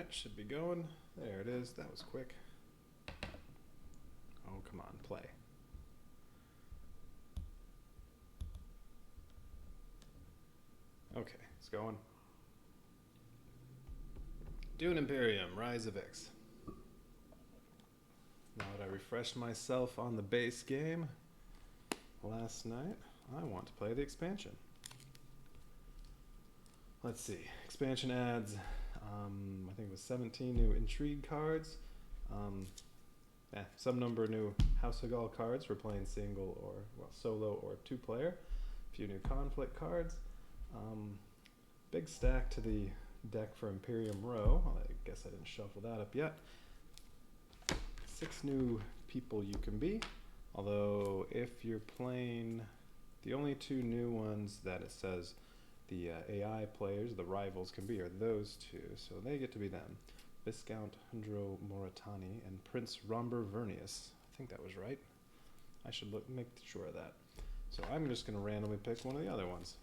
Alright, should be going. There it is. That was quick. Oh, come on, play. Okay, it's going. Dune Imperium, Rise of X. Now that I refreshed myself on the base game last night, I want to play the expansion. Let's see. Expansion adds, I think it was 17 new intrigue cards. Some number of new House of Gaul cards for playing single or solo or two-player. A few new conflict cards. Big stack to the deck for Imperium Row. I guess I didn't shuffle that up yet. 6 new people you can be. Although if you're playing, the only 2 new ones that it says the AI players, the rivals, can be are those 2. So they get to be them. Viscount Hundro Moritani and Prince Romber Vernius. I think that was right. I should make sure of that. So I'm just going to randomly pick one of the other ones.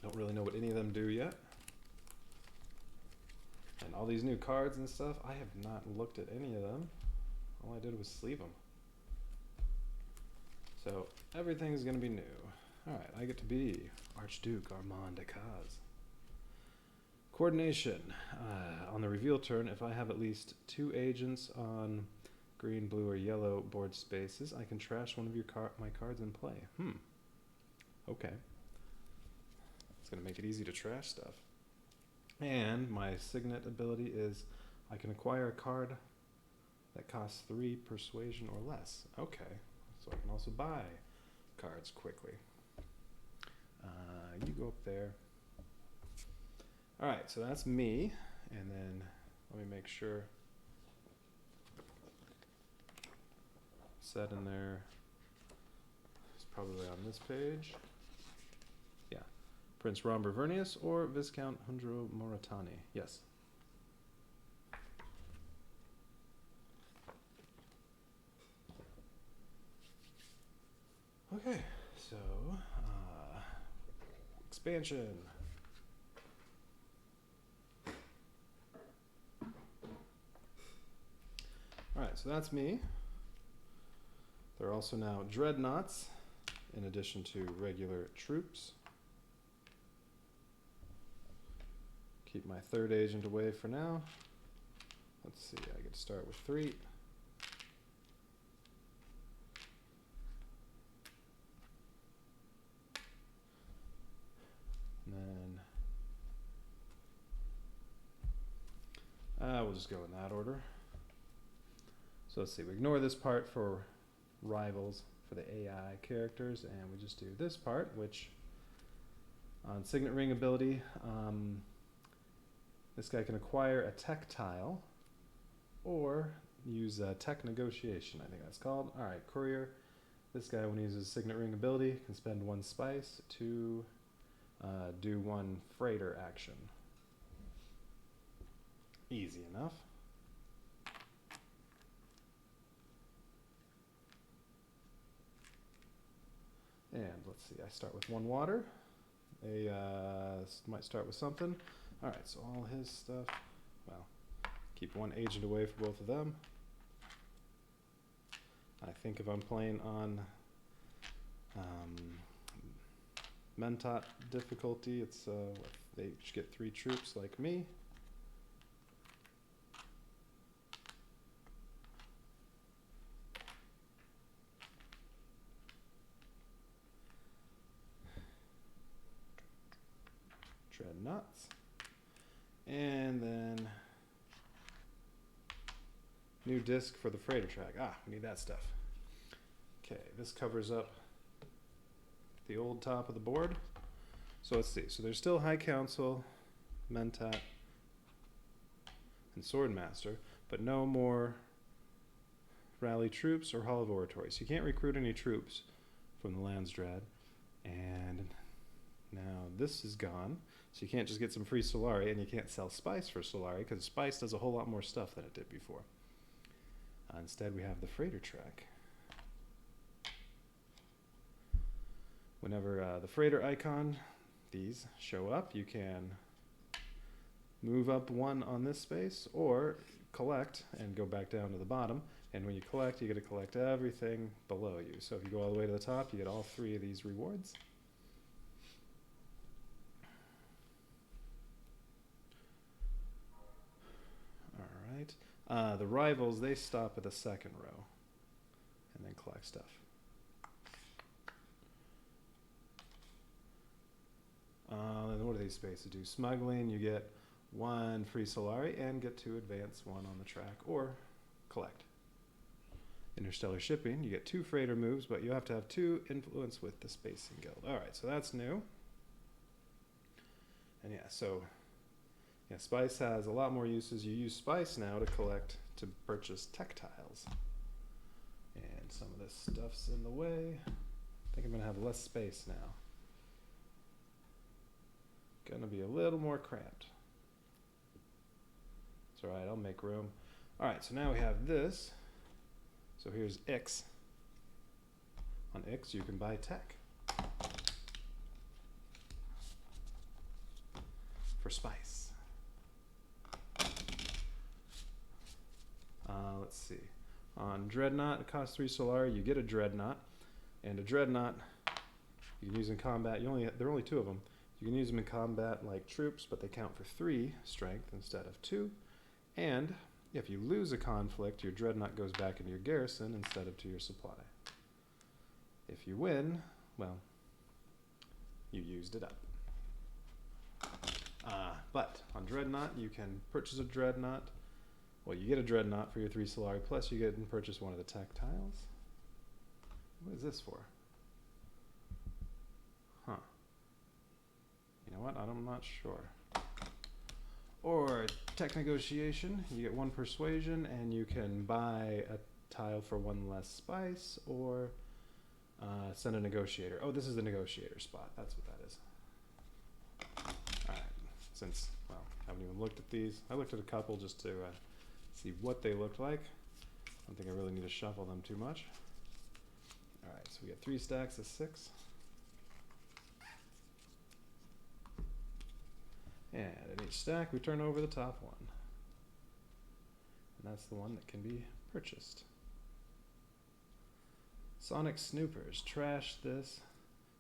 Don't really know what any of them do yet. And all these new cards and stuff, I have not looked at any of them. All I did was sleeve them. So everything's going to be new. Alright, I get to be Archduke Armand de Caz. Coordination. On the reveal turn, if I have at least 2 agents on green, blue, or yellow board spaces, I can trash one of my cards in play. Okay. It's going to make it easy to trash stuff. And my signet ability is I can acquire a card that costs 3 persuasion or less. Okay. So I can also buy cards quickly. You go up there. Alright, so that's me. And then let me make sure. Set in there. It's probably on this page. Yeah. Prince Romber Vernius or Viscount Hundro Moritani. Yes. Okay, so expansion. Alright, so that's me. There are also now dreadnoughts in addition to regular troops. Keep my 3rd agent away for now. Let's see, I get to start with 3. And then we'll just go in that order. So let's see, we ignore this part for rivals for the AI characters, and we just do this part, which on Signet Ring ability, this guy can acquire a tech tile or use tech negotiation, I think that's called. Alright, courier. This guy, when he uses Signet Ring ability, can spend 1 spice to do 1 freighter action. Easy enough. And let's see, I start with 1 water. Might start with something. Alright, so all his stuff, well, keep 1 agent away for both of them. I think if I'm playing on Mentat difficulty, it's they each get 3 troops like me. Dreadnoughts. And then new disc for the freighter track. We need that stuff. Okay, this covers up the old top of the board. So let's see. So there's still High Council, Mentat, and Swordmaster, but no more rally troops or Hall of Oratory. So you can't recruit any troops from the Landsdraad. And now this is gone. So you can't just get some free Solari, and you can't sell Spice for Solari, because Spice does a whole lot more stuff than it did before. Instead, we have the freighter track. Whenever the freighter icon these show up, you can move up one on this space or collect and go back down to the bottom. And when you collect, you get to collect everything below you. So if you go all the way to the top, you get all 3 of these rewards. All right. The rivals, they stop at the second row and then collect stuff. And what do these spaces do? Smuggling, you get 1 free Solari and get to advance 1 on the track or collect. Interstellar shipping, you get 2 freighter moves, but you have to have 2 influence with the Spacing Guild. All right, so that's new. And yeah, so yeah, spice has a lot more uses. You use spice now to purchase tech tiles. And some of this stuff's in the way. I think I'm gonna have less space now. Gonna be a little more cramped. It's all right, I'll make room. All right, so now we have this. So here's X. On X, you can buy tech for spice. Let's see. On Dreadnought, it costs 3 Solari. You get a Dreadnought, and a Dreadnought you can use in combat. There are only 2 of them. You can use them in combat like troops, but they count for 3 strength instead of 2. And if you lose a conflict, your Dreadnought goes back into your garrison instead of to your supply. If you win, well, you used it up. But on Dreadnought, you can purchase a Dreadnought. Well, you get a Dreadnought for your 3 Solari, plus you get and purchase 1 of the tech tiles. What is this for? Huh. You know what? I'm not sure. Or tech negotiation, you get 1 persuasion and you can buy a tile for 1 less spice or send a negotiator. Oh, this is the negotiator spot. That's what that is. All right, since, well, I haven't even looked at these. I looked at a couple just to see what they looked like. I don't think I really need to shuffle them too much. All right, so we get 3 stacks of 6. And in each stack, we turn over the top one. And that's the one that can be purchased. Sonic Snoopers, trash this.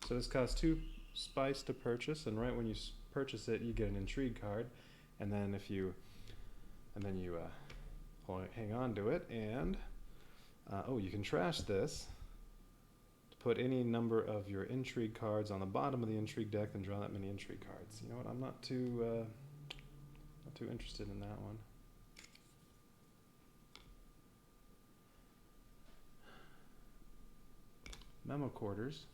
So this costs 2 spice to purchase, and right when you purchase it, you get an intrigue card. And then you hang on to it, and you can trash this to put any number of your intrigue cards on the bottom of the intrigue deck and draw that many intrigue cards. You know what? I'm not too interested in that one. Memo quarters.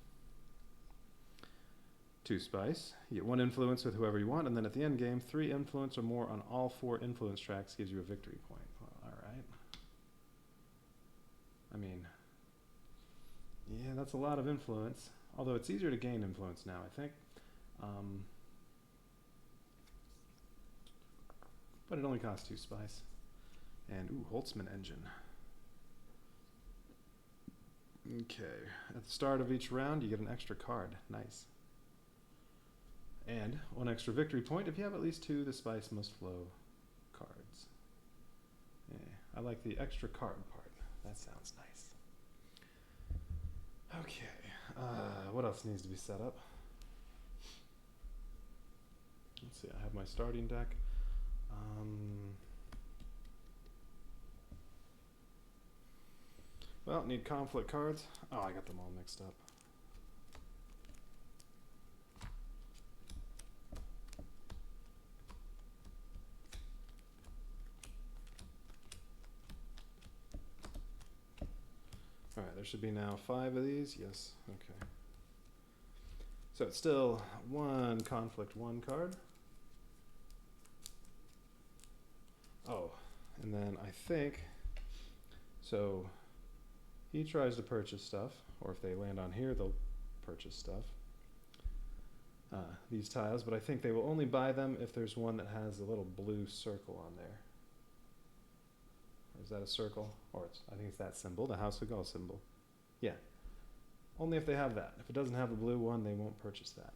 2 spice. You get 1 influence with whoever you want, and then at the end game, 3 influence or more on all 4 influence tracks gives you a victory point. Well, all right. I mean, yeah, that's a lot of influence. Although it's easier to gain influence now, I think. But it only costs 2 spice. And, ooh, Holtzman engine. Okay, at the start of each round, you get an extra card. Nice. And 1 extra victory point if you have at least 2 the spice must flow cards. Yeah, I like the extra card part. That sounds nice. Okay, what else needs to be set up? Let's see, I have my starting deck. Well, need conflict cards. Oh, I got them all mixed up. All right, there should be now 5 of these. Yes, okay. So it's still 1 conflict 1 card. Oh, and then I think, so he tries to purchase stuff, or if they land on here, they'll purchase stuff. These tiles, but I think they will only buy them if there's one that has a little blue circle on there. Or is that a circle? Or I think it's that symbol, the House of Gull symbol. Yeah. Only if they have that. If it doesn't have the blue one, they won't purchase that.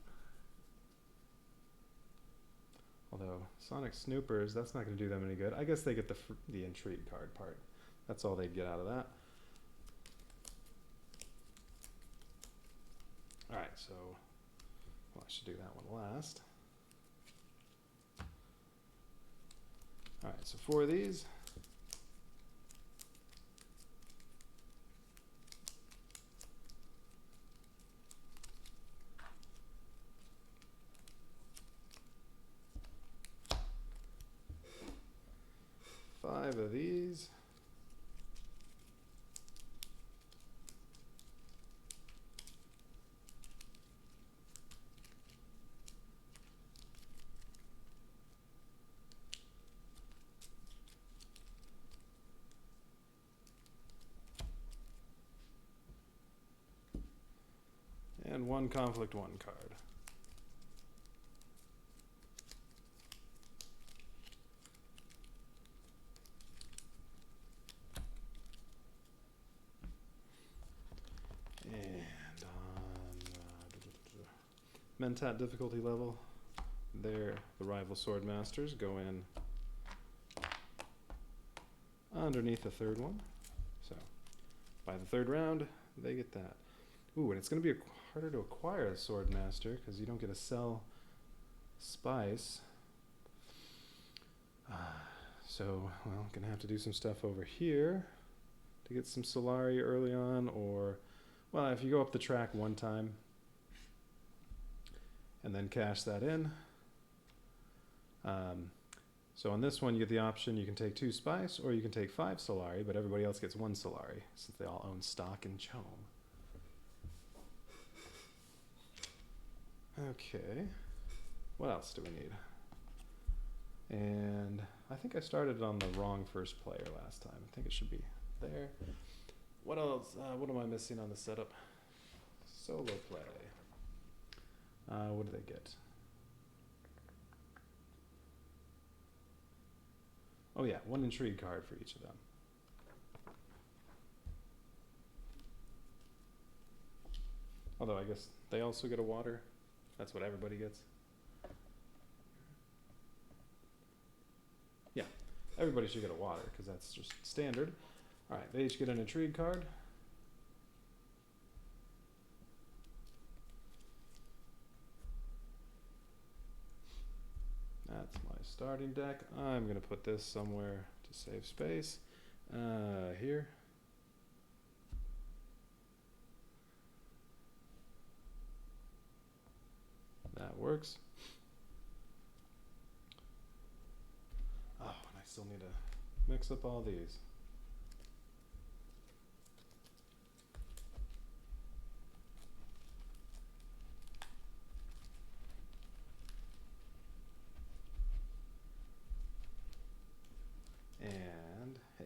Although Sonic Snoopers, that's not going to do them any good. I guess they get the intrigue card part. That's all they'd get out of that. Alright, so well, I should do that one last. Alright, so 4 of these. Five of these. And 1 conflict 1 card. And on Mentat difficulty level, there the rival Swordmasters go in underneath the 3rd one. So by the 3rd round, they get that. Ooh, and it's going to be harder to acquire a Swordmaster because you don't get to sell spice. So, well, gonna have to do some stuff over here to get some Solari early on, or, well, if you go up the track one time and then cash that in. So on this one, you get the option, you can take 2 spice or you can take 5 Solari, but everybody else gets 1 Solari since they all own stock in Chome. Okay, what else do we need? And I think I started on the wrong first player last time. I think it should be there. What else? What am I missing on the setup? Solo play. What do they get? Oh yeah, 1 intrigue card for each of them. Although I guess they also get a water. That's what everybody gets. Yeah, everybody should get a water because that's just standard. All right, they each get an intrigue card. That's my starting deck. I'm going to put this somewhere to save space. Here. That works. Oh, and I still need to mix up all these. And, hey.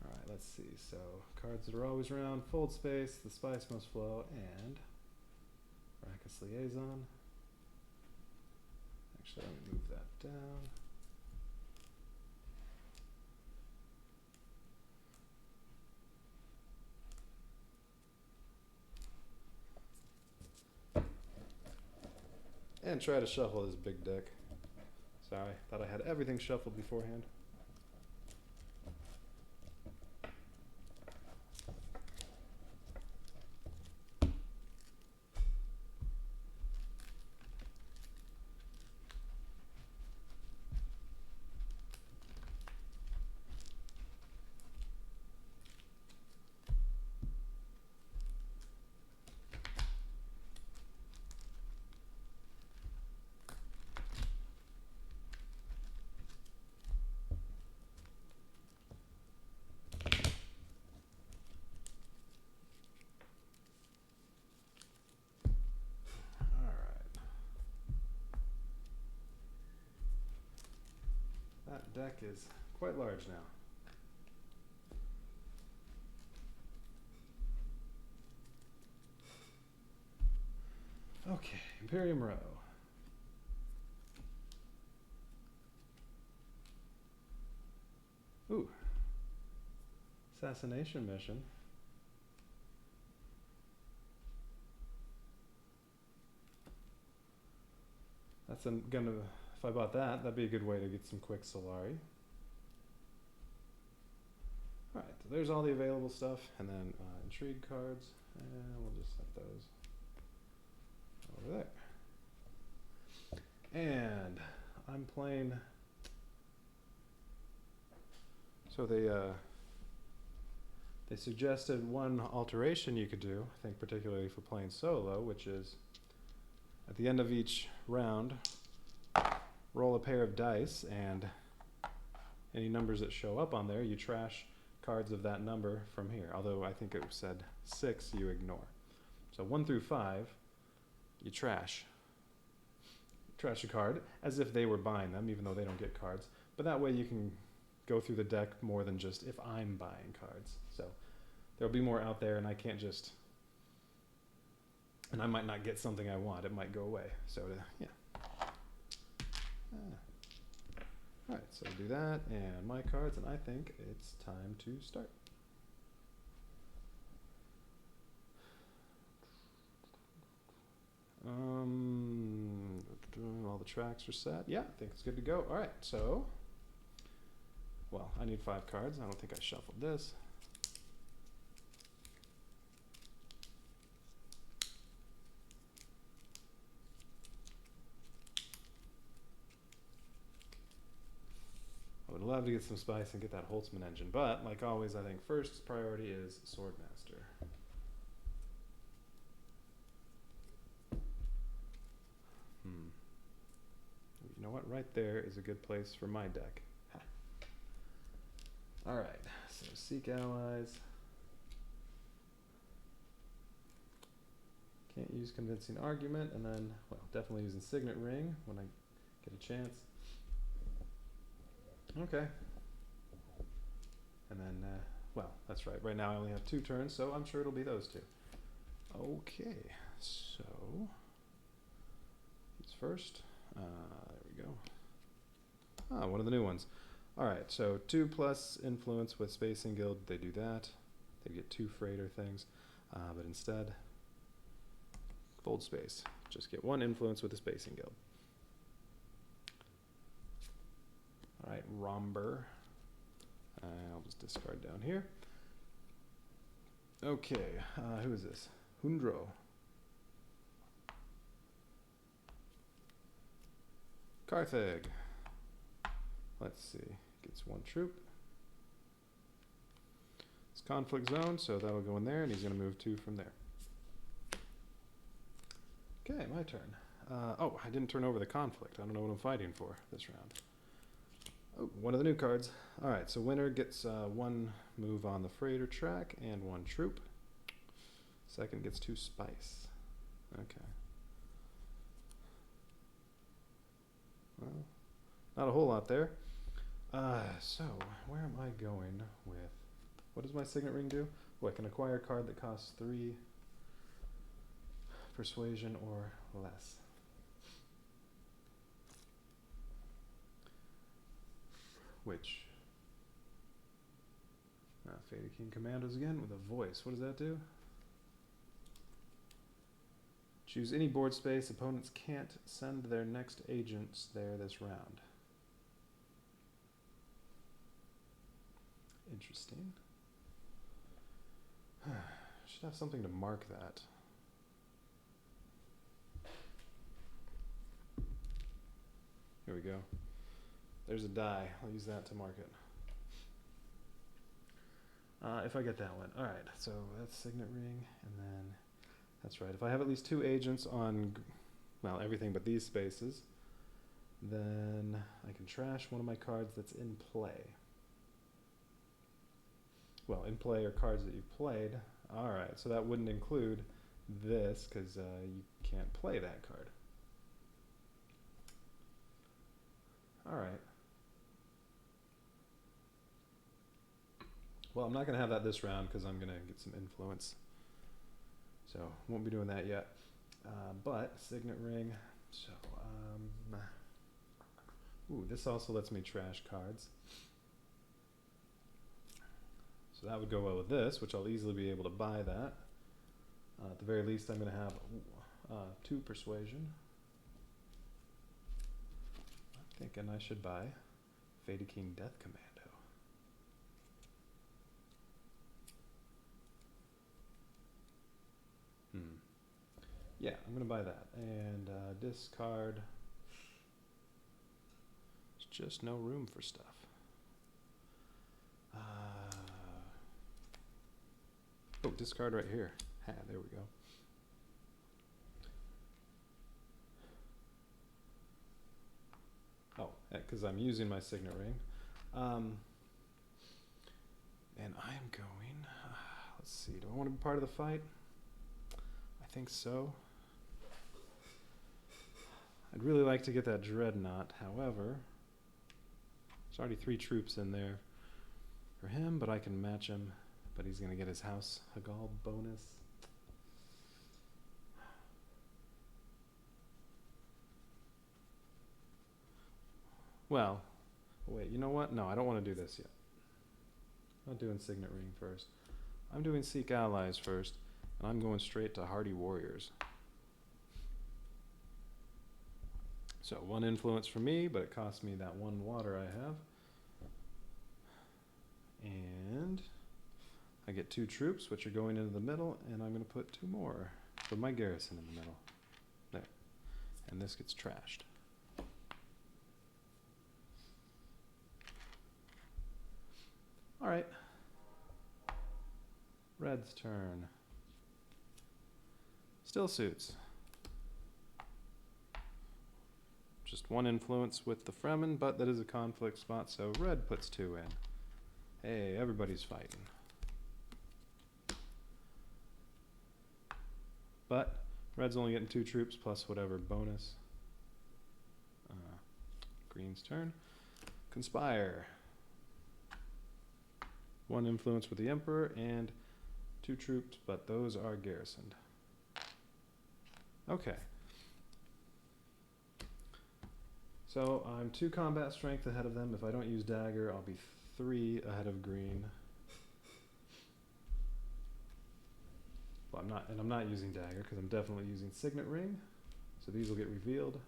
All right, let's see. So, cards that are always around, fold space, the spice must flow, and Rackus Liaison. Actually, let me move that down. And try to shuffle this big deck. Sorry, thought I had everything shuffled beforehand. That deck is quite large now. Okay, Imperium Row. Ooh. Assassination mission. That's gonna, if I bought that, that'd be a good way to get some quick Solari. Alright, so there's all the available stuff, and then intrigue cards, and we'll just set those over there. And I'm playing, so they suggested one alteration you could do, I think particularly for playing solo, which is at the end of each round, roll a pair of dice, and any numbers that show up on there, you trash cards of that number from here. Although I think it said 6, you ignore. So 1 through 5, you trash. Trash a card as if they were buying them, even though they don't get cards. But that way you can go through the deck more than just if I'm buying cards. So there'll be more out there, and I can't just, and I might not get something I want. It might go away. So yeah. Alright, so do that, and my cards, and I think it's time to start. All the tracks are set. Yeah, I think it's good to go. Alright, so, well, I need 5 cards. I don't think I shuffled this. I would love to get some spice and get that Holtzman engine, but like always, I think first priority is Swordmaster. You know what? Right there is a good place for my deck. Alright, so seek allies. Can't use convincing argument, and then, well, definitely using Signet Ring when I get a chance. Okay. And then, well, that's right. Right now I only have 2 turns, so I'm sure it'll be those 2. Okay, so who's first? There we go. Ah, one of the new ones. Alright, so 2+ influence with Spacing Guild. They do that. They get 2 freighter things. But instead, fold space. Just get 1 influence with the Spacing Guild. Alright, Romber. I'll just discard down here. Okay, who is this? Hundro. Carthag. Let's see. Gets 1 troop. It's conflict zone, so that'll go in there, and he's going to move 2 from there. Okay, my turn. Oh, I didn't turn over the conflict. I don't know what I'm fighting for this round. Oh, one of the new cards. Alright, so winner gets 1 move on the freighter track and 1 troop. Second gets 2 spice. Okay. Well, not a whole lot there. So, where am I going with... What does my Signet Ring do? Oh, I can acquire a card that costs 3 persuasion or less. Which... Faded King Commandos again with a voice. What does that do? Choose any board space. Opponents can't send their next agents there this round. Interesting. Should have something to mark that. Here we go. There's a die. I'll use that to mark it. If I get that one. Alright, so that's Signet Ring, and then... That's right. If I have at least 2 agents on, well, everything but these spaces, then I can trash one of my cards that's in play. Well, in play are cards that you've played. Alright, so that wouldn't include this, because you can't play that card. Alright. Well, I'm not going to have that this round, because I'm going to get some influence. So, won't be doing that yet. But, Signet Ring. So, ooh, this also lets me trash cards. So that would go well with this, which I'll easily be able to buy that. At the very least, I'm going to have 2 persuasion. Thinking I should buy Fadakeen Death Commando. Yeah, I'm gonna buy that. And discard. There's just no room for stuff. Oh, discard right here. Ha, there we go. Oh, because I'm using my signet ring. And I'm going, let's see, do I want to be part of the fight? I think so. I'd really like to get that dreadnought, however, there's already 3 troops in there for him, but I can match him, but he's going to get his House Hagal bonus. Well, wait, you know what? No, I don't want to do this yet. I'm not doing Signet Ring first. I'm doing Seek Allies first, and I'm going straight to Hardy Warriors. So 1 influence for me, but it costs me that 1 water I have. And I get 2 troops, which are going into the middle, and I'm going to put 2 more for my garrison in the middle. There. And this gets trashed. All right. Red's turn. Still suits. Just 1 influence with the Fremen, but that is a conflict spot, so red puts 2 in. Hey, everybody's fighting. But red's only getting 2 troops plus whatever bonus. Green's turn. Conspire. 1 influence with the Emperor and 2 troops, but those are garrisoned. Okay. So I'm 2 combat strength ahead of them. If I don't use dagger, I'll be 3 ahead of green. Well, I'm not using dagger because I'm definitely using signet ring. So these will get revealed.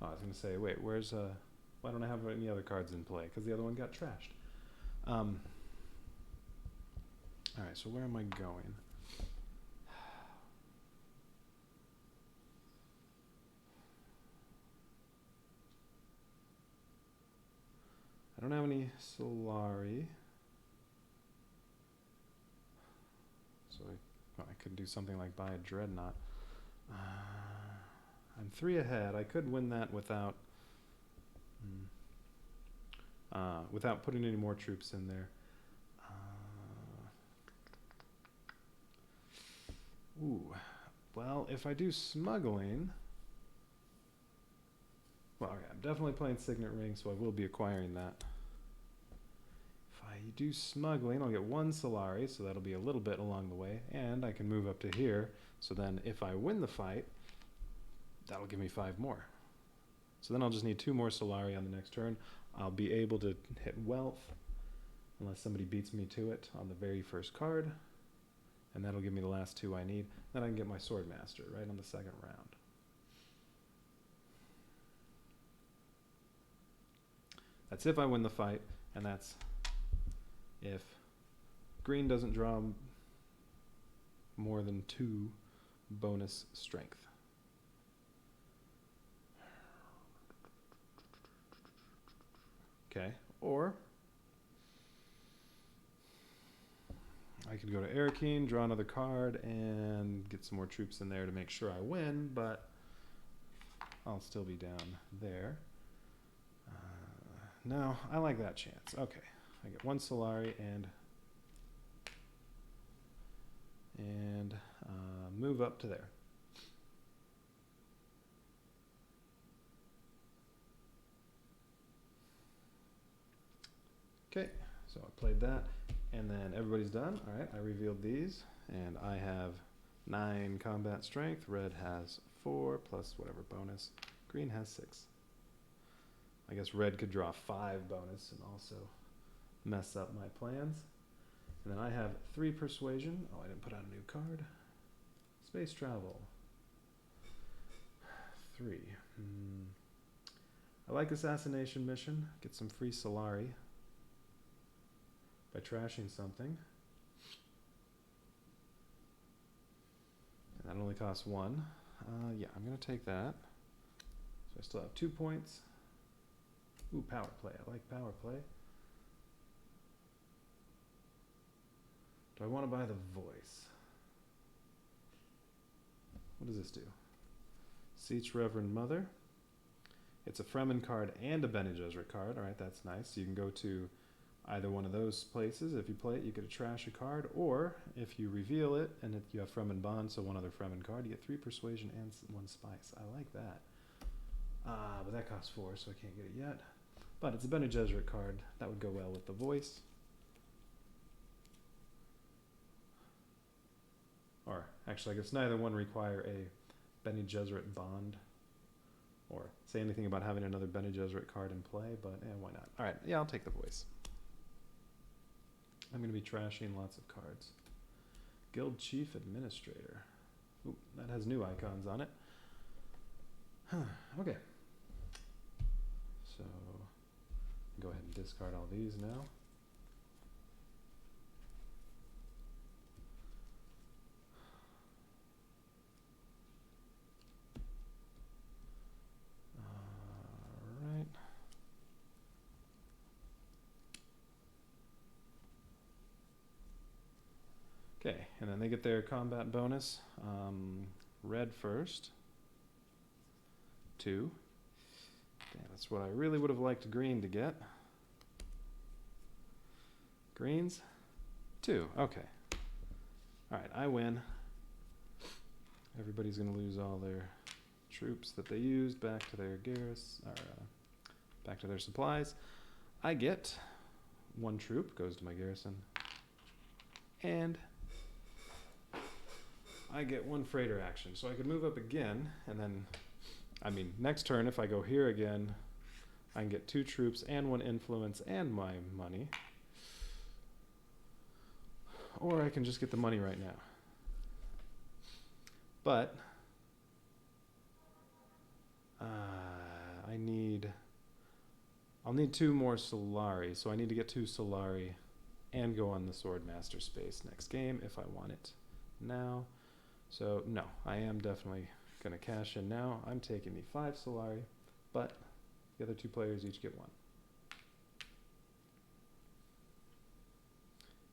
Oh, I was going to say, wait, where's why don't I have any other cards in play? Because the other one got trashed. All right, so where am I going? I don't have any Solari. So I could do something like buy a Dreadnought. I'm 3 ahead. I could win that without without putting any more troops in there. Well, if I do smuggling, well, okay, I'm definitely playing Signet Ring, so I will be acquiring that. If I do smuggling, I'll get 1 Solari, so that'll be a little bit along the way, and I can move up to here, so then if I win the fight, that'll give me 5 more. So then I'll just need 2 more Solari on the next turn. I'll be able to hit Wealth, unless somebody beats me to it on the very first card, and that'll give me the last 2 I need. Then I can get my Swordmaster right on the 2nd round. That's if I win the fight, and that's if green doesn't draw more than 2 bonus strength. Okay, or I could go to Arakeen, draw another card, and get some more troops in there to make sure I win, but I'll still be down there. No, I like that chance. Okay, I get 1 Solari and move up to there. Okay, so I played that, and then everybody's done. All right, I revealed these, and I have 9 combat strength. Red has 4 plus whatever bonus. Green has 6. I guess red could draw 5 bonus and also mess up my plans. And then I have 3 persuasion. Oh, I didn't put out a new card. Space travel. 3. I like assassination mission. Get some free Solari by trashing something. And that only costs 1. Yeah, I'm going to take that. So I still have 2 points. Ooh, power play. I like power play. Do I want to buy the voice? What does this do? Seach Reverend Mother. It's a Fremen card and a Bene Gesserit card. Alright, that's nice. So you can go to either one of those places. If you play it, you get to trash a card. Or, if you reveal it, and you have Fremen Bond, so one other Fremen card, you get 3 Persuasion and 1 Spice. I like that. But that costs 4, so I can't get it yet. But it's a Bene Gesserit card. That would go well with the voice. Or, actually, I guess neither one require a Bene Gesserit Bond. Or say anything about having another Bene Gesserit card in play, but why not? Alright, yeah, I'll take the voice. I'm going to be trashing lots of cards. Guild Chief Administrator. Ooh, that has new icons on it. Okay. So, go ahead and discard all these now. Alright. Okay, and then they get their combat bonus. Red first. 2. Okay, that's what I really would have liked green to get. Greens? 2. Okay. Alright, I win. Everybody's going to lose all their troops that they used back to their garrison, or back to their supplies. I get 1 troop, goes to my garrison. And I get 1 freighter action. So I could move up again, and then, I mean, next turn, if I go here again, I can get 2 troops and 1 influence and my money. Or I can just get the money right now. But I'll need 2 more Solari, so I need to get 2 Solari and go on the Swordmaster space next game if I want it now. So no, I am definitely going to cash in now. I'm taking the 5 Solari, but the other 2 players each get 1.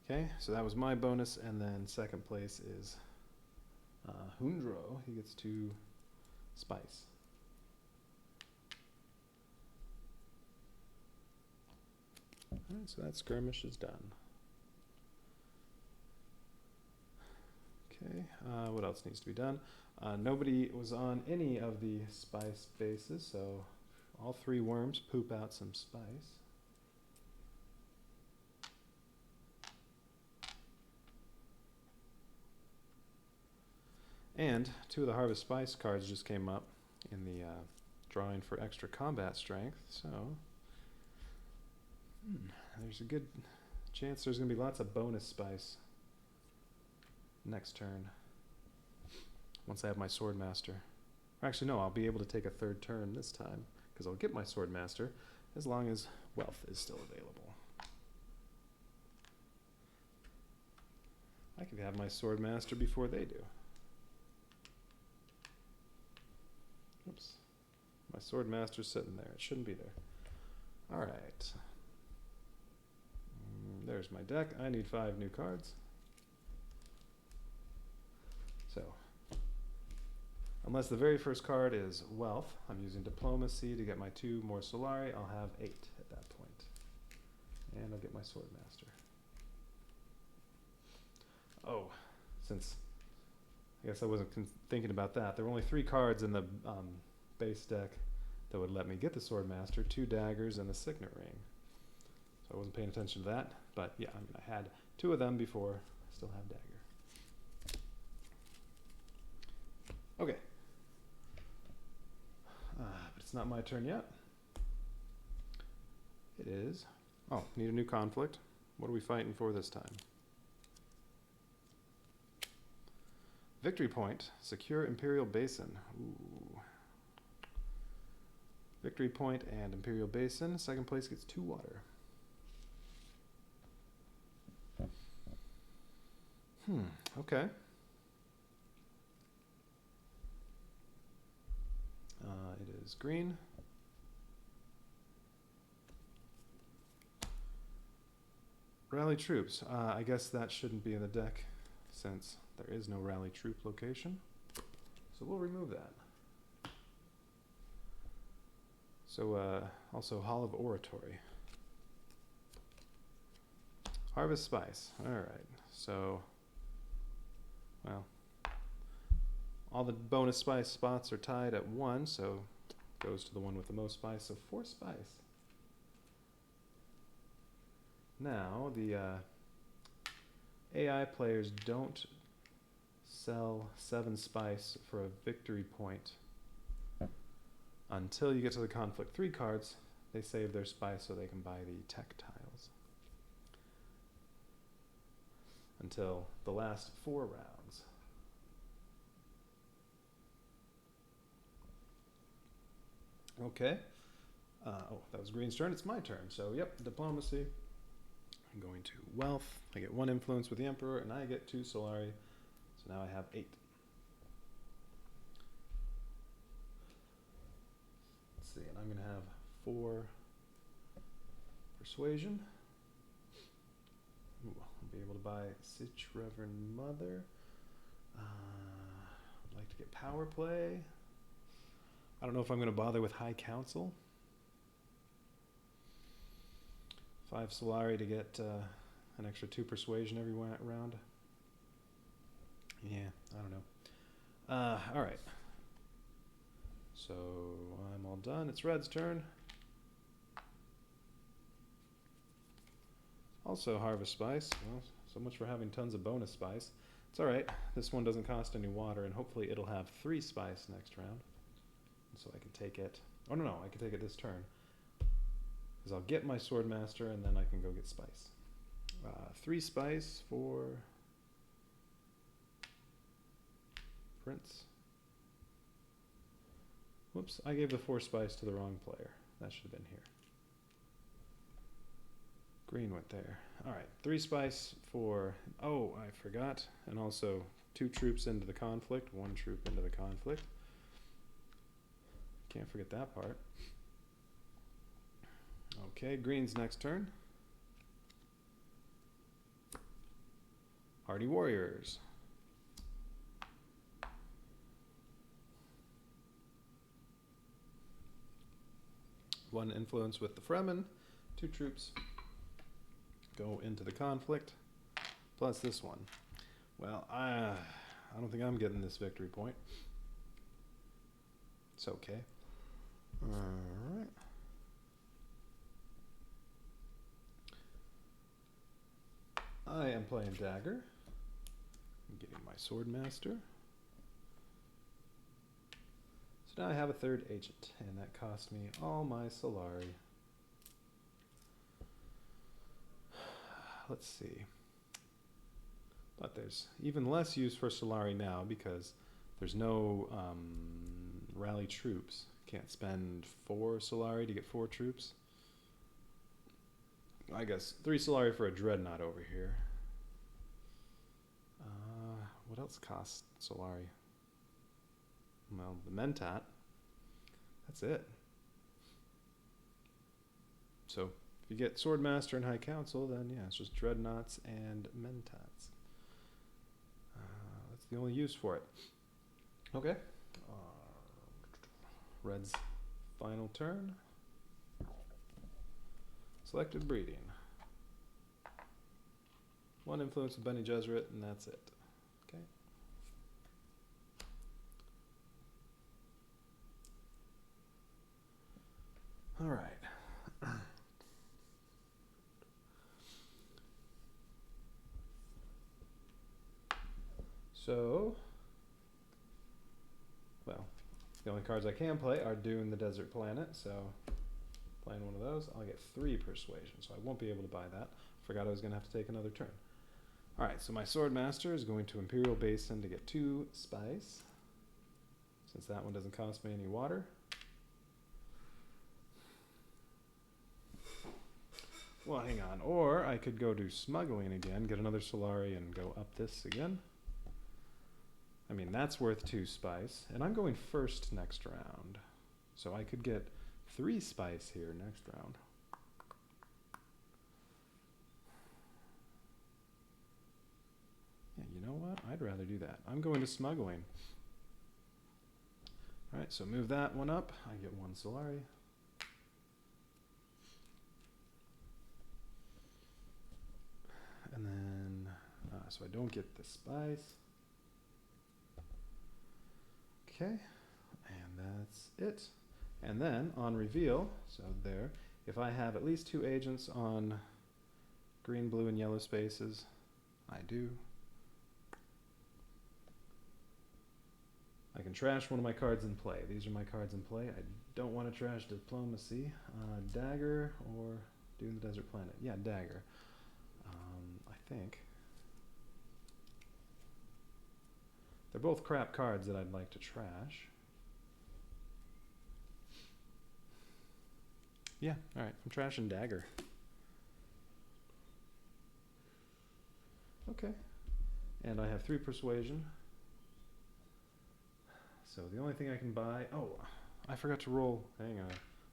Okay, so that was my bonus, and then second place is Hundro. He gets 2 Spice. Alright, so that skirmish is done. Okay, what else needs to be done? Nobody was on any of the spice bases, so all 3 worms poop out some spice. And 2 of the Harvest Spice cards just came up in the drawing for extra combat strength, so there's a good chance there's going to be lots of bonus spice next turn. Once I have my Swordmaster. Or actually, no, I'll be able to take a 3rd turn this time, because I'll get my Swordmaster as long as wealth is still available. I could have my Swordmaster before they do. Oops. My Swordmaster's sitting there. It shouldn't be there. Alright. There's my deck. I need 5 new cards. So, unless the very first card is Wealth, I'm using Diplomacy to get my 2 more Solari. I'll have 8 at that point. And I'll get my Swordmaster. Oh, since I guess I wasn't thinking about that. There were only 3 cards in the base deck that would let me get the Swordmaster, 2 daggers and a Signet Ring. So I wasn't paying attention to that, but yeah, I mean, I had 2 of them before. I still have dagger. Okay. But it's not my turn yet. It is. Oh, need a new conflict. What are we fighting for this time? Victory point. Secure Imperial Basin. Ooh. Victory point and Imperial Basin. Second place gets 2 water. Okay. It is green. Rally troops. I guess that shouldn't be in the deck since there is no rally troop location. So we'll remove that. So also Hall of Oratory. Harvest Spice. Alright. So, well, all the bonus spice spots are tied at 1, so goes to the one with the most spice. So 4 spice. Now, the AI players don't sell 7 spice for a victory point until you get to the Conflict 3 cards. They save their spice so they can buy the tech tiles. Until the last 4 rounds. Okay. Oh, that was Green's turn. It's my turn. So, yep, diplomacy. I'm going to wealth. I get 1 influence with the Emperor, and I get 2 Solari. So now I have 8. Let's see, and I'm going to have 4 persuasion. Ooh, I'll be able to buy Sich Reverend Mother. I'd like to get power play. I don't know if I'm going to bother with High Council. 5 Solari to get an extra 2 persuasion every round. Yeah, I don't know. Alright. So I'm all done. It's Red's turn. Also Harvest Spice. Well, so much for having tons of bonus spice. It's alright. This one doesn't cost any water, and hopefully it'll have 3 spice next round. So I can take it. Oh, no, I can take it this turn. Because I'll get my Swordmaster, and then I can go get spice. 3 spice for Prince. Whoops, I gave the 4 spice to the wrong player. That should have been here. Green went there. Alright, 3 spice for... Oh, I forgot. And also 2 troops into the conflict, 1 troop into the conflict. Can't forget that part. Okay, Green's next turn. Hardy Warriors. One influence with the Fremen. 2 troops go into the conflict. Plus this one. Well, I don't think I'm getting this victory point. It's okay. Alright. I am playing Dagger. I'm getting my Swordmaster. So now I have a 3rd agent, and that cost me all my Solari. Let's see. But there's even less use for Solari now because there's no rally troops. Can't spend 4 Solari to get 4 troops. I guess 3 Solari for a Dreadnought over here. What else costs Solari? Well, the Mentat. That's it. So if you get Swordmaster and High Council, then yeah, it's just Dreadnoughts and Mentats. That's the only use for it. Okay. Red's final turn. Selected breeding. 1 influence with Bene Gesserit, and that's it. Okay. All right. So, well, the only cards I can play are Dune the Desert Planet, so playing one of those, I'll get 3 persuasion, so I won't be able to buy that. Forgot I was going to have to take another turn. Alright, so my Swordmaster is going to Imperial Basin to get 2 spice, since that one doesn't cost me any water. Well, hang on. Or I could go do smuggling again, get another Solari, and go up this again. I mean, that's worth 2 spice. And I'm going first next round. So I could get 3 spice here next round. Yeah, you know what? I'd rather do that. I'm going to smuggling. Alright, so move that one up. I get 1 Solari. And then, so I don't get the spice. Okay, and that's it. And then on reveal, so there, if I have at least 2 agents on green, blue, and yellow spaces, I do. I can trash one of my cards in play. These are my cards in play. I don't want to trash Diplomacy, Dagger, or Dune the Desert Planet. Yeah, Dagger. I think. They're both crap cards that I'd like to trash. Yeah, alright, I'm trashing Dagger. Okay. And I have 3 Persuasion. So the only thing I can buy... Oh, I forgot to roll. Hang on.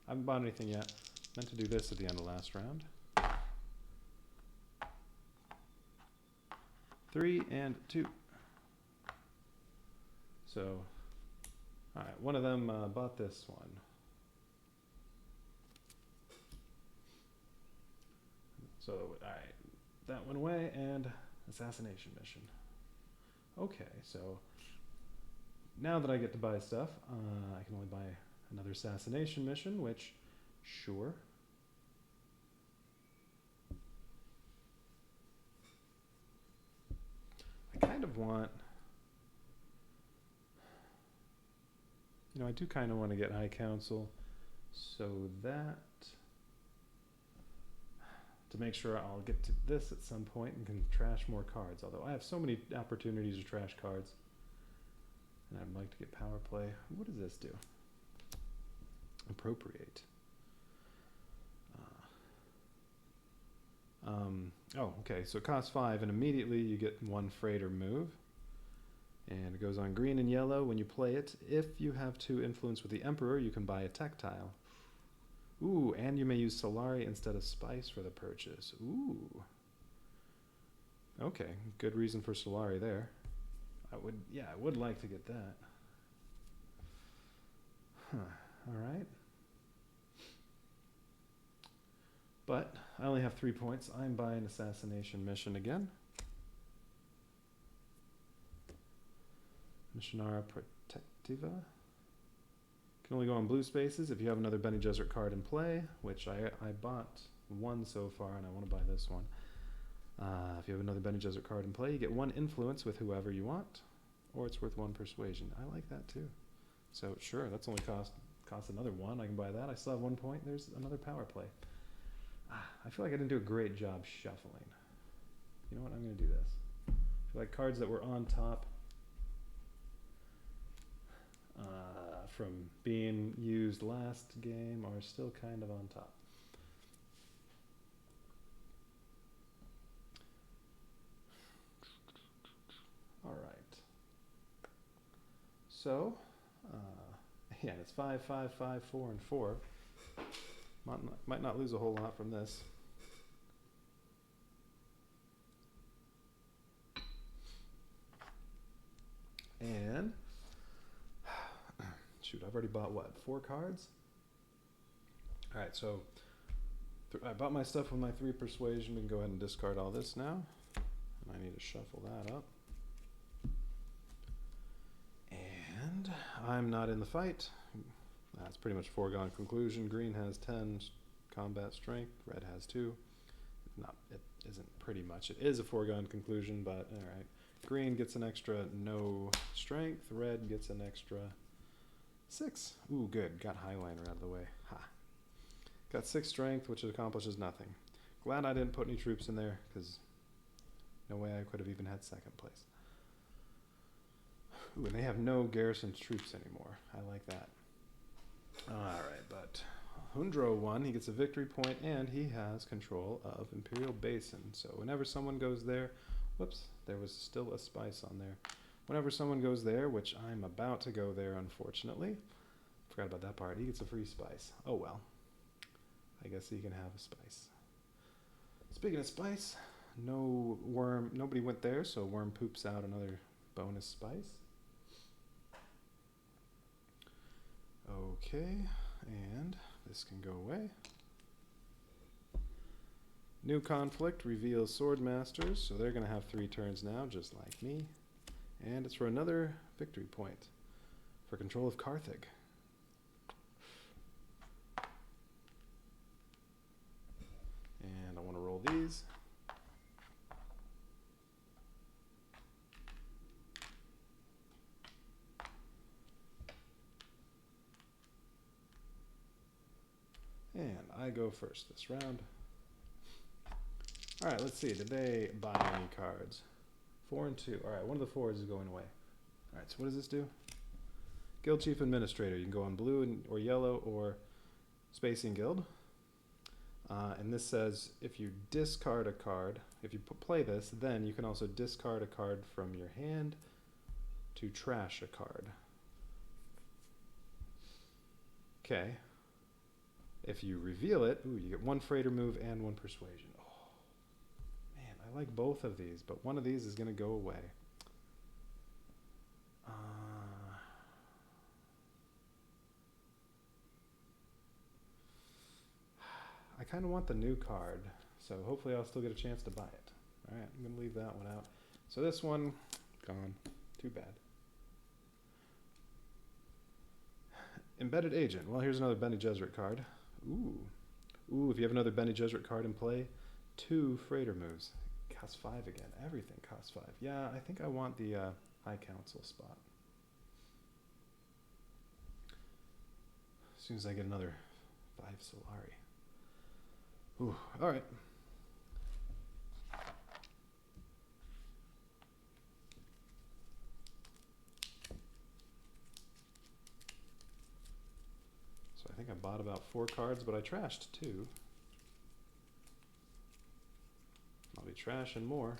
I haven't bought anything yet. Meant to do this at the end of last round. 3 and 2. So, alright, one of them bought this one. So, alright, that went away, and Assassination Mission. Okay, so now that I get to buy stuff, I can only buy another Assassination Mission, which, sure. I kind of want... You know, I do kind of want to get High Council, so that... to make sure I'll get to this at some point and can trash more cards. Although I have so many opportunities to trash cards. And I'd like to get power play. What does this do? Appropriate. Oh, okay, so it costs 5 and immediately you get 1 freighter move. And it goes on green and yellow when you play it. If you have 2 influence with the Emperor, you can buy a tech tile. Ooh, and you may use Solari instead of Spice for the purchase. Ooh. Okay, good reason for Solari there. I would like to get that. Huh, alright. But I only have 3 points. I'm buying Assassination Mission again. Missionara Protectiva. Can only go on blue spaces if you have another Bene Gesserit card in play, which I bought 1 so far, and I want to buy this one. If you have another Bene Gesserit card in play, you get 1 influence with whoever you want, or it's worth 1 persuasion. I like that too. So sure, that's only cost another 1. I can buy that. I still have 1 point. There's another power play. I feel like I didn't do a great job shuffling. You know what? I'm going to do this. I feel like cards that were on top from being used last game are still kind of on top. All right. So, yeah, it's 5, 5, 5, 4, and 4. Might not lose a whole lot from this. And shoot, I've already bought what, 4 cards? All right, so I bought my stuff with my 3 persuasion. We can go ahead and discard all this now. And I need to shuffle that up. And I'm not in the fight. That's pretty much foregone conclusion. Green has 10 combat strength. Red has 2. It isn't pretty much. It is a foregone conclusion, but all right. Green gets an extra no strength. Red gets an extra 6. Ooh, good. Got Highliner out of the way. Ha. Got 6 strength, which accomplishes nothing. Glad I didn't put any troops in there, because No way I could have even had second place. Ooh, and they have no garrison troops anymore. I like that. Alright, but Hundro won. He gets a victory point, and he has control of Imperial Basin. So whenever someone goes there... Whoops, there was still a spice on there. Whenever someone goes there, which I'm about to go there, unfortunately. Forgot about that part. He gets a free spice. Oh well. I guess he can have a spice. Speaking of spice, no worm. Nobody went there, so worm poops out another bonus spice. Okay, and this can go away. New conflict reveals sword masters, so they're going to have 3 turns now, just like me. And it's for another victory point for control of Carthage. And I want to roll these. And I go first this round. Alright, let's see. Did they buy any cards? 4 and 2. Alright, one of the 4s is going away. Alright, so what does this do? Guild Chief Administrator. You can go on blue and, or yellow or Spacing Guild. And this says if you discard a card, if you play this, then you can also discard a card from your hand to trash a card. Okay. If you reveal it, ooh, you get 1 freighter move and 1 persuasion. Oh, man, I like both of these, but one of these is going to go away. I kind of want the new card, so hopefully I'll still get a chance to buy it. Alright, I'm going to leave that one out. So this one, gone. Too bad. Embedded Agent. Well, here's another Bene Gesserit card. Ooh. Ooh, if you have another Bene Gesserit card in play, 2 freighter moves. Costs 5 again. Everything costs 5. Yeah, I think I want the High Council spot. As soon as I get another 5 Solari. Ooh, alright. So I think I bought about 4 cards, but I trashed 2. I'll be trashing more.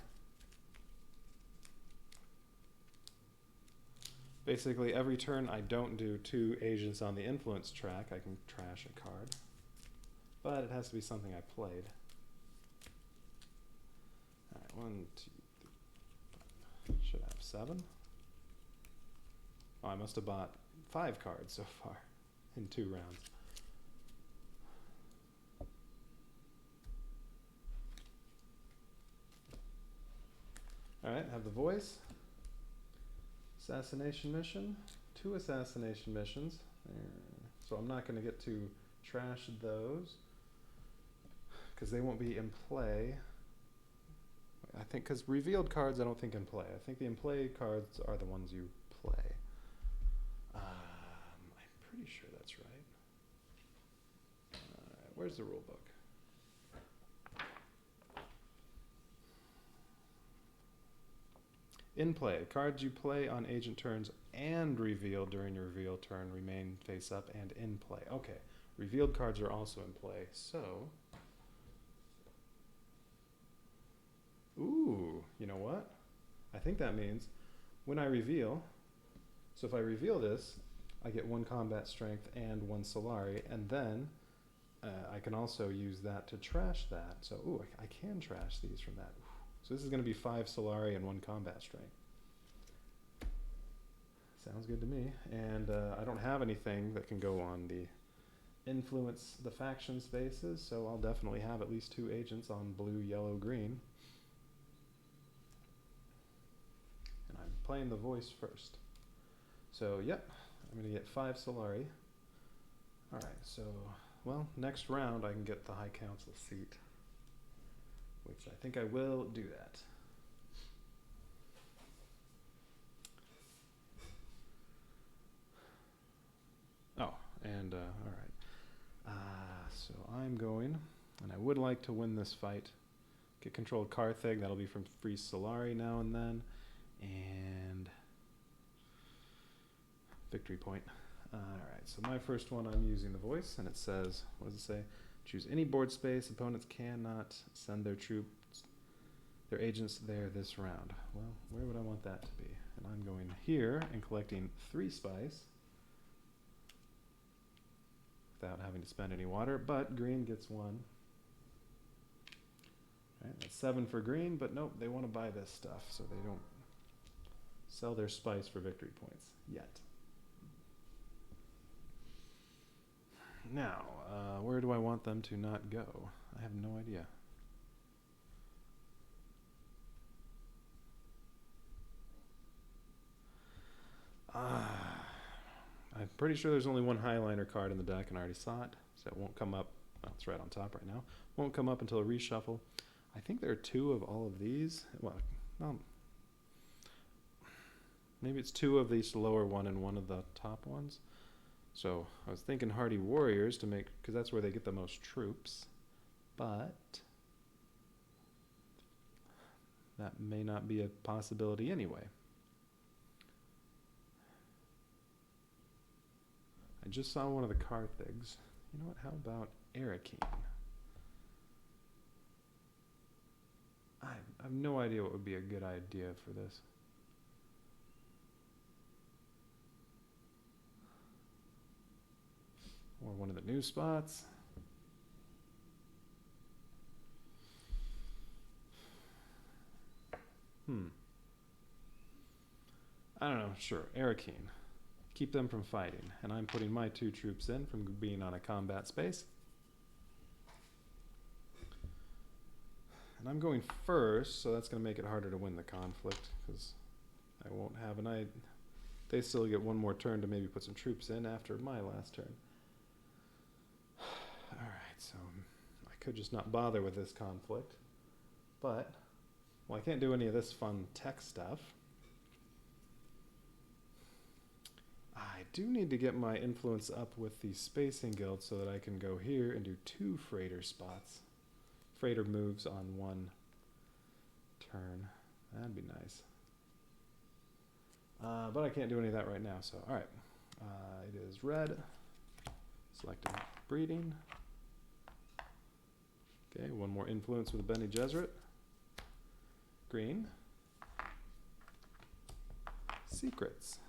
Basically, every turn I don't do 2 agents on the influence track, I can trash a card. But it has to be something I played. Alright, 1, 2, 3, 4. Should have 7. Oh, I must have bought 5 cards so far in 2 rounds. Alright, have the voice. Assassination mission. 2 assassination missions. So I'm not going to get to trash those, because they won't be in play. I think, because revealed cards I don't think in play. I think the in play cards are the ones you play. I'm pretty sure that's right. Where's the rule book? In play, cards you play on agent turns and reveal during your reveal turn remain face up and in play. Okay, revealed cards are also in play, so... Ooh, you know what? I think that means when I reveal, so if I reveal this, I get 1 combat strength and 1 Solari, and then I can also use that to trash that. So, ooh, I can trash these from that. So this is going to be 5 Solari and 1 combat strength. Sounds good to me. And I don't have anything that can go on the influence the faction spaces, so I'll definitely have at least 2 agents on blue, yellow, green. And I'm playing the voice first. So, yep, I'm going to get 5 Solari. Alright, so, well, next round I can get the High Council seat, which I think I will do that. Oh, and, alright. So I'm going, and I would like to win this fight, Get controlled Carthage. That'll be from free Solari now and then. And victory point. Alright, so my first one, I'm using the voice, and it says, what does it say? Choose any board space. Opponents cannot send their troops, their agents there this round. Well, where would I want that to be? And I'm going here and collecting 3 spice without having to spend any water, but green gets 1. Right, that's 7 for green, but nope, they want to buy this stuff, so they don't sell their spice for victory points yet. Now, where do I want them to not go? I have no idea. I'm pretty sure there's only one Highliner card in the deck, and I already saw it, so it won't come up. Well, it's right on top right now. Won't come up until a reshuffle. I think there are 2 of all of these. Well, maybe it's 2 of these lower one and 1 of the top ones. So I was thinking Hardy Warriors to make, because that's where they get the most troops, but that may not be a possibility anyway. I just saw one of the Carthages. You know what, how about Arakeen? I have no idea what would be a good idea for this. Or one of the new spots. I don't know, sure, Arakeen. Keep them from fighting. And I'm putting my 2 troops in from being on a combat space. And I'm going first, so that's going to make it harder to win the conflict, because I won't have an they still get 1 more turn to maybe put some troops in after my last turn. Alright, so I could just not bother with this conflict. But, well, I can't do any of this fun tech stuff. I do need to get my influence up with the Spacing Guild so that I can go here and do 2 freighter spots. Freighter moves on 1 turn. That'd be nice. But I can't do any of that right now, so alright. It is red. Selecting breeding. Okay, 1 more influence with the Bene Gesserit. Green. Secrets.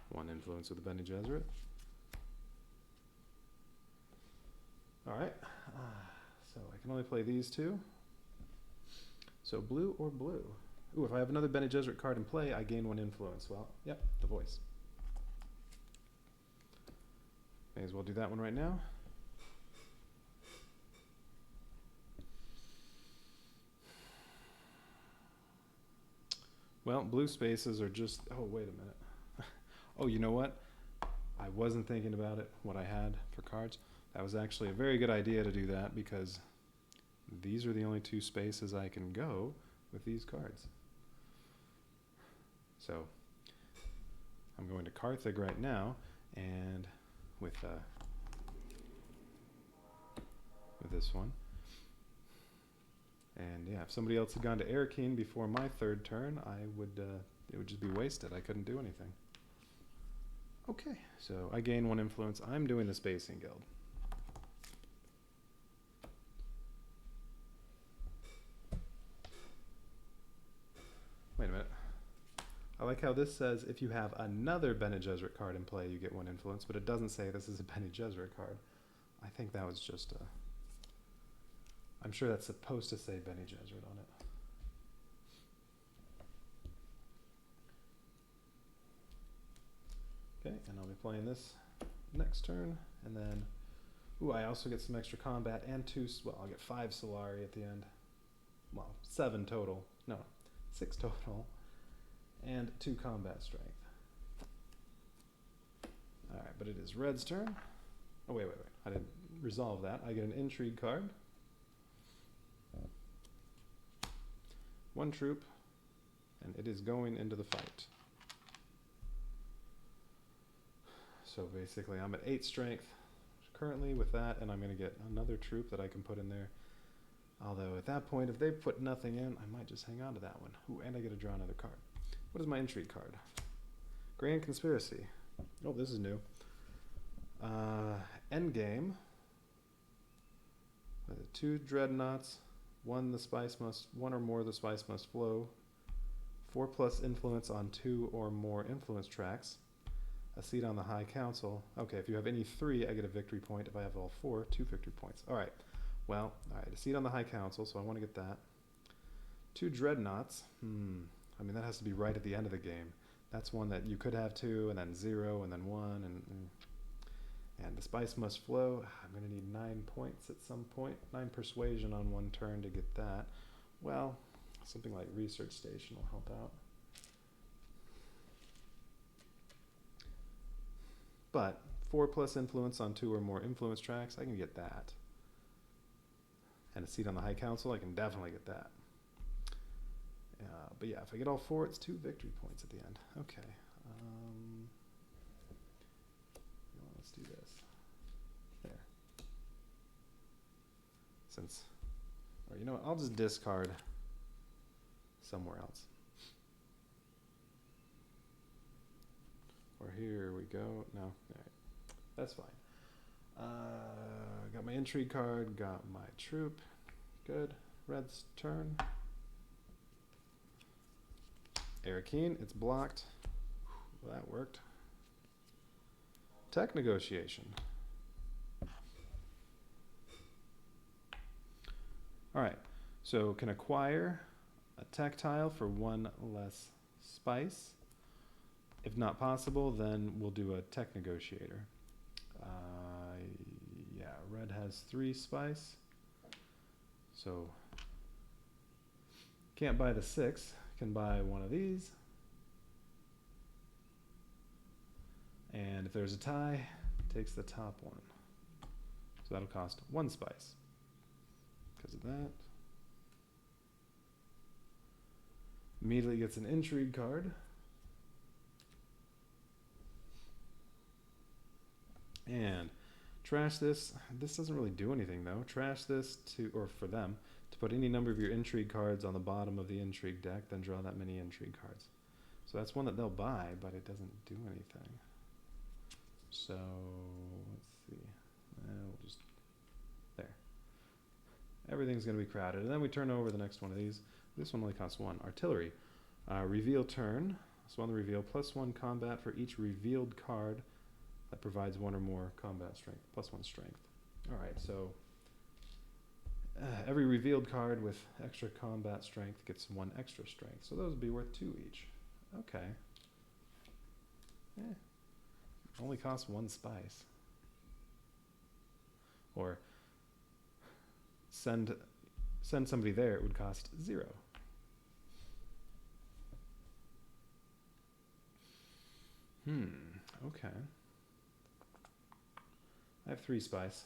1 influence with the Bene Gesserit. Alright, so I can only play these 2. So blue or blue? Ooh, if I have another Bene Gesserit card in play, I gain 1 influence. Well, yep, the voice. May as well do that one right now. Well, blue spaces are just, oh, wait a minute. Oh, you know what? I wasn't thinking about it, what I had for cards. That was actually a very good idea to do that, because these are the only 2 spaces I can go with these cards. So I'm going to Carthage right now, and with this one. And yeah, if somebody else had gone to Arakeen before my 3rd turn, it would just be wasted. I couldn't do anything. Okay, so I gain 1 influence. I'm doing the Spacing Guild. Wait a minute. I like how this says if you have another Bene Gesserit card in play, you get 1 influence, but it doesn't say this is a Bene Gesserit card. I think that was just a... I'm sure that's supposed to say Bene Gesserit on it. Okay, and I'll be playing this next turn, and then, ooh, I also get some extra combat and 2, well, I'll get 5 Solari at the end. Well, 7 total. No, 6 total. And 2 combat strength. Alright, but it is red's turn. Oh, wait. I didn't resolve that. I get an intrigue card. 1 troop, and it is going into the fight. So basically I'm at 8 strength currently with that, and I'm going to get another troop that I can put in there. Although at that point, if they put nothing in, I might just hang on to that one. Ooh, and I get to draw another card. What is my intrigue card? Grand Conspiracy. Oh, this is new. Endgame. 2 dreadnoughts. 1 or more the spice must flow. 4+ influence on 2 or more influence tracks. A seat on the High Council. Okay, if you have any 3, I get a victory point. If I have all 4, 2 victory points. Alright. Well, alright, a seat on the High Council, so I want to get that. 2 dreadnoughts. I mean, that has to be right at the end of the game. That's one that you could have 2, and then 0, and then 1, and the spice must flow. I'm going to need 9 points at some point. 9 persuasion on 1 turn to get that. Well, something like Research Station will help out. But 4+ influence on 2 or more influence tracks, I can get that. And a seat on the High Council, I can definitely get that. But yeah, if I get all 4, it's 2 victory points at the end. Okay. Let's do this. There. Or you know what, I'll just discard somewhere else. Or here we go. No, all right. That's fine. Got my intrigue card, got my troop. Good. Red's turn. Arakeen, it's blocked. Well, that worked. Tech negotiation. Alright, so can acquire a tech tile for 1 less spice. If not possible, then we'll do a tech negotiator. Yeah, red has 3 spice. So can't buy the 6. Can buy one of these. And if there's a tie, takes the top one. So that'll cost 1 spice. Because of that. Immediately gets an intrigue card. And trash this. This doesn't really do anything though. Trash this for them, to put any number of your intrigue cards on the bottom of the intrigue deck, then draw that many intrigue cards. So that's one that they'll buy, but it doesn't do anything. So let's see. We'll just there. Everything's going to be crowded, and then we turn over the next one of these. This one only costs 1. Artillery. Reveal turn. So on the reveal, +1 combat for each revealed card that provides 1 or more combat strength, +1 strength. Alright, so every revealed card with extra combat strength gets 1 extra strength. So those would be worth 2 each. Okay. Only costs 1 spice. Or send somebody there, it would cost 0. Okay. I have 3 spice.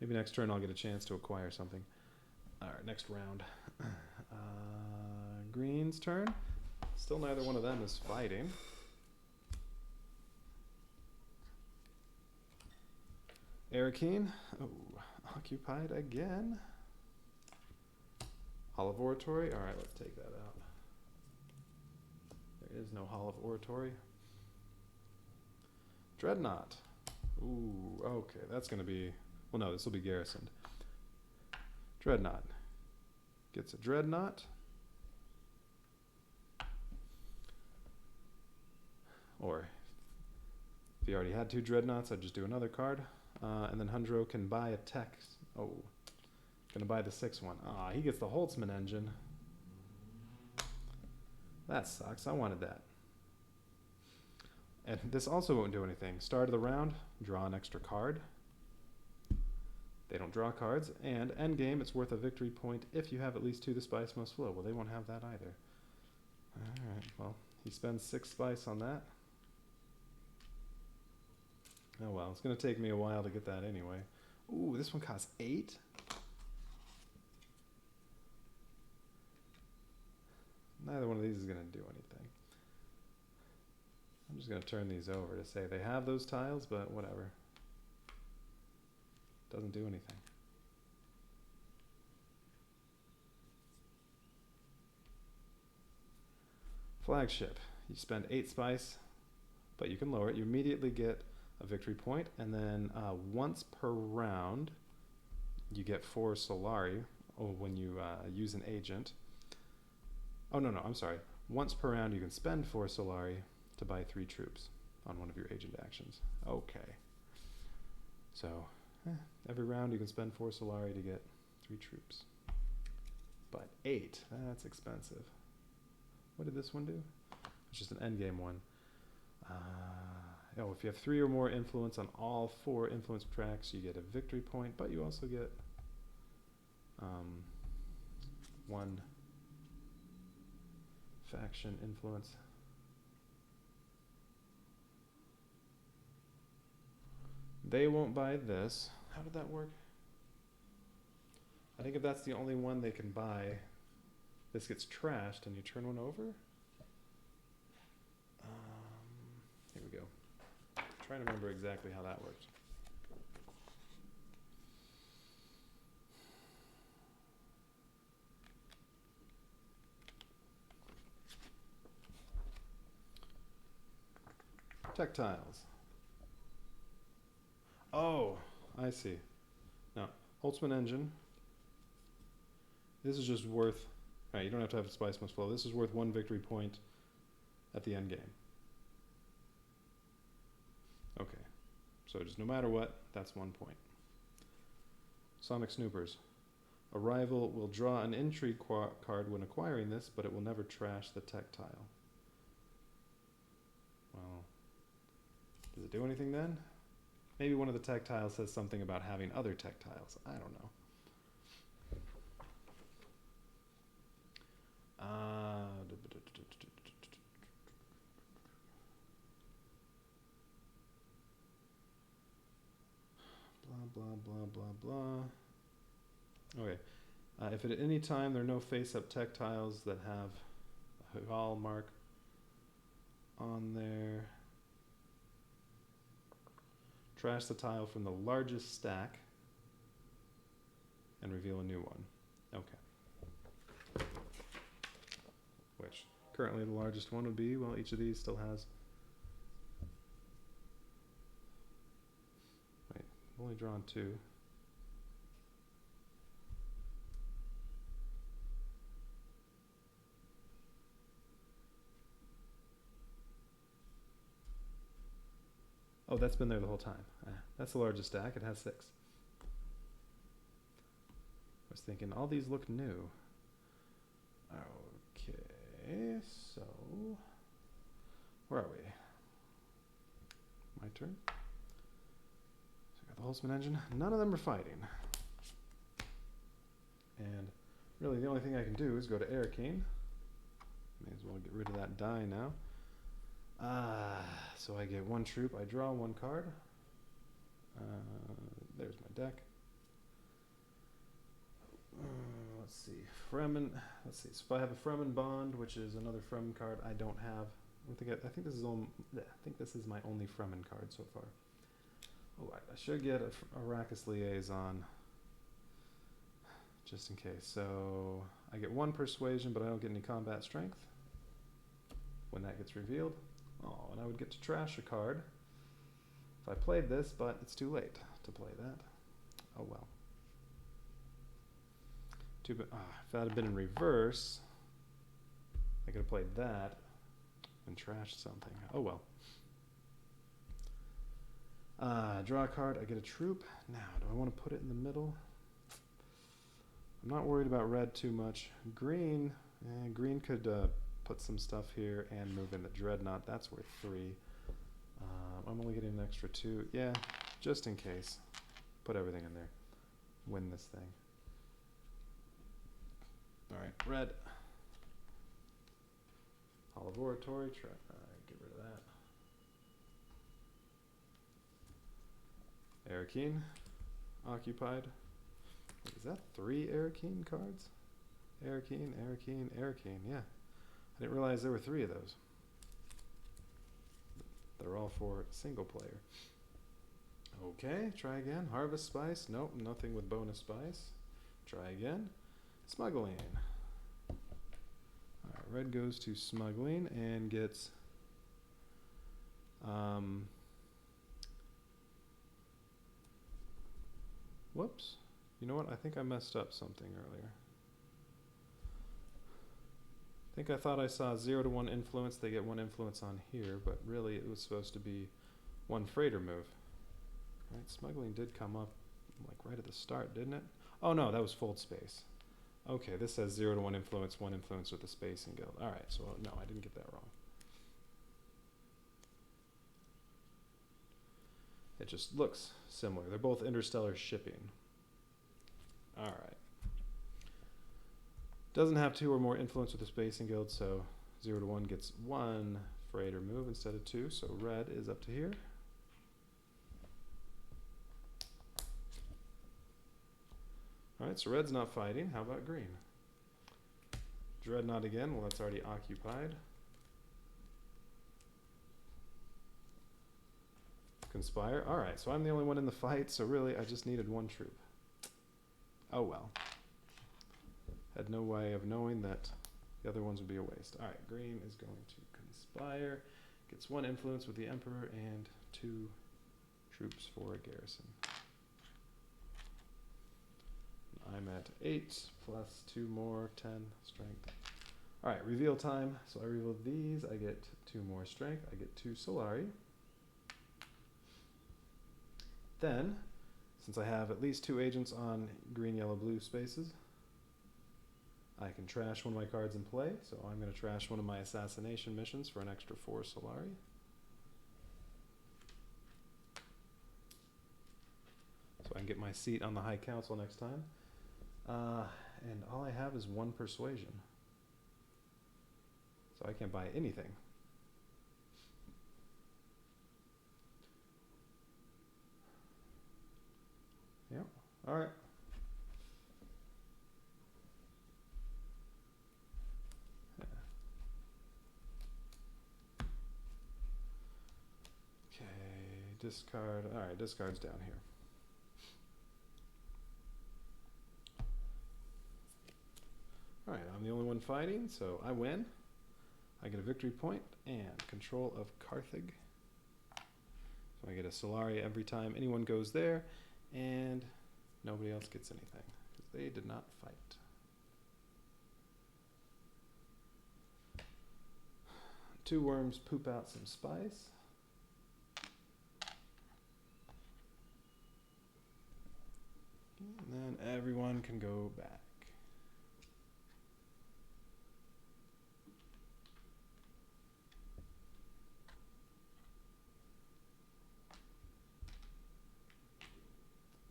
Maybe next turn I'll get a chance to acquire something. Alright, next round. Green's turn. Still neither one of them is fighting. Arakeen. Oh, occupied again. Hall of Oratory. Alright, let's take that out. There is no Hall of Oratory. Dreadnought. Ooh, okay, that's going to be... Well, no, this will be garrisoned. Dreadnought. Gets a Dreadnought. Or, if he already had 2 Dreadnoughts, I'd just do another card. And then Hundro can buy a tech. Oh, gonna buy the 6th one. Ah, he gets the Holtzman engine. That sucks, I wanted that. And this also won't do anything. Start of the round, draw an extra card. They don't draw cards. And endgame, it's worth a victory point if you have at least 2 the spice must flow. Well, they won't have that either. Alright, well, he spends 6 spice on that. Oh well, it's going to take me a while to get that anyway. Ooh, this one costs 8? Neither one of these is going to do anything. I'm just going to turn these over to say they have those tiles, but whatever. Doesn't do anything. Flagship. You spend 8 spice, but you can lower it. You immediately get a victory point, and then once per round, you get 4 Solari when you use an agent. Oh, no, I'm sorry. Once per round, you can spend 4 Solari to buy 3 troops on one of your agent actions. Okay. So, every round you can spend 4 Solari to get 3 troops. But 8, that's expensive. What did this one do? It's just an endgame one. If you have 3 or more influence on all 4 influence tracks, you get a victory point, but you also get 1 faction influence. They won't buy this. How did that work? I think if that's the only one they can buy, this gets trashed and you turn one over? Here we go. I'm trying to remember exactly how that worked. Tactiles. Oh, I see. Now, Holtzman engine. This is just worth, you don't have to have spice must flow. This is worth 1 victory point at the end game. Okay, so just no matter what, that's 1 point. Sonic Snoopers. A rival will draw an intrigue card when acquiring this, but it will never trash the tactile. Well, does it do anything then? Maybe one of the tactiles says something about having other tactiles. I don't know. Blah, blah, blah, blah. Okay. If at any time there are no face-up tactiles that have a Hagal mark on there, trash the tile from the largest stack and reveal a new one. Okay. Which currently the largest one would be, well, each of these still has. Wait, I've only drawn 2. Oh, that's been there the whole time. That's the largest stack. It has 6. I was thinking, all these look new. Okay, so where are we? My turn. So I got the Holtzman engine. None of them are fighting. And really the only thing I can do is go to Airkeen. May as well get rid of that die now. So I get 1 troop. I draw 1 card. There's my deck. Let's see. Fremen. Let's see. So if I have a Fremen bond, which is another Fremen card, I don't have. I think this is I think this is my only Fremen card so far. Oh, I should get a Arrakis liaison, just in case. So I get 1 persuasion, but I don't get any combat strength when that gets revealed. Oh, and I would get to trash a card if I played this, but it's too late to play that. Oh well. If that had been in reverse, I could have played that and trashed something. Oh well. Draw a card, I get a troop. Now, do I want to put it in the middle? I'm not worried about red too much. Green, green could put some stuff here and move in the Dreadnought. That's worth 3. I'm only getting an extra 2. Yeah, just in case. Put everything in there. Win this thing. Alright, red. Hall of Oratory. Get rid of that. Arakeen. Occupied. Wait, is that 3 Arakeen cards? Arakeen, Arakeen, Arakeen. Yeah. I didn't realize there were 3 of those. They're all for single player. Okay, try again. Harvest Spice. Nope, nothing with bonus spice. Try again. Smuggling. Alright, red goes to smuggling and gets whoops. You know what? I think I messed up something earlier. I think I thought I saw 0 to 1 influence. They get 1 influence on here, but really it was supposed to be 1 freighter move. Right? Smuggling did come up like right at the start, didn't it? Oh no, that was fold space. Okay, this says 0 to 1 influence with the space and guild. Alright, so no, I didn't get that wrong. It just looks similar. They're both interstellar shipping. Alright. Doesn't have 2 or more influence with the spacing guild, so 0 to 1 gets 1 freighter move instead of 2, so red is up to here. Alright, so red's not fighting. How about green? Dreadnought again. Well, that's already occupied. Conspire. Alright, so I'm the only one in the fight, so really I just needed 1 troop. Oh well. Had no way of knowing that the other ones would be a waste. Alright, green is going to conspire. Gets 1 influence with the Emperor and 2 troops for a garrison. I'm at 8 plus 2 more, 10 strength. Alright, reveal time. So I reveal these. I get 2 more strength. I get 2 Solari. Then, since I have at least 2 agents on green, yellow, blue spaces, I can trash one of my cards in play. So I'm going to trash one of my assassination missions for an extra 4 Solari. So I can get my seat on the High Council next time. And all I have is 1 persuasion. So I can't buy anything. Yep. Alright. Yeah. Okay, discard. Alright, discard's down here. Alright, I'm the only one fighting, so I win. I get a victory point and control of Carthage. So I get a Solari every time anyone goes there, and nobody else gets anything, because they did not fight. Two worms poop out some spice. And then everyone can go back.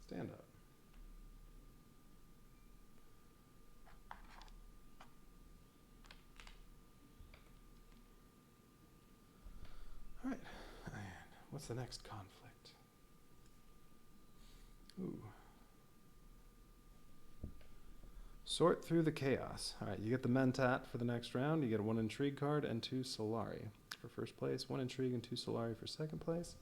Stand up. All right. And what's the next conflict? Ooh. Sort through the chaos. All right, you get the Mentat for the next round. You get 1 intrigue card and 2 Solari for first place, 1 intrigue and 2 Solari for second place.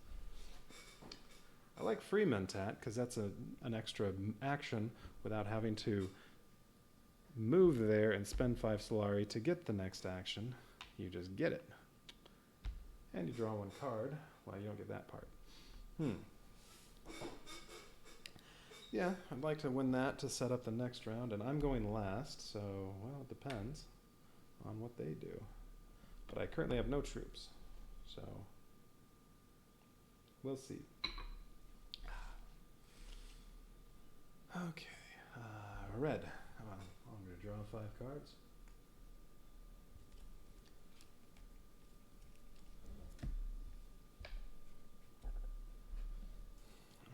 I like free Mentat because that's an extra action without having to move there and spend 5 Solari to get the next action. You just get it. And you draw 1 card. Well, you don't get that part. Yeah, I'd like to win that to set up the next round, and I'm going last, so, well, it depends on what they do. But I currently have no troops, so we'll see. Okay, red. I'm going to draw 5 cards.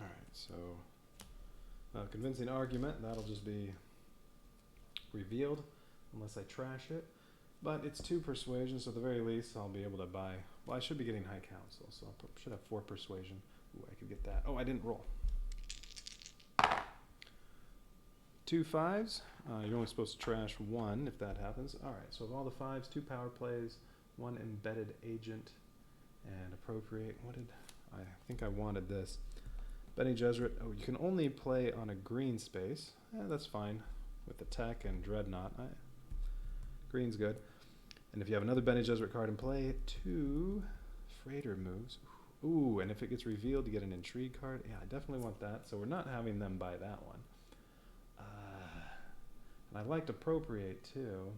Alright, so convincing argument, that'll just be revealed unless I trash it. But it's 2 persuasion, so at the very least I'll be able to buy, well, I should be getting High Council, so I should have 4 persuasion. Ooh, I could get that. Oh, I didn't roll. 2 5s. You're only supposed to trash 1 if that happens. Alright, so of all the 5s, 2 power plays, 1 embedded agent, and appropriate. What did I think I wanted this? Bene Gesserit. Oh, you can only play on a green space. That's fine with the tech and Dreadnought. Green's good. And if you have another Bene Gesserit card in play, 2 freighter moves. Ooh, and if it gets revealed, you get an intrigue card. Yeah, I definitely want that. So we're not having them buy that one. And I liked appropriate too.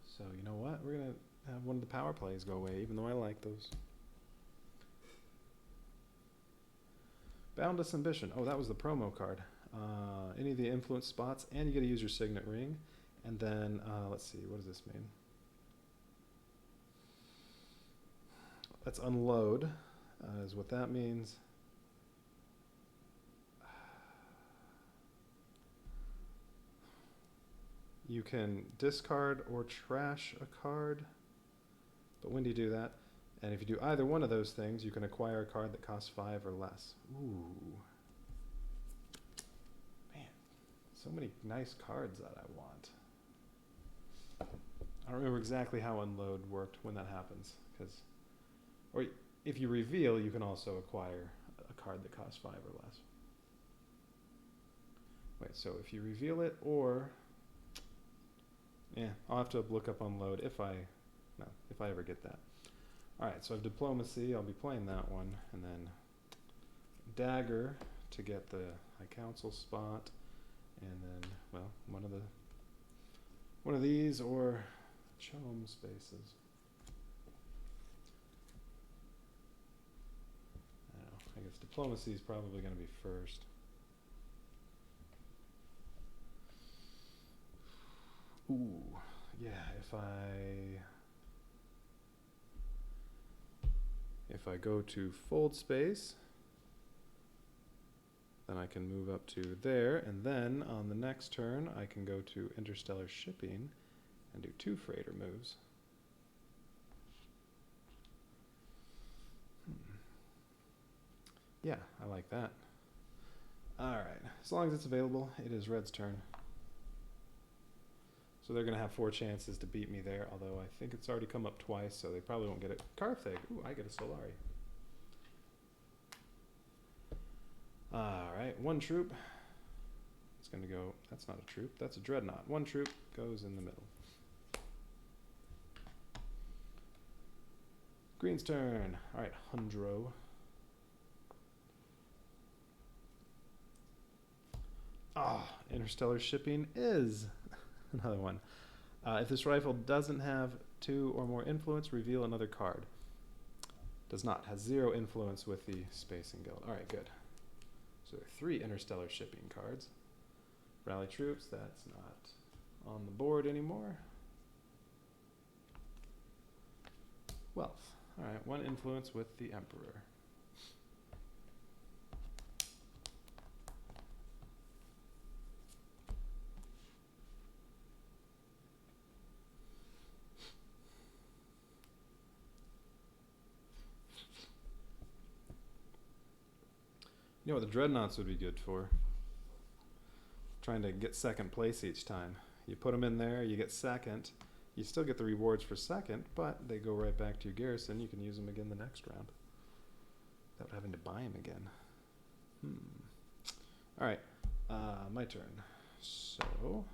So you know what? We're gonna have one of the power plays go away, even though I like those. Boundless Ambition. Oh, that was the promo card. Any of the influence spots, and you get to use your signet ring. And then, let's see, what does this mean? Let's unload, is what that means. You can discard or trash a card, but when do you do that? And if you do either one of those things, you can acquire a card that costs 5 or less. Ooh. Man, so many nice cards that I want. I don't remember exactly how unload worked when that happens, or if you reveal, you can also acquire a card that costs 5 or less. Wait, so if you reveal it, or yeah, I'll have to look up unload if I ever get that. All right, so I have diplomacy. I'll be playing that one, and then dagger to get the high council spot, and then one of these or chum spaces. I don't know. I guess diplomacy is probably going to be first. Ooh, yeah. If I go to fold space, then I can move up to there, and then on the next turn I can go to interstellar shipping and do 2 freighter moves. Yeah, I like that. Alright, as long as it's available, it is red's turn. So they're going to have 4 chances to beat me there, although I think it's already come up twice, so they probably won't get it. Carthage. Ooh, I get a Solari. Alright, 1 troop. It's going to go... That's not a troop. That's a dreadnought. 1 troop goes in the middle. Green's turn. Alright, Hundro. Interstellar shipping is... Another one. If this rifle doesn't have 2 or more influence, reveal another card. Does not. Has 0 influence with the Spacing Guild. Alright, good. So there are 3 interstellar shipping cards. Rally troops, that's not on the board anymore. Wealth. Alright, 1 influence with the Emperor. You know what the dreadnoughts would be good for? Trying to get 2nd place each time. You put them in there, you get 2nd. You still get the rewards for 2nd, but they go right back to your garrison. You can use them again the next round without having to buy them again. Alright, my turn. So,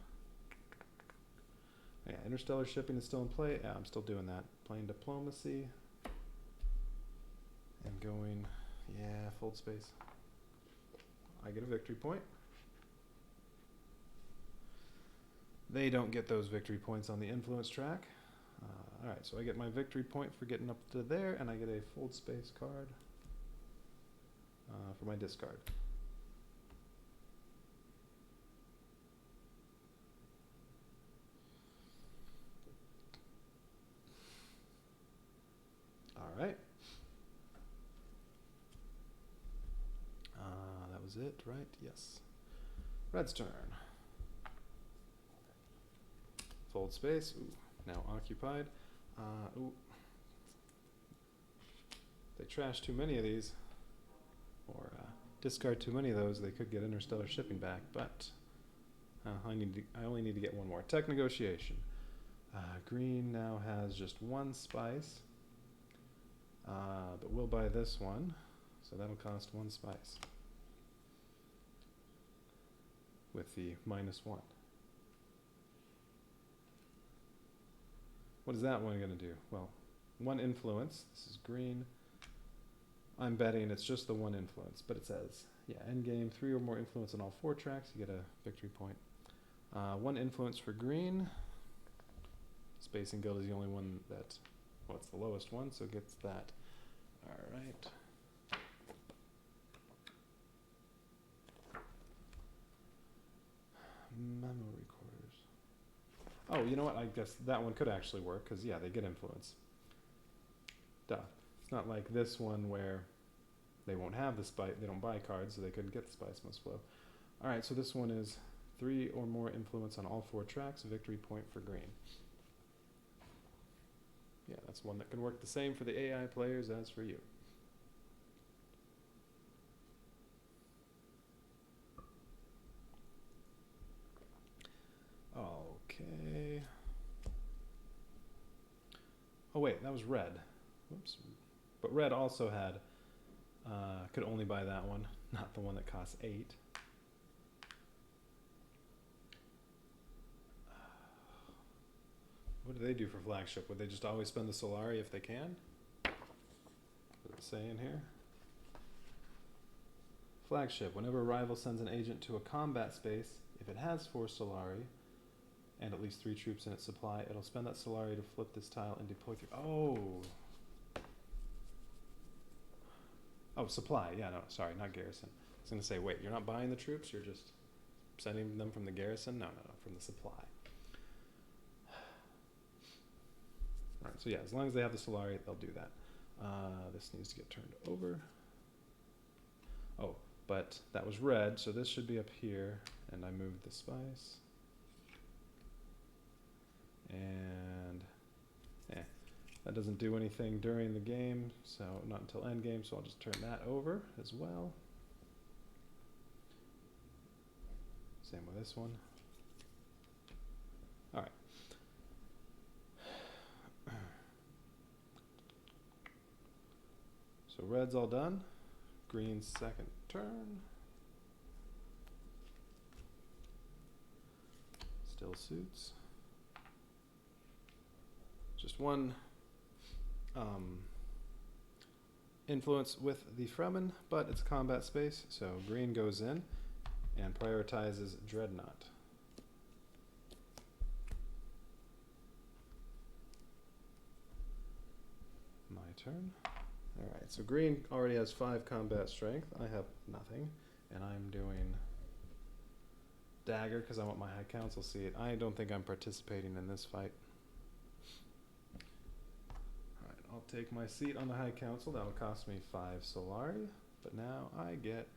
yeah, interstellar shipping is still in play. Yeah, I'm still doing that. Playing diplomacy and going, yeah, fold space. I get a victory point. They don't get those victory points on the influence track. Alright, so I get my victory point for getting up to there, and I get a fold space card for my discard. Alright. That was it, right? Yes. Red's turn. Fold space. Ooh, now occupied. Ooh. They trash too many of these, or discard too many of those, they could get interstellar shipping back, but I only need to get 1 more. Tech negotiation. Green now has just 1 spice, but we'll buy this one, so that'll cost 1 spice with the -1. What is that one going to do? Well, one influence. This is green. I'm betting it's just the one influence, but it says, yeah, end game, 3 or more influence on all 4 tracks, you get a victory point. 1 influence for green. Spacing Guild is the only one that, well, it's the lowest one, so it gets that. All right. Memo recorders. Oh, you know what? I guess that one could actually work, because, yeah, they get influence. Duh. It's not like this one where they won't have the spice, they don't buy cards, so they couldn't get the spice must flow. All right, so this one is 3 or more influence on all 4 tracks, victory point for green. Yeah, that's one that can work the same for the AI players as for you. Okay. Oh wait, that was red. Whoops. But red also had, could only buy that one, not the one that costs 8. What do they do for flagship? Would they just always spend the Solari if they can? What does it say in here? Flagship. Whenever a rival sends an agent to a combat space, if it has 4 Solari and at least 3 troops in its supply, it'll spend that Solari to flip this tile and deploy through. Oh, supply. Yeah, no, sorry, not garrison. I was going to say, wait, you're not buying the troops? You're just sending them from the garrison? No, from the supply. Alright, so yeah, as long as they have the Solari, they'll do that. This needs to get turned over. Oh, but that was red, so this should be up here, and I moved the spice. And, that doesn't do anything during the game, so not until end game, so I'll just turn that over as well. Same with this one. Alright. So red's all done. Green's second turn. Still suits. Just one influence with the Fremen, but it's combat space, so green goes in and prioritizes Dreadnought. My turn. Alright, so green already has 5 combat strength. I have nothing, and I'm doing dagger because I want my High Council seat. I don't think I'm participating in this fight. Alright, I'll take my seat on the High Council. That'll cost me 5 Solari, but now I get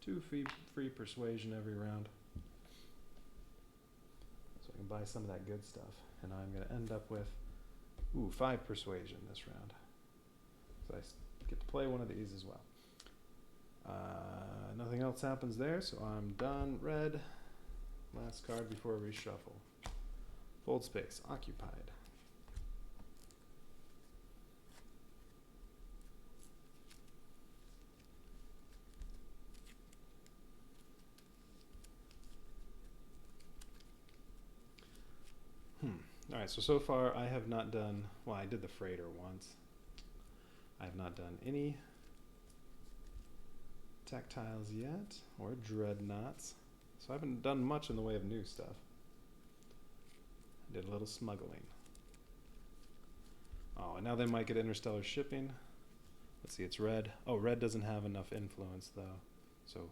2 free persuasion every round. So I can buy some of that good stuff. And I'm going to end up with, 5 persuasion this round. So I get to play one of these as well. Nothing else happens there, so I'm done. Red. Last card before reshuffle. Fold space. Occupied. Alright, so far I have not done, well, I did the freighter once. I have not done any tactiles yet, or dreadnoughts. So I haven't done much in the way of new stuff. I did a little smuggling. Oh, and now they might get interstellar shipping. Let's see, it's red. Oh, red doesn't have enough influence though, so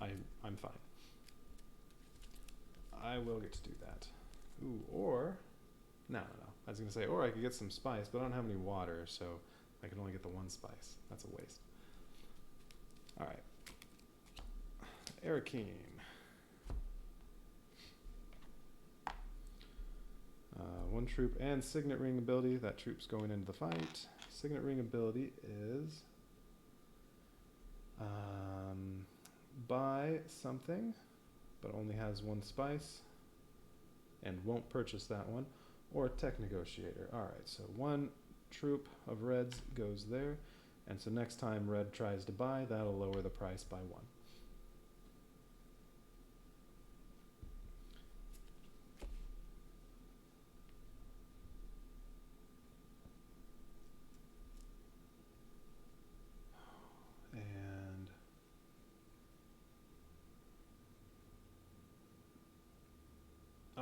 I'm fine. I will get to do that. Ooh, or no. I was gonna say, or I could get some spice, but I don't have any water, so I can only get the 1 spice. That's a waste. All right, Arakeen. 1 troop and Signet Ring ability. That troop's going into the fight. Signet Ring ability is buy something, but only has 1 spice, and won't purchase that one, or Tech Negotiator. Alright, so 1 troop of reds goes there, and so next time red tries to buy, that'll lower the price by 1.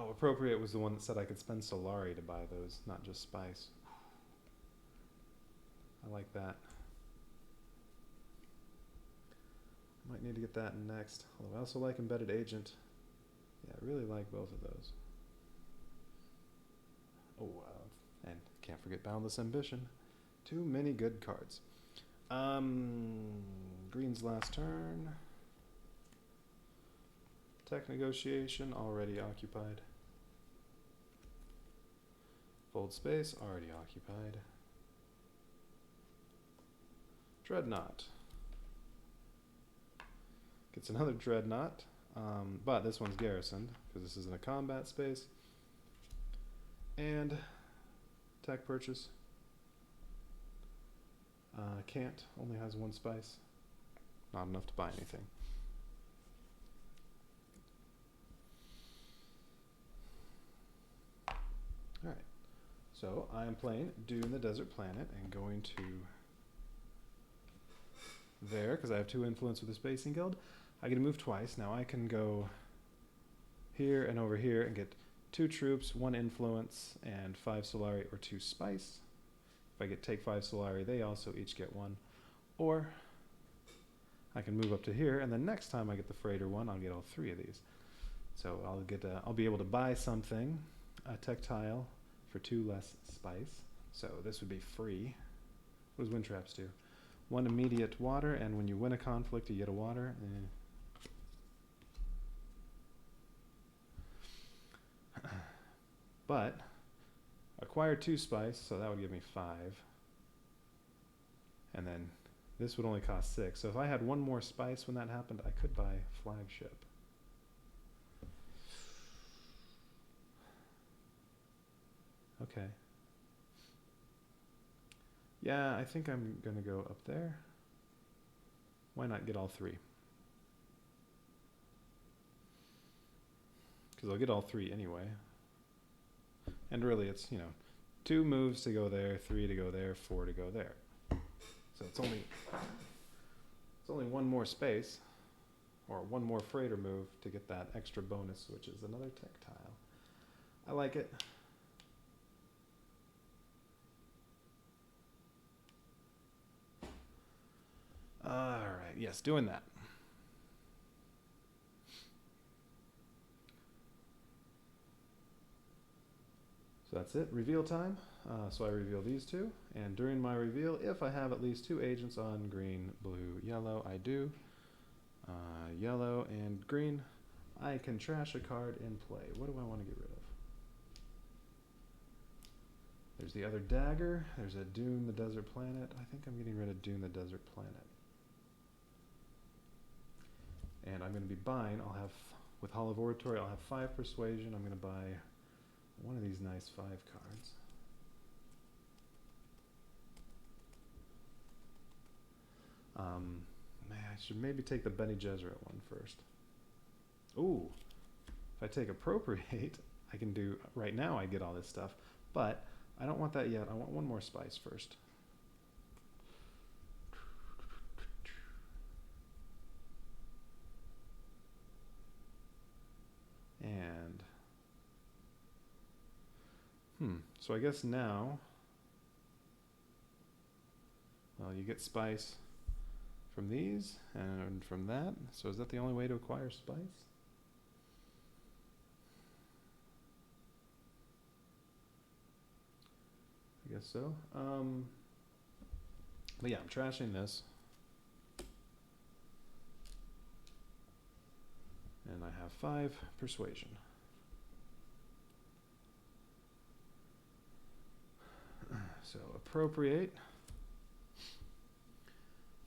Oh, Appropriate was the one that said I could spend Solari to buy those, not just Spice. I like that. Might need to get that next. Although I also like Embedded Agent. Yeah, I really like both of those. Oh, and can't forget Boundless Ambition. Too many good cards. Green's last turn. Tech Negotiation, already occupied. Fold Space, already occupied. Dreadnought. Gets another Dreadnought, but this one's garrisoned, because this isn't a combat space. And Tech Purchase. Can't, only has one Spice. Not enough to buy anything. Alright, so I am playing Dune the Desert Planet and going to there, because I have 2 influence with the Spacing Guild. I get to move twice. Now I can go here and over here and get 2 troops, 1 influence, and 5 Solari or 2 Spice. If I take 5 Solari, they also each get 1. Or I can move up to here, and then next time I get the freighter one, I'll get all 3 of these. So I'll be able to buy something, a tech tile, for 2 less Spice. So this would be free. What does Wind Traps do? 1 immediate water, and when you win a conflict, you get a water. But acquire 2 Spice, so that would give me 5. And then this would only cost 6. So if I had 1 more Spice when that happened, I could buy Flagship. Okay. Yeah, I think I'm going to go up there. Why not get all 3? Because I'll get all 3 anyway. And really it's, 2 moves to go there, 3 to go there, 4 to go there. So it's only 1 more space, or 1 more freighter move to get that extra bonus, which is another tech tile. I like it. Alright, yes, doing that. So that's it, reveal time. So I reveal these 2, and during my reveal, if I have at least 2 agents on green, blue, yellow, I do. Yellow and green, I can trash a card in play. What do I want to get rid of? There's the other dagger. There's a Dune the Desert Planet. I think I'm getting rid of Dune the Desert Planet. And I'm going to be buying, with Hall of Oratory, I'll have 5 persuasion. I'm going to buy one of these nice 5 cards. Man, I should maybe take the Bene Gesserit one first. Ooh, if I take Appropriate, I can do, right now I get all this stuff, but I don't want that yet. I want 1 more Spice first. And, so I guess now, well, you get Spice from these and from that. So is that the only way to acquire Spice? I guess so. But yeah, I'm trashing this. And I have 5 persuasion. So Appropriate.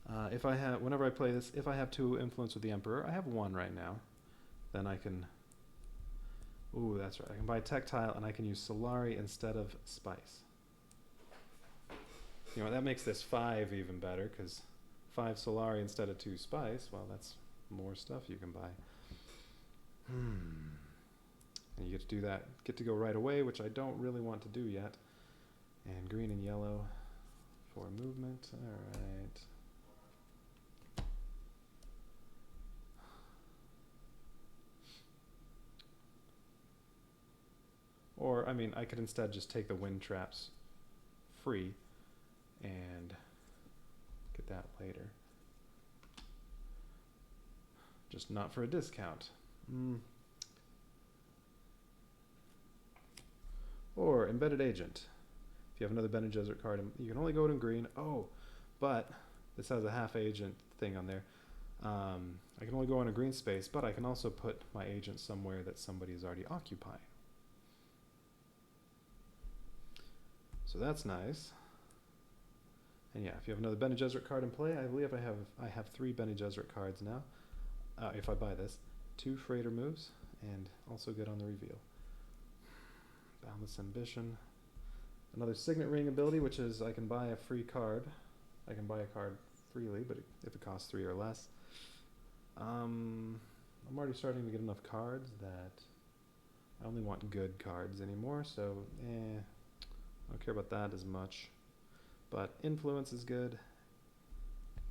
Whenever I play this, if I have 2 influence with the Emperor, I have 1 right now. Then I can, ooh, that's right. I can buy Tech Tile and I can use Solari instead of Spice. That makes this 5 even better, because 5 Solari instead of 2 Spice, well, that's more stuff you can buy. And you get to do that, get to go right away, which I don't really want to do yet. And green and yellow for movement. Alright. I mean, I could instead just take the wind traps free and get that later. Just not for a discount. Or Embedded Agent. If you have another Bene Gesserit card, you can only go in green. Oh, but this has a half agent thing on there. I can only go in a green space, but I can also put my agent somewhere that somebody is already occupying. So that's nice. And yeah, if you have another Bene Gesserit card in play, I believe I have 3 Bene Gesserit cards now. If I buy this, 2 freighter moves, and also good on the reveal. Boundless Ambition. Another Signet Ring ability, which is I can buy a free card. I can buy a card freely, but if it costs 3 or less. I'm already starting to get enough cards that I only want good cards anymore, so I don't care about that as much. But Influence is good.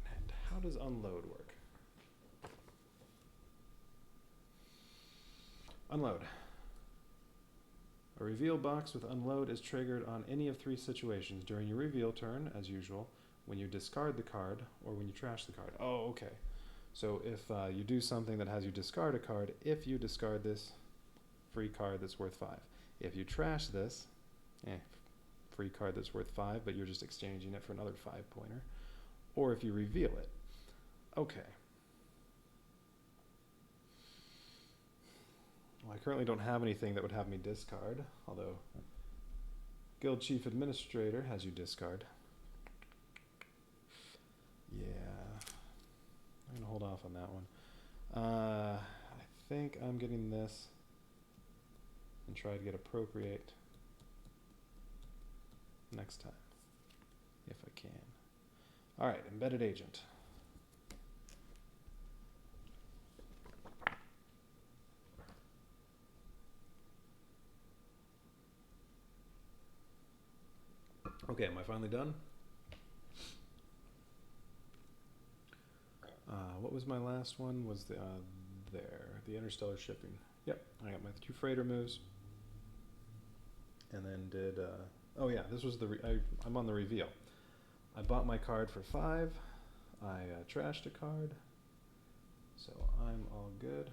And how does Unload work? Unload. A reveal box with Unload is triggered on any of 3 situations: during your reveal turn, as usual, when you discard the card, or when you trash the card. Oh, okay. So if you do something that has you discard a card, if you discard this free card that's worth 5. If you trash this, free card that's worth 5, but you're just exchanging it for another 5-pointer. Or if you reveal it. Okay. Well, I currently don't have anything that would have me discard, although Guild Chief Administrator has you discard. Yeah, I'm going to hold off on that one. I think I'm getting this and try to get Appropriate next time, if I can. Alright, Embedded Agent. Okay, am I finally done? What was my last one? Was the interstellar shipping. Yep, I got my 2 freighter moves, and then did. Oh yeah, this was I'm on the reveal. I bought my card for 5. I trashed a card, so I'm all good.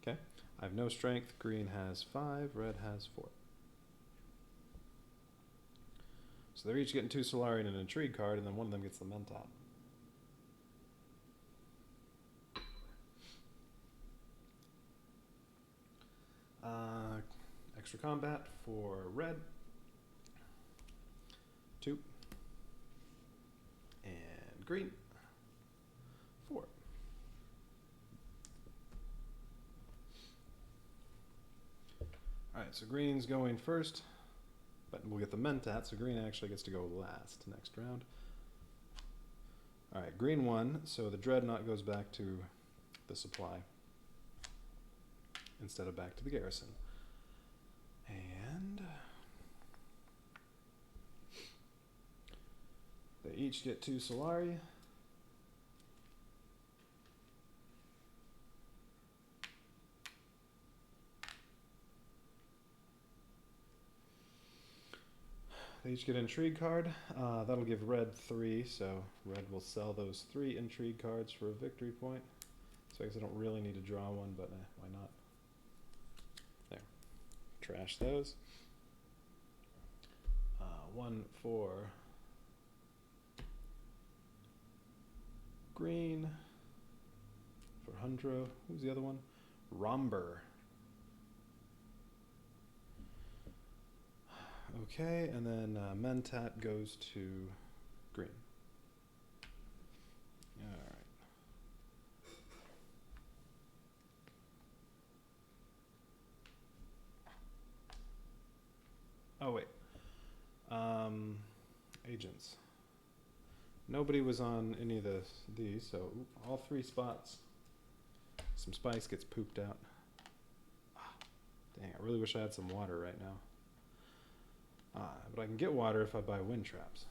Okay, I have no strength. Green has 5. Red has 4. So they're each getting 2 Solari and an Intrigue card, and then one of them gets the Mentat. Extra combat for red. 2. And green. 4. Alright, so green's going first. But we'll get the Mentat, so green actually gets to go last next round. Alright, green won, so the Dreadnought goes back to the supply instead of back to the garrison. And they each get 2 Solari. They each get an Intrigue card. That'll give red 3, so red will sell those 3 Intrigue cards for a victory point. So I guess I don't really need to draw one, but why not? There. Trash those. 1 for green. For Hundro. Who's the other one? Romber. Okay, and then Mentat goes to green. Alright. Oh, wait. Agents. Nobody was on any of these, so all 3 spots. Some spice gets pooped out. Dang, I really wish I had some water right now. But I can get water if I buy wind traps.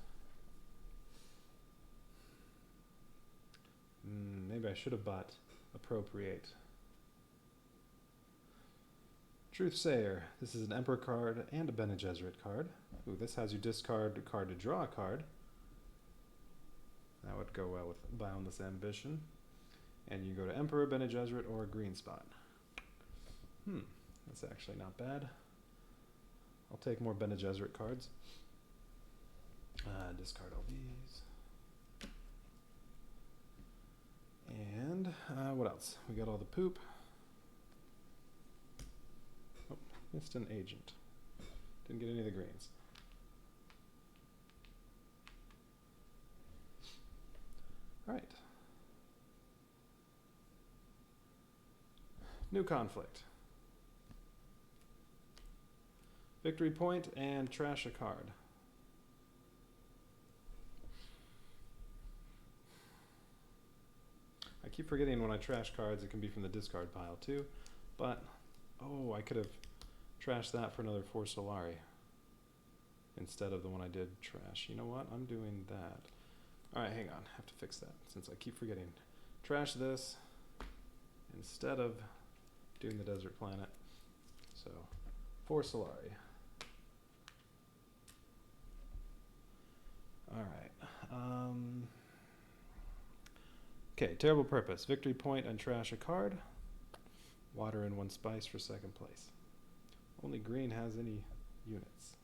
Maybe I should have bought Appropriate. Truthsayer. This is an Emperor card and a Bene Gesserit card. Ooh, this has you discard a card to draw a card. That would go well with Boundless Ambition. And you go to Emperor, Bene Gesserit, or a green spot. That's actually not bad. I'll take more Bene Gesserit cards. Discard all these. And what else? We got all the poop. Oh, missed an agent. Didn't get any of the greens. All right. New conflict. Victory point and trash a card. I keep forgetting when I trash cards, it can be from the discard pile too. But, oh, I could have trashed that for another 4 Solari instead of the one I did trash. You know what? I'm doing that. Alright, hang on. I have to fix that since I keep forgetting. Trash this instead of doing the desert planet. So, 4 Solari. Alright. Okay, terrible purpose. Victory point and trash a card. Water and 1 spice for 2nd place. Only green has any units.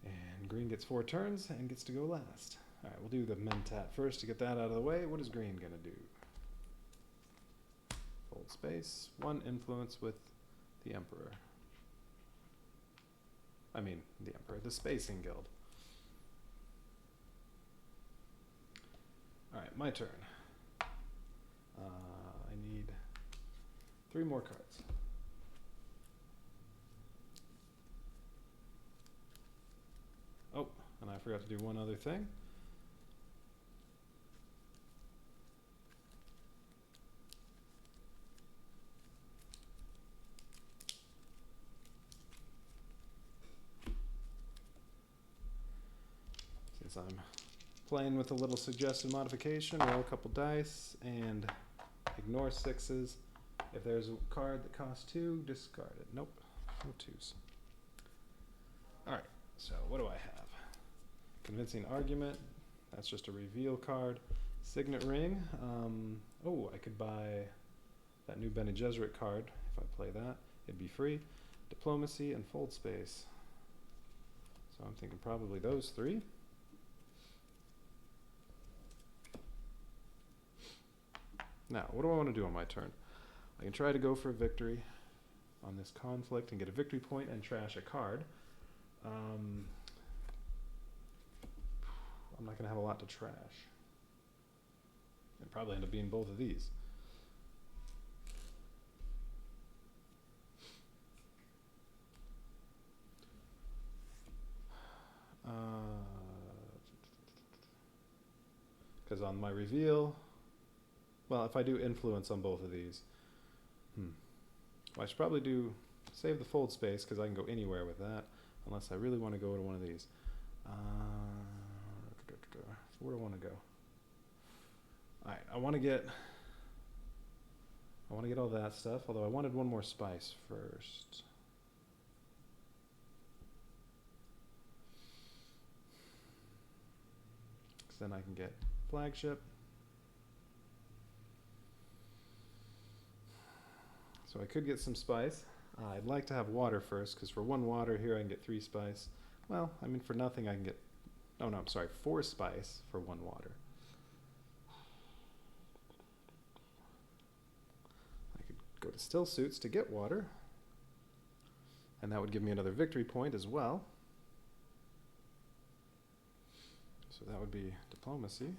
And green gets 4 turns and gets to go last. Alright, we'll do the Mentat first to get that out of the way. What is green going to do? Fold space. 1 influence with the Emperor. I mean, the Emperor, the Spacing Guild. Alright, my turn. I need 3 more cards. Oh, and I forgot to do one other thing. Since I'm playing with a little suggested modification, roll a couple dice and ignore 6s. If there's a card that costs 2, discard it. Nope, no 2s. Alright, so what do I have? Convincing Argument, that's just a reveal card. Signet Ring, oh, I could buy that new Bene Gesserit card. If I play that, it'd be free. Diplomacy and Fold Space. So I'm thinking probably those 3. Now, what do I want to do on my turn? I can try to go for a victory on this conflict and get a victory point and trash a card. I'm not going to have a lot to trash. It'd probably end up being both of these. Because on my reveal, well, if I do influence on both of these, well, I should probably do save the fold space because I can go anywhere with that, unless I really want to go to one of these. Where do I want to go? All right, I want to get all that stuff. Although I wanted 1 more spice first. Because then I can get flagship. So I could get some spice. I'd like to have water first, because for 1 water here I can get 3 spice. Well, I mean for nothing I can get, oh no, I'm sorry, 4 spice for 1 water. I could go to Still Suits to get water, and that would give me another victory point as well. So that would be Diplomacy.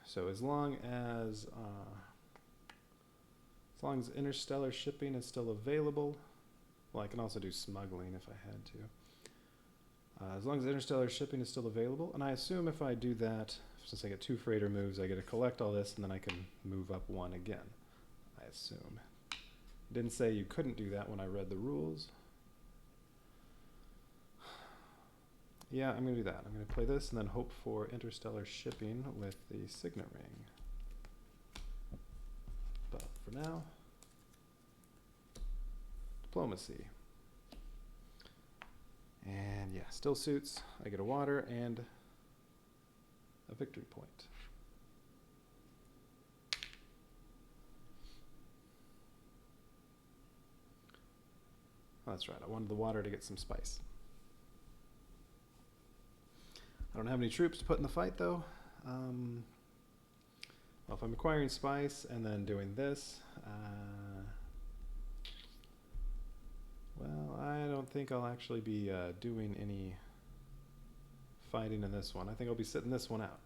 So as long as interstellar shipping is still available, well, I can also do smuggling if I had to. As long as interstellar shipping is still available, and I assume if I do that, since I get 2 freighter moves, I get to collect all this, and then I can move up 1 again, I assume. Didn't say you couldn't do that when I read the rules. Yeah, I'm going to do that. I'm going to play this and then hope for interstellar shipping with the signet ring. But for now, diplomacy. And yeah, still suits. I get a water and a victory point. Oh, that's right. I wanted the water to get some spice. I don't have any troops to put in the fight, though. Well, if I'm acquiring spice and then doing this, well, I don't think I'll actually be doing any fighting in this one. I think I'll be sitting this one out.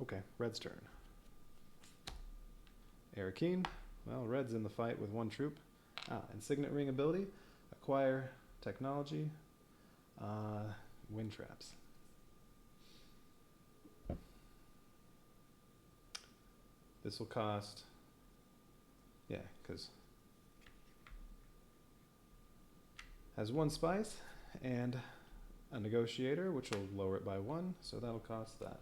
Okay, Red's turn. Arakeen. Well, Red's in the fight with one troop. And Signet Ring ability. Acquire technology. Wind traps. This will cost... Yeah, because... has one spice and a negotiator, which will lower it by 1. So that'll cost that.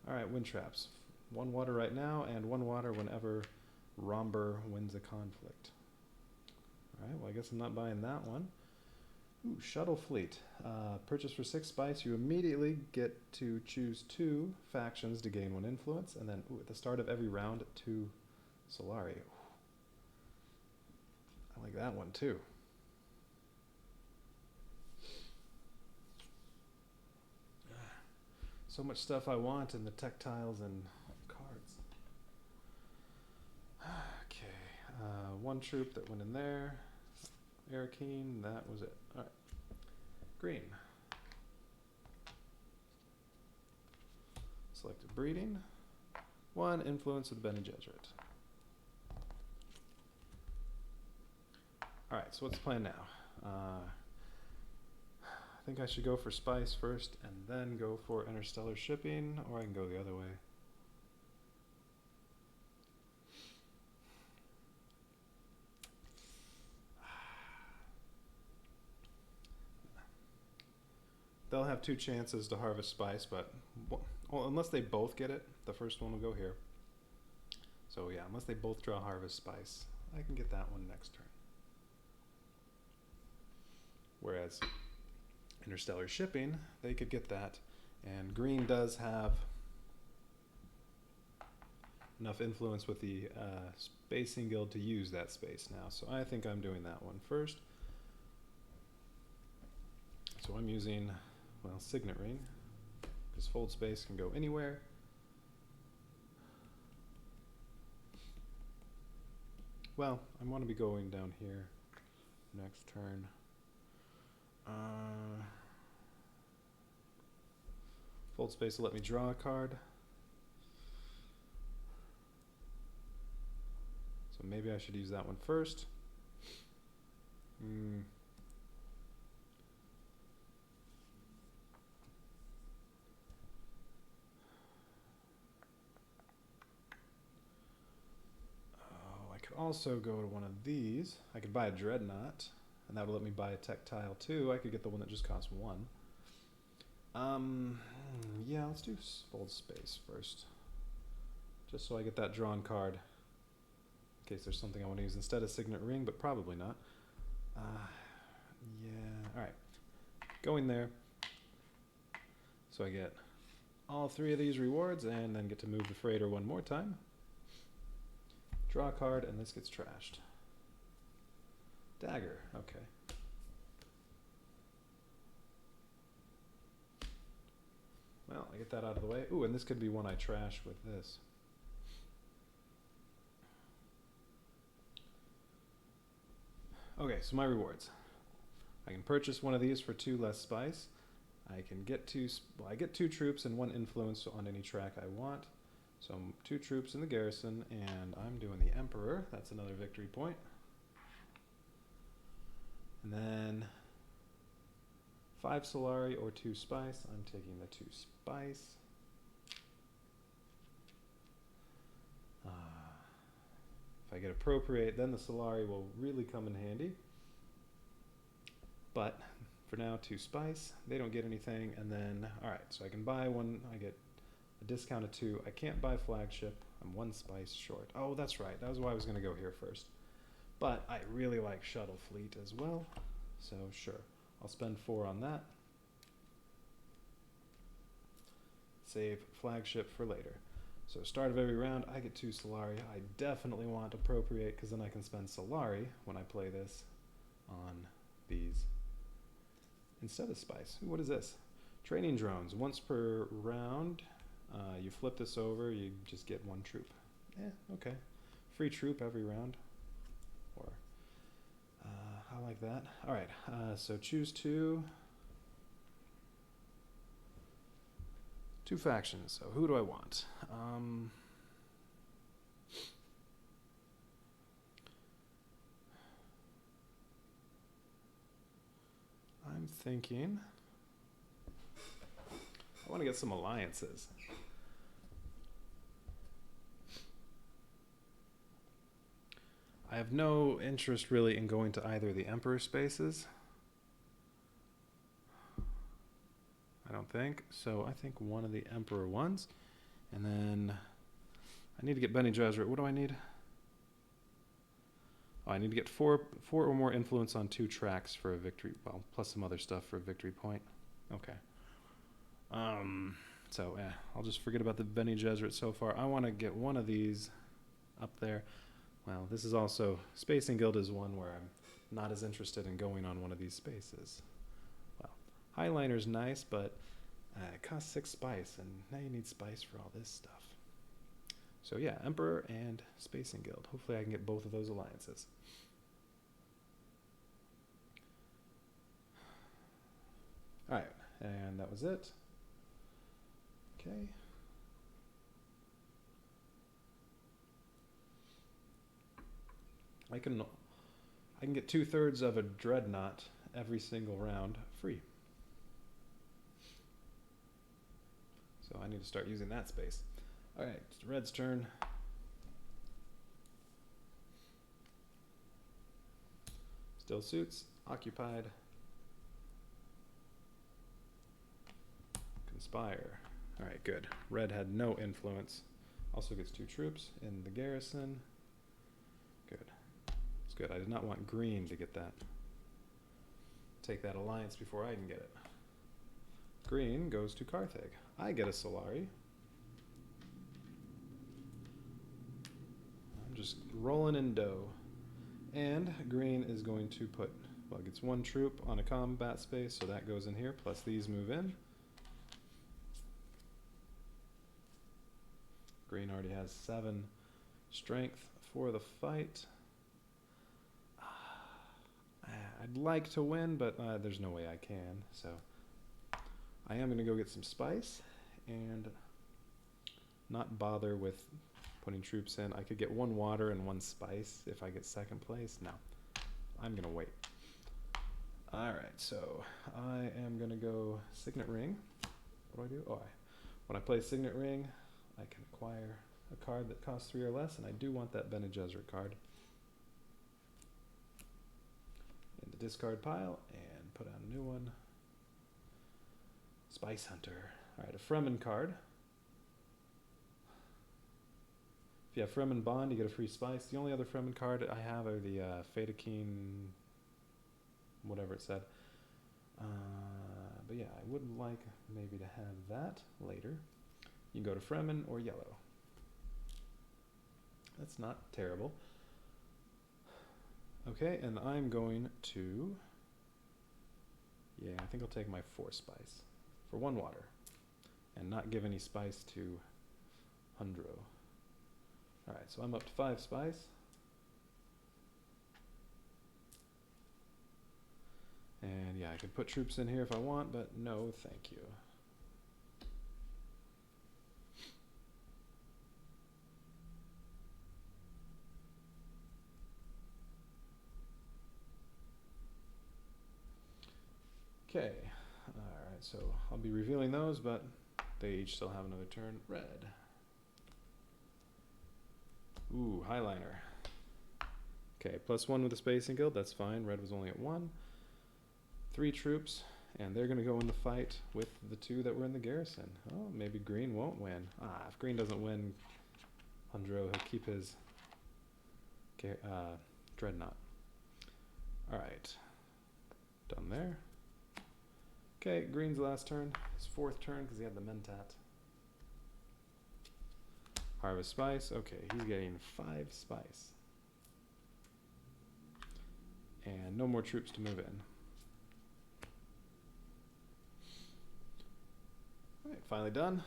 Alright, wind traps. 1 water right now, and 1 water whenever Romber wins a conflict. Alright, well I guess I'm not buying that one. Ooh, Shuttle Fleet. Purchase for 6 spice, you immediately get to choose 2 factions to gain 1 influence, and then at the start of every round, 2 Solari. Ooh. I like that one too. So much stuff I want in the tactiles and cards. Okay, 1 troop that went in there. Arakeen, that was it. Alright. Green. Selected breeding. 1 influence with Bene Gesserit. Alright, so what's the plan now? I think I should go for spice first and then go for interstellar shipping, or I can go the other way. They'll have 2 chances to harvest spice, but well, unless they both get it, the first one will go here. So yeah, unless they both draw harvest spice, I can get that one next turn. Whereas interstellar shipping, they could get that, and green does have enough influence with the spacing guild to use that space now, so I think I'm doing that one first. So I'm using, well, Signet Ring, because fold space can go anywhere. Well, I want to be going down here next turn. Fold space will let me draw a card. So maybe I should use that one first. Oh, I could also go to one of these. I could buy a Dreadnought, and that would let me buy a tactile too. I could get the one that just costs 1. Yeah, let's do fold space first. Just so I get that drawn card. In case there's something I want to use instead of Signet Ring, but probably not. Yeah, alright. Going there. So I get all 3 of these rewards, and then get to move the freighter 1 more time. Draw a card, and this gets trashed. Dagger, okay. Well, I get that out of the way. Ooh, and this could be one I trash with this. Okay, so my rewards. I can purchase one of these for 2 less spice. I can get 2, well, I get 2 troops and 1 influence on any track I want. So 2 troops in the garrison, and I'm doing the Emperor. That's another victory point. And then 5 Solari or 2 spice. I'm taking the 2 spice. If I get appropriate, then the Solari will really come in handy. But for now, 2 spice. They don't get anything, and then, alright, so I can buy one. I get a discount of 2. I can't buy flagship. I'm 1 spice short. Oh, that's right. That was why I was going to go here first. But I really like shuttle fleet as well, so sure. I'll spend 4 on that. Save flagship for later. So start of every round, I get 2 Solari. I definitely want to appropriate, because then I can spend Solari when I play this on these instead of spice. Ooh, what is this? Training drones. Once per round, you flip this over, you just get 1 troop. Okay. Free troop every round. Or, I like that. Alright, so choose 2. 2 factions, so who do I want? I'm thinking I want to get some alliances. I have no interest really in going to either of the Emperor spaces. I don't think. So I think one of the Emperor ones. And then I need to get Bene Gesserit. What do I need? Oh, I need to get 4 or more influence on 2 tracks for a victory. Well, plus some other stuff for a victory point. Okay. So yeah, I'll just forget about the Bene Gesserit so far. I want to get one of these up there. Well, this is also, Spacing Guild is one where I'm not as interested in going on one of these spaces. Well, Highliner's nice, but it costs 6 spice, and now you need spice for all this stuff. So yeah, Emperor and Spacing Guild. Hopefully I can get both of those alliances. Alright, and that was it. Okay. I can get 2/3 of a dreadnought every single round free. So I need to start using that space. Alright, Red's turn. Still suits, occupied. Conspire. Alright, good. Red had no influence. Also gets 2 troops in the garrison. Good. It's good. I did not want green to get that. Take that alliance before I can get it. Green goes to Carthage. I get a Solari. I'm just rolling in dough. And green is going to put, well, it gets 1 troop on a combat space, so that goes in here, plus these move in. Green already has 7 strength for the fight. I'd like to win, but there's no way I can, so I am going to go get some spice and not bother with putting troops in. I could get 1 water and 1 spice if I get 2nd place. No, I'm going to wait. Alright, so I am going to go Signet Ring. What do I do? Oh, when I play Signet Ring, I can acquire a card that costs 3 or less, and I do want that Bene Gesserit card. In the discard pile, and put out a new one. Spice Hunter. Alright, a Fremen card. If you have Fremen Bond, you get a free spice. The only other Fremen card I have are the Fedakeen, whatever it said. But yeah, I would like maybe to have that later. You can go to Fremen or yellow. That's not terrible. Okay, and I'm going to, yeah, I think I'll take my 4 spice for 1 water and not give any spice to Hundro. Alright, so I'm up to 5 spice. And yeah, I could put troops in here if I want, but no, thank you. Okay, alright, so I'll be revealing those, but they each still have another turn. Red. Ooh, Highliner. Okay, +1 with the Spacing Guild, that's fine. Red was only at 1. 3 troops, and they're going to go in the fight with the 2 that were in the garrison. Oh, maybe green won't win. If green doesn't win, Hundro, he'll keep his dreadnought. Alright. Done there. Okay, green's last turn. His 4th turn because he had the Mentat. Harvest spice. Okay, he's getting 5 spice. And no more troops to move in. Alright, finally done.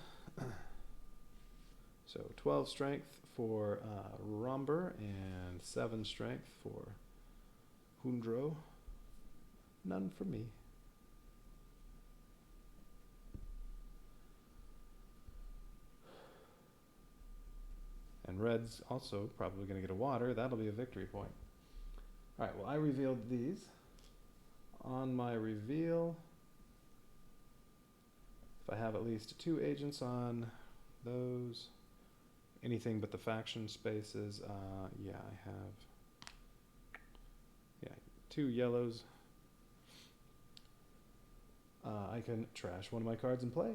So 12 strength for Romber and 7 strength for Hundro. None for me. And red's also probably going to get a water. That'll be a victory point. Alright, well I revealed these. On my reveal, if I have at least 2 agents on those, anything but the faction spaces, yeah, I have 2 yellows. I can trash one of my cards and play.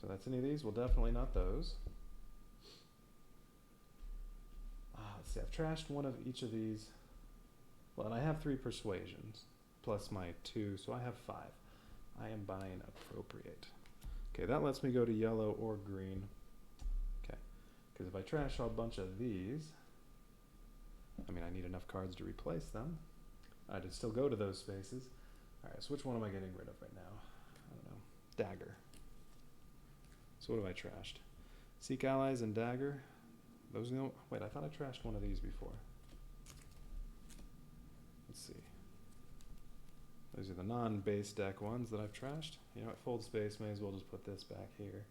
So that's any of these. Well, definitely not those. Let's see, I've trashed one of each of these. Well, and I have 3 persuasions, plus my 2, so I have 5. I am buying appropriate. Okay, that lets me go to yellow or green. Okay, because if I trash a bunch of these, I mean, I need enough cards to replace them. I'd still go to those spaces. Alright, so which one am I getting rid of right now? I don't know. Dagger. So what have I trashed? Seek allies and dagger. Those no. Wait, I thought I trashed one of these before. Let's see. Those are the non-base deck ones that I've trashed. You know what? Fold space. May as well just put this back here.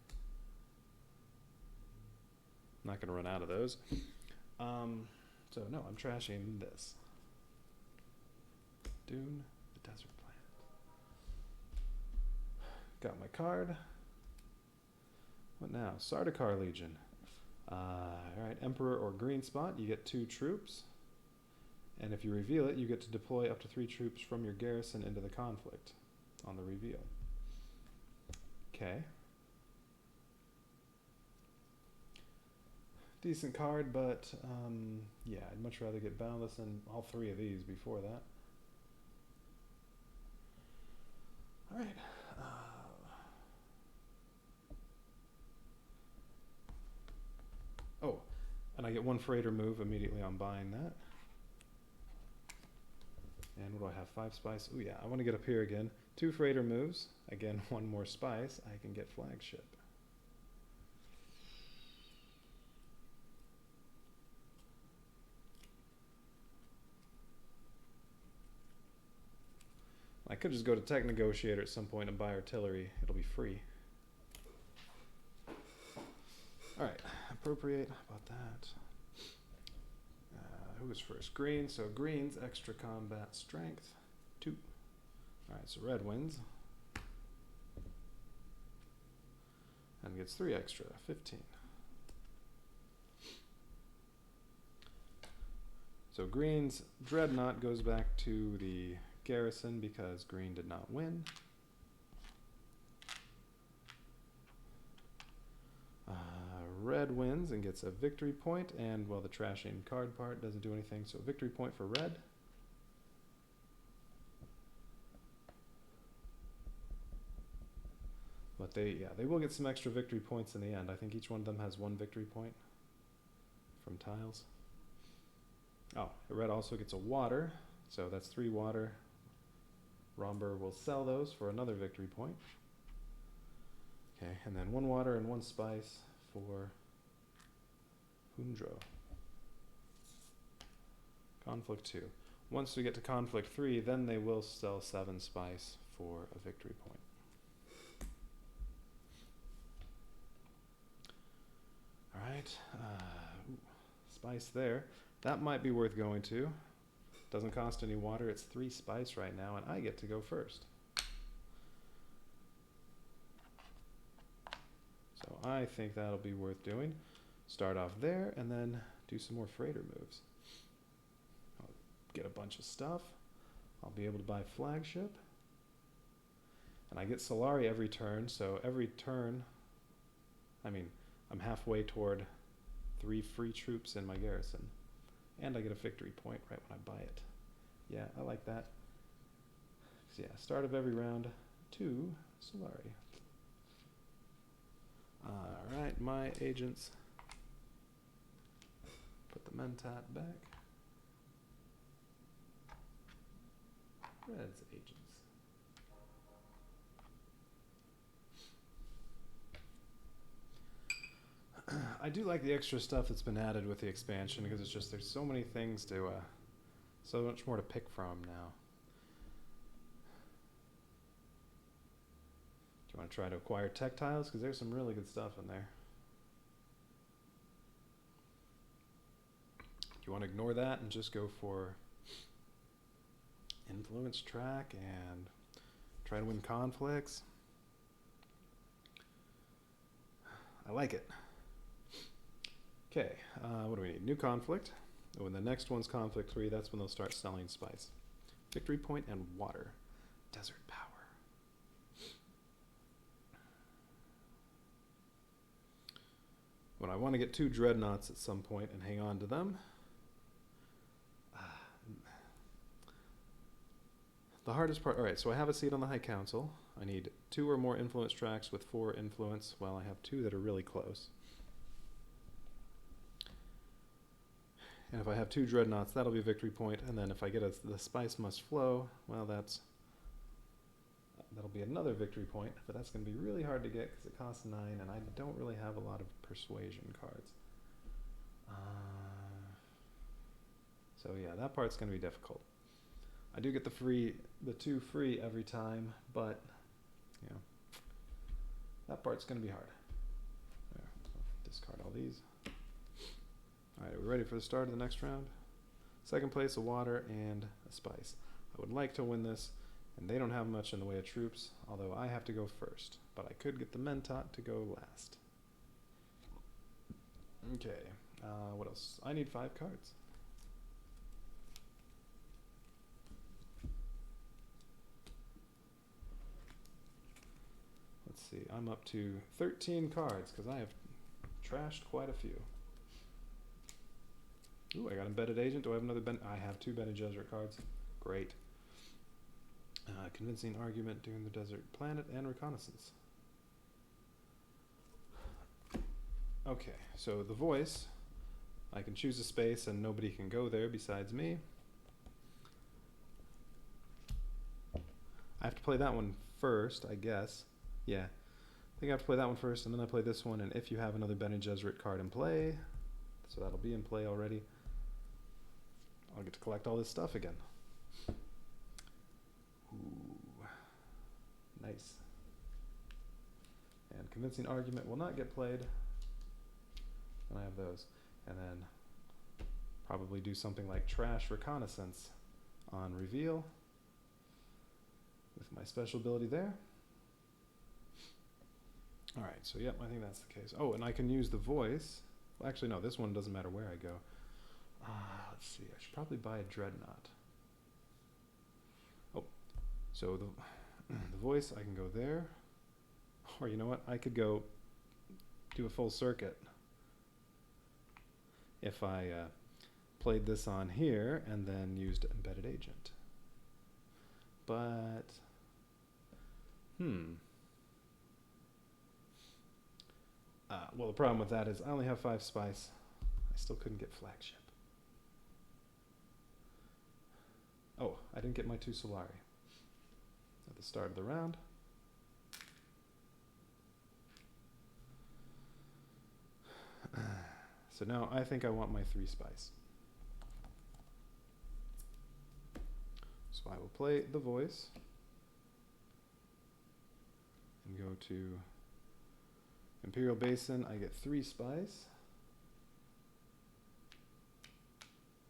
I'm not going to run out of those. So no, I'm trashing this. Dune, the desert plant. Got my card. What now? Sardaukar Legion. Alright, Emperor or green spot, you get 2 troops. And if you reveal it, you get to deploy up to 3 troops from your garrison into the conflict on the reveal. Okay. Decent card, but yeah, I'd much rather get Boundless and all 3 of these before that. Alright. Oh, and I get 1 freighter move immediately on buying that. And what do I have? 5 spice. Oh yeah, I want to get up here again. 2 freighter moves. Again, 1 more spice. I can get flagship. I could just go to Tech Negotiator at some point and buy artillery. It'll be free. Alright, appropriate. How about that? Who was first? Green. So green's extra combat strength. 2. Alright, so red wins. And gets 3 extra. 15. So green's dreadnought goes back to the garrison because green did not win. Red wins and gets a victory point, and well, the trashing card part doesn't do anything, so victory point for red. But they will get some extra victory points in the end. I think each one of them has 1 victory point from tiles. Oh, red also gets a water, so that's 3 water. Romber will sell those for another victory point. Okay, and then 1 water and 1 spice for Hundro. Conflict 2. Once we get to conflict 3, then they will sell 7 spice for a victory point. Alright, spice there. That might be worth going to. Doesn't cost any water, it's 3 spice right now, and I get to go first. So I think that'll be worth doing. Start off there, and then do some more freighter moves. get a bunch of stuff. I'll be able to buy flagship. And I get Solari every turn, so every turn, I mean, I'm halfway toward 3 free troops in my garrison. And I get a victory point right when I buy it. Yeah, I like that. So yeah, start of every round, 2 Solari. Alright, my agents. Put the Mentat back. Red's agents. I do like the extra stuff that's been added with the expansion because it's just there's so many things to, so much more to pick from now. Do you want to try to acquire tech tiles? Because there's some really good stuff in there. Do you want to ignore that and just go for influence track and try to win conflicts? I like it. Okay, what do we need? New conflict. When the next one's conflict 3, that's when they'll start selling spice. Victory point and water. Desert power. When I want to get 2 dreadnoughts at some point and hang on to them. The hardest part, alright, so I have a seat on the High Council. I need 2 or more influence tracks with 4 influence. Well, I have 2 that are really close. And if I have 2 dreadnoughts, that'll be a victory point. And then if I get the spice must flow, well, that'll be another victory point. But that's going to be really hard to get because it costs 9, and I don't really have a lot of persuasion cards. So yeah, that part's going to be difficult. I do get the 2 free every time, but you know, that part's going to be hard. There, so discard all these. Alright, are we ready for the start of the next round? Second place, a water and a spice. I would like to win this, and they don't have much in the way of troops, although I have to go first. But I could get the Mentat to go last. Okay, what else? I need 5 cards. Let's see, I'm up to 13 cards, because I have trashed quite a few. Ooh, I got Embedded Agent. Do I have another I have 2 Bene Gesserit cards. Great. Convincing Argument, Dune the Desert Planet, and Reconnaissance. Okay, so the voice. I can choose a space and nobody can go there besides me. I have to play that one first, I guess. Yeah. I think I have to play that one first, and then I play this one, and if you have another Bene Gesserit card in play, so that'll be in play already, I'll get to collect all this stuff again. Ooh. Nice. And Convincing Argument will not get played. And I have those. And then probably do something like Trash Reconnaissance on reveal with my special ability there. Alright, so yep, I think that's the case. Oh, and I can use the voice. Well, actually, no, this one doesn't matter where I go. Let's see, I should probably buy a Dreadnought. Oh, so the voice, I can go there. Or you know what, I could go do a full circuit. If I played this on here and then used Embedded Agent. But, well, the problem with that is I only have 5 spice. I still couldn't get flagship. Oh, I didn't get my 2 Solari at the start of the round. So now I think I want my 3 spice. So I will play the voice and go to Imperial Basin. I get 3 spice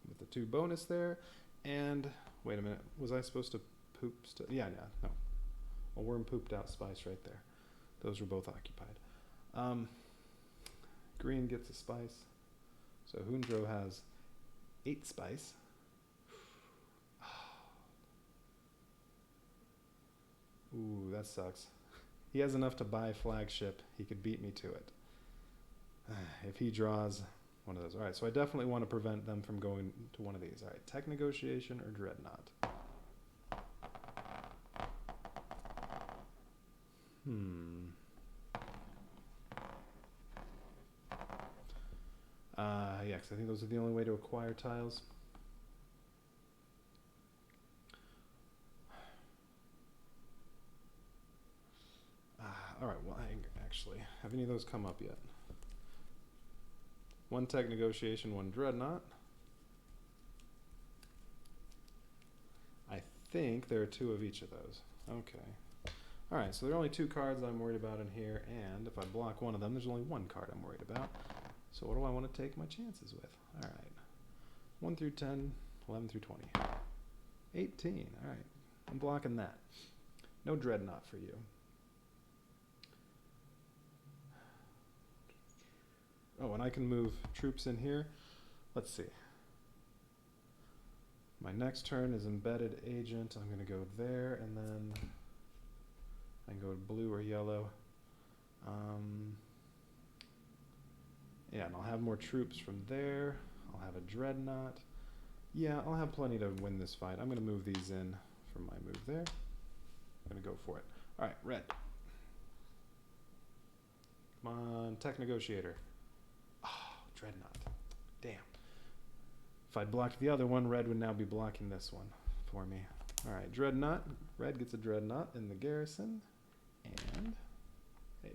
with the 2 bonus there. And wait a minute, was I supposed to poop? Yeah, no. A worm pooped out spice right there. Those were both occupied. Green gets a spice. So Hundro has 8 spice. Ooh, that sucks. He has enough to buy flagship. He could beat me to it. If he draws one of those. All right, so I definitely want to prevent them from going to one of these. All right, tech negotiation or dreadnought. Yeah, because I think those are the only way to acquire tiles. All right, well, actually, have any of those come up yet? One tech negotiation, one dreadnought. I think there are two of each of those. Okay. All right, so there are only two cards I'm worried about in here, and if I block one of them, there's only one card I'm worried about. So what do I want to take my chances with? All right. 1 through 10, 11 through 20. 18, all right. I'm blocking that. No dreadnought for you. Oh, and I can move troops in here. Let's see. My next turn is embedded agent. I'm going to go there, and then I can go blue or yellow. Yeah, and I'll have more troops from there. I'll have a dreadnought. Yeah, I'll have plenty to win this fight. I'm going to move these in from my move there. I'm going to go for it. All right, red. Come on, tech negotiator. Oh, dreadnought. Damn. If I'd blocked the other one, red would now be blocking this one for me. All right, dreadnought. Red gets a dreadnought in the garrison. And, hey.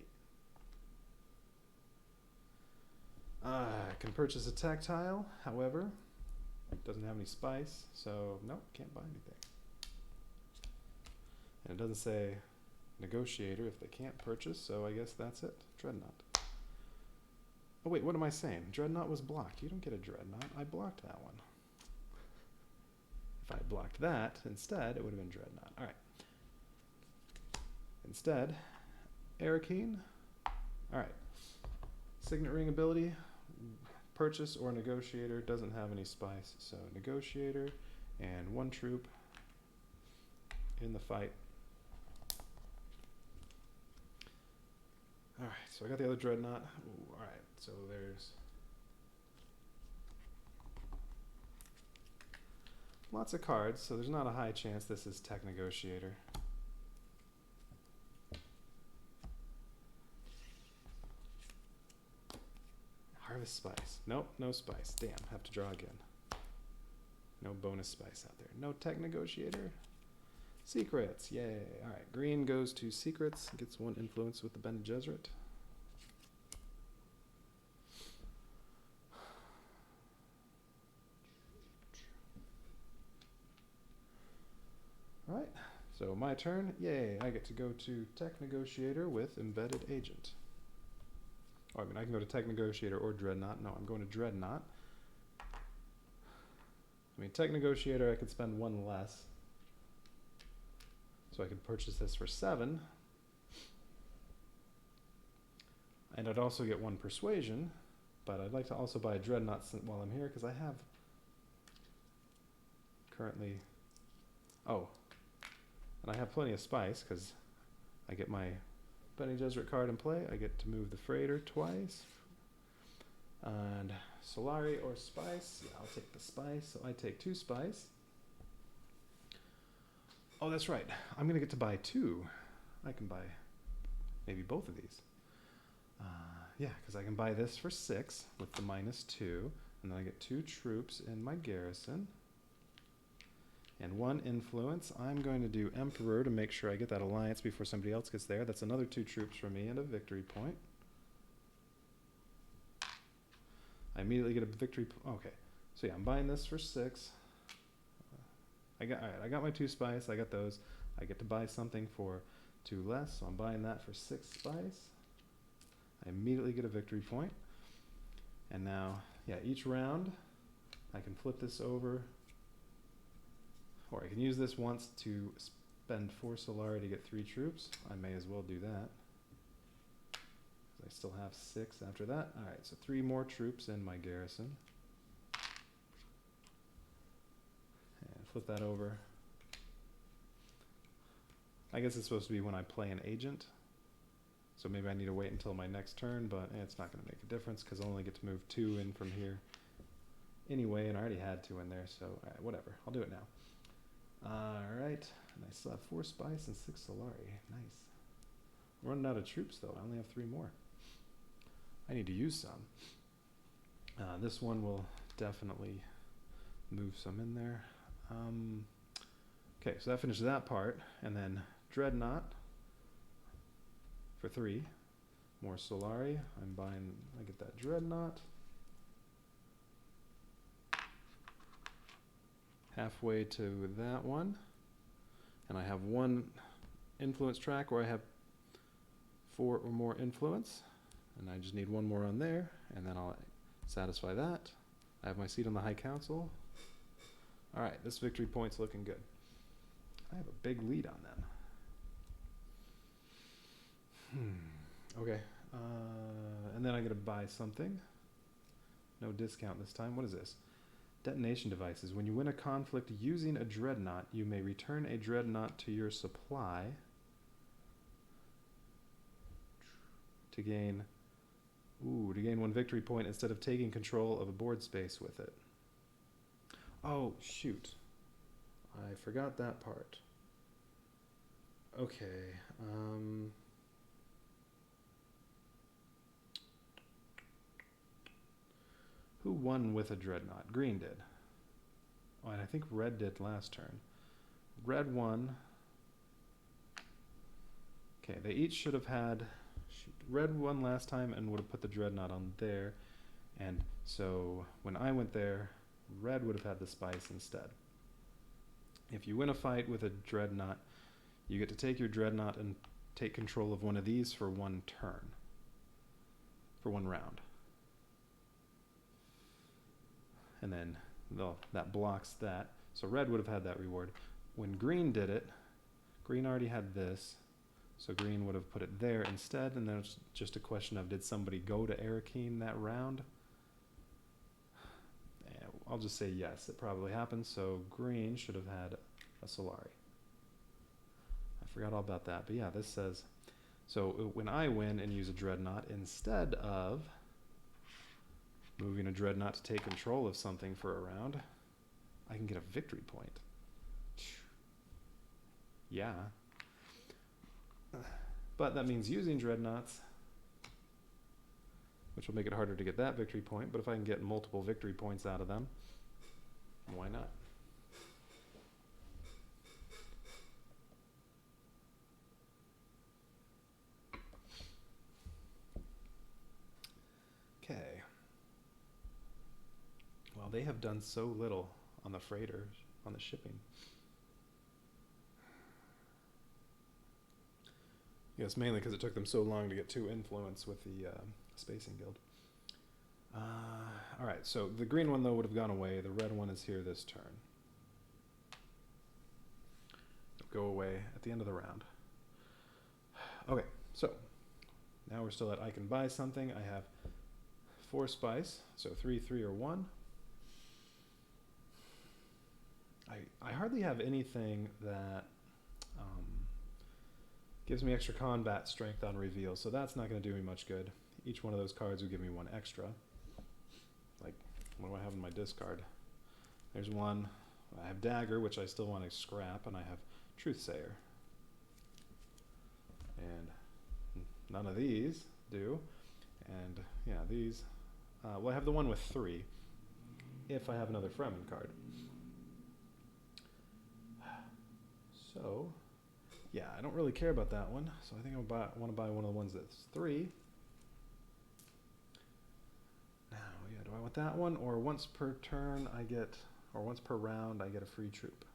I can purchase a tactile, however, it doesn't have any spice, so nope, can't buy anything. And it doesn't say negotiator if they can't purchase, so I guess that's it. Dreadnought. Oh wait, what am I saying? Dreadnought was blocked. You don't get a dreadnought. I blocked that one. If I blocked that instead, it would have been dreadnought. All right. Instead, Arakeen. All right. Signet ring ability, purchase or negotiator, doesn't have any spice, so negotiator and one troop in the fight. All right, so I got the other dreadnought. Ooh, all right, so there's lots of cards, so there's not a high chance this is tech negotiator. Harvest spice. Nope, no spice. Damn, have to draw again. No bonus spice out there. No tech negotiator. Secrets, yay. All right, green goes to secrets, gets one influence with the Bene Gesserit. All right, so my turn. Yay, I get to go to tech negotiator with embedded agent. Oh, I mean, I can go to tech negotiator or dreadnought. No, I'm going to dreadnought. I mean, tech negotiator, I could spend one less. So I could purchase this for 7. And I'd also get 1 persuasion, but I'd like to also buy a dreadnought while I'm here, because I have currently, oh, and I have plenty of spice, because I get my Bene Gesserit card in play. I get to move the freighter twice. And Solari or spice, yeah, I'll take the spice, so I take 2 spice. Oh, that's right. I'm going to get to buy 2. I can buy maybe both of these. Yeah, because I can buy this for 6 with the -2. And then I get 2 troops in my garrison. And 1 influence. I'm going to do Emperor to make sure I get that alliance before somebody else gets there. That's another 2 troops for me and a victory point. I immediately get a victory. Okay. So yeah, I'm buying this for 6. All right, I got my 2 spice. I got those. I get to buy something for 2 less, so I'm buying that for 6 spice. I immediately get a victory point. And now, yeah, each round, I can flip this over, or I can use this once to spend 4 Solari to get 3 troops. I may as well do that. I still have 6 after that. All right, so 3 more troops in my garrison. Flip that over. I guess it's supposed to be when I play an agent. So maybe I need to wait until my next turn, but it's not going to make a difference because I only get to move 2 in from here anyway, and I already had 2 in there, so whatever. I'll do it now. Alright, and I still have 4 spice and 6 Solari. Nice. I'm running out of troops, though. I only have 3 more. I need to use some. This one will definitely move some in there. Okay, so that finishes that part, and then Dreadnought for 3. More Solari. I'm buying, I get that Dreadnought. Halfway to that one. And I have 1 influence track where I have 4 or more influence. And I just need 1 more on there, and then I'll satisfy that. I have my seat on the High Council. Alright, this victory point's looking good. I have a big lead on them. Okay, and then I gotta buy something. No discount this time. What is this? Detonation devices. When you win a conflict using a dreadnought, you may return a dreadnought to your supply to gain 1 victory point instead of taking control of a board space with it. Oh, shoot. I forgot that part. Okay, who won with a dreadnought? Green did. Oh, and I think red did last turn. Red won. Okay, they each should have had... Red won last time and would have put the dreadnought on there. And so when I went there, red would have had the spice instead. If you win a fight with a dreadnought, you get to take your dreadnought and take control of one of these for 1 turn. For 1 round. And then that blocks that. So red would have had that reward. When green did it, green already had this. So green would have put it there instead, and then it's just a question of, did somebody go to Arakeen that round? I'll just say yes, it probably happened. So green should have had a Solari. I forgot all about that, but yeah, this says, so when I win and use a dreadnought, instead of moving a dreadnought to take control of something for a round, I can get a victory point. Yeah. But that means using dreadnoughts, which will make it harder to get that victory point, but if I can get multiple victory points out of them, why not? Okay. Well, they have done so little on the freighters, on the shipping. Yes, mainly because it took them so long to get 2 influence with the Spacing Guild. Alright, so the green one, though, would have gone away. The red one is here this turn. It'll go away at the end of the round. Okay, so now we're still at I can buy something. I have 4 spice, so 3, 3, or 1. I hardly have anything that gives me extra combat strength on reveal, so that's not going to do me much good. Each one of those cards would give me 1 extra. Like, what do I have in my discard? There's 1. I have Dagger, which I still want to scrap, and I have Truthsayer. And none of these do. And, yeah, these... well, I have the one with 3, if I have another Fremen card. So... yeah, I don't really care about that one, so I think I want to buy one of the ones that's 3. Now, yeah, do I want that one, or once per turn I get, or once per round I get a free troop?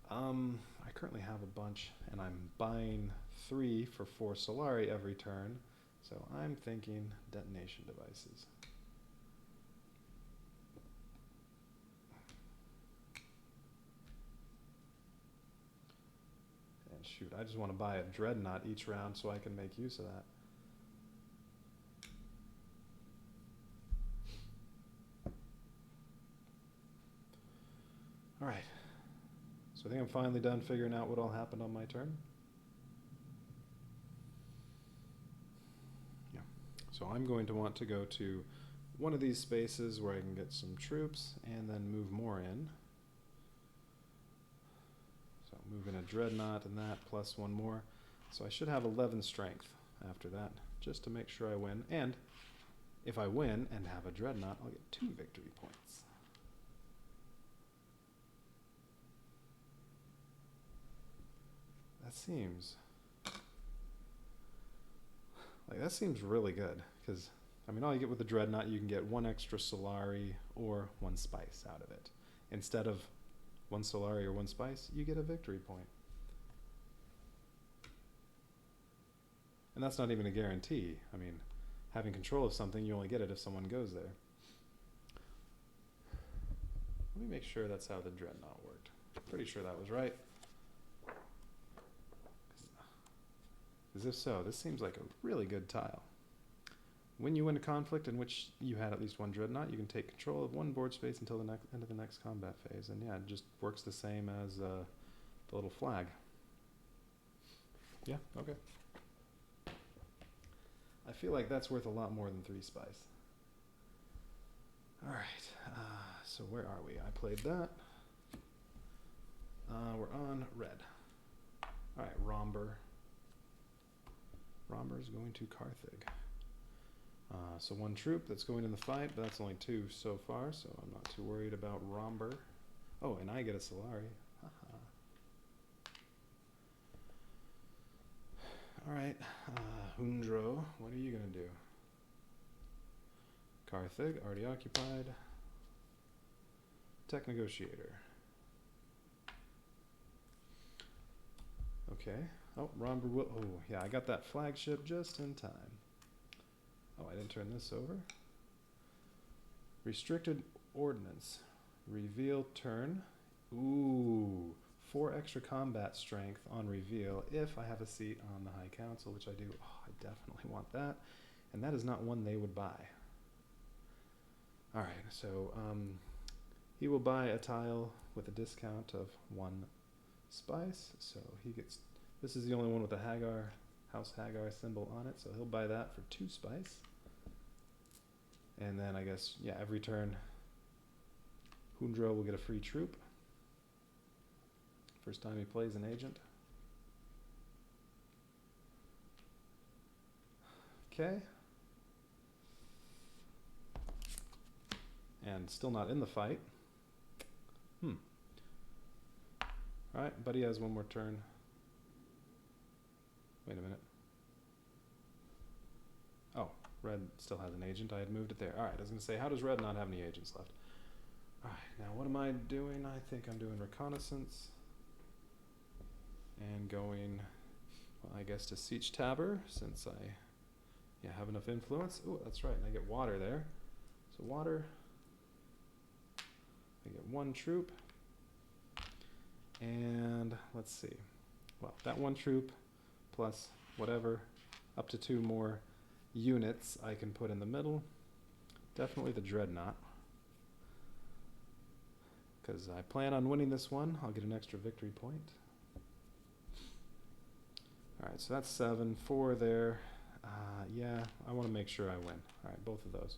I currently have a bunch, and I'm buying 3 for 4 Solari every turn, so I'm thinking detonation devices. Shoot, I just want to buy a dreadnought each round so I can make use of that. Alright, so So I think I'm finally done figuring out what all happened on my turn. Yeah. So I'm going to want to go to one of these spaces where I can get some troops and then move more in. So move in a dreadnought and that plus one more. So I should have 11 strength after that, just to make sure I win. And if I win and have a dreadnought, I'll get 2 victory points. That seems really good, because I mean, all you get with the dreadnought, you can get 1 extra Solari or 1 spice out of it. Instead of 1 Solari or 1 spice, you get a victory point. And that's not even a guarantee. I mean, having control of something, you only get it if someone goes there. Let me make sure that's how the dreadnought worked. Pretty sure that was right. Because if so, this seems like a really good tile. When you win a conflict in which you had at least 1 dreadnought, you can take control of 1 board space until the end of the next combat phase. And yeah, it just works the same as the little flag. Yeah, okay. I feel like that's worth a lot more than 3 spice. Alright, so where are we? I played that. We're on red. Alright, Romber. Romber's going to Carthage. So 1 troop that's going in the fight, but that's only 2 so far, so I'm not too worried about Romber. Oh, and I get a Solari. Haha. Alright, Hundro, what are you going to do? Carthage, already occupied. Tech Negotiator. Okay. Oh, Romber will... Oh, yeah, I got that flagship just in time. Oh, I didn't turn this over. Restricted Ordnance. Reveal turn. Ooh. 4 extra combat strength on reveal if I have a seat on the High Council, which I do. Oh, I definitely want that. And that is not one they would buy. Alright, so he will buy a tile with a discount of 1 spice. So he gets... This is the only one with the Hagar, House Hagar symbol on it, so he'll buy that for 2 spice. And then I guess, yeah, every turn, Hundro will get a free troop. First time he plays an agent. Okay. And still not in the fight. Alright, Buddy has 1 more turn. Wait a minute. Oh, Red still has an agent. I had moved it there. Alright, I was going to say, how does Red not have any agents left? Alright, now what am I doing? I think I'm doing reconnaissance. And going, well, I guess to Siege Tabber, since I have enough influence. Ooh, that's right, and I get water there. So water. I get 1 troop. And let's see. Well, that 1 troop plus whatever, up to 2 more units I can put in the middle. Definitely the Dreadnought. Because I plan on winning this one. I'll get an extra victory point. Alright, so that's 7. 4 there. Yeah, I want to make sure I win. Alright, both of those.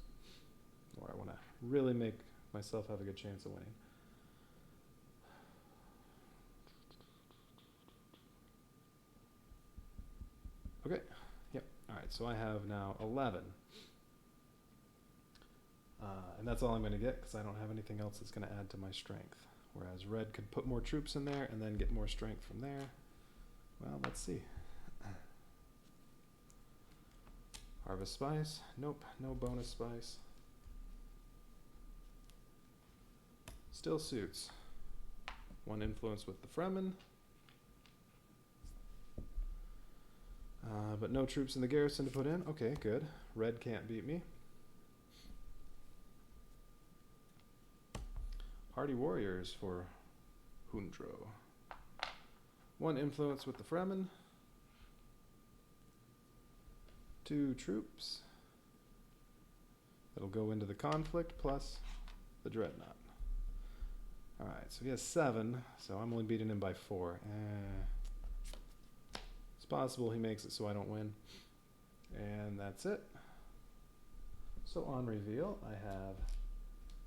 Or I want to really make myself have a good chance of winning. Okay, yep. Alright, so I have now 11. And that's all I'm going to get because I don't have anything else that's going to add to my strength. Whereas Red could put more troops in there and then get more strength from there. Well, let's see. Harvest Spice. Nope, no bonus spice. Still suits. 1 influence with the Fremen. But no troops in the garrison to put in. Okay, good. Red can't beat me. Hardy Warriors for Hundro. 1 influence with the Fremen. 2 troops. That'll go into the conflict plus the Dreadnought. Alright, so he has 7, so I'm only beating him by 4. It's possible he makes it so I don't win. And that's it. So on reveal, I have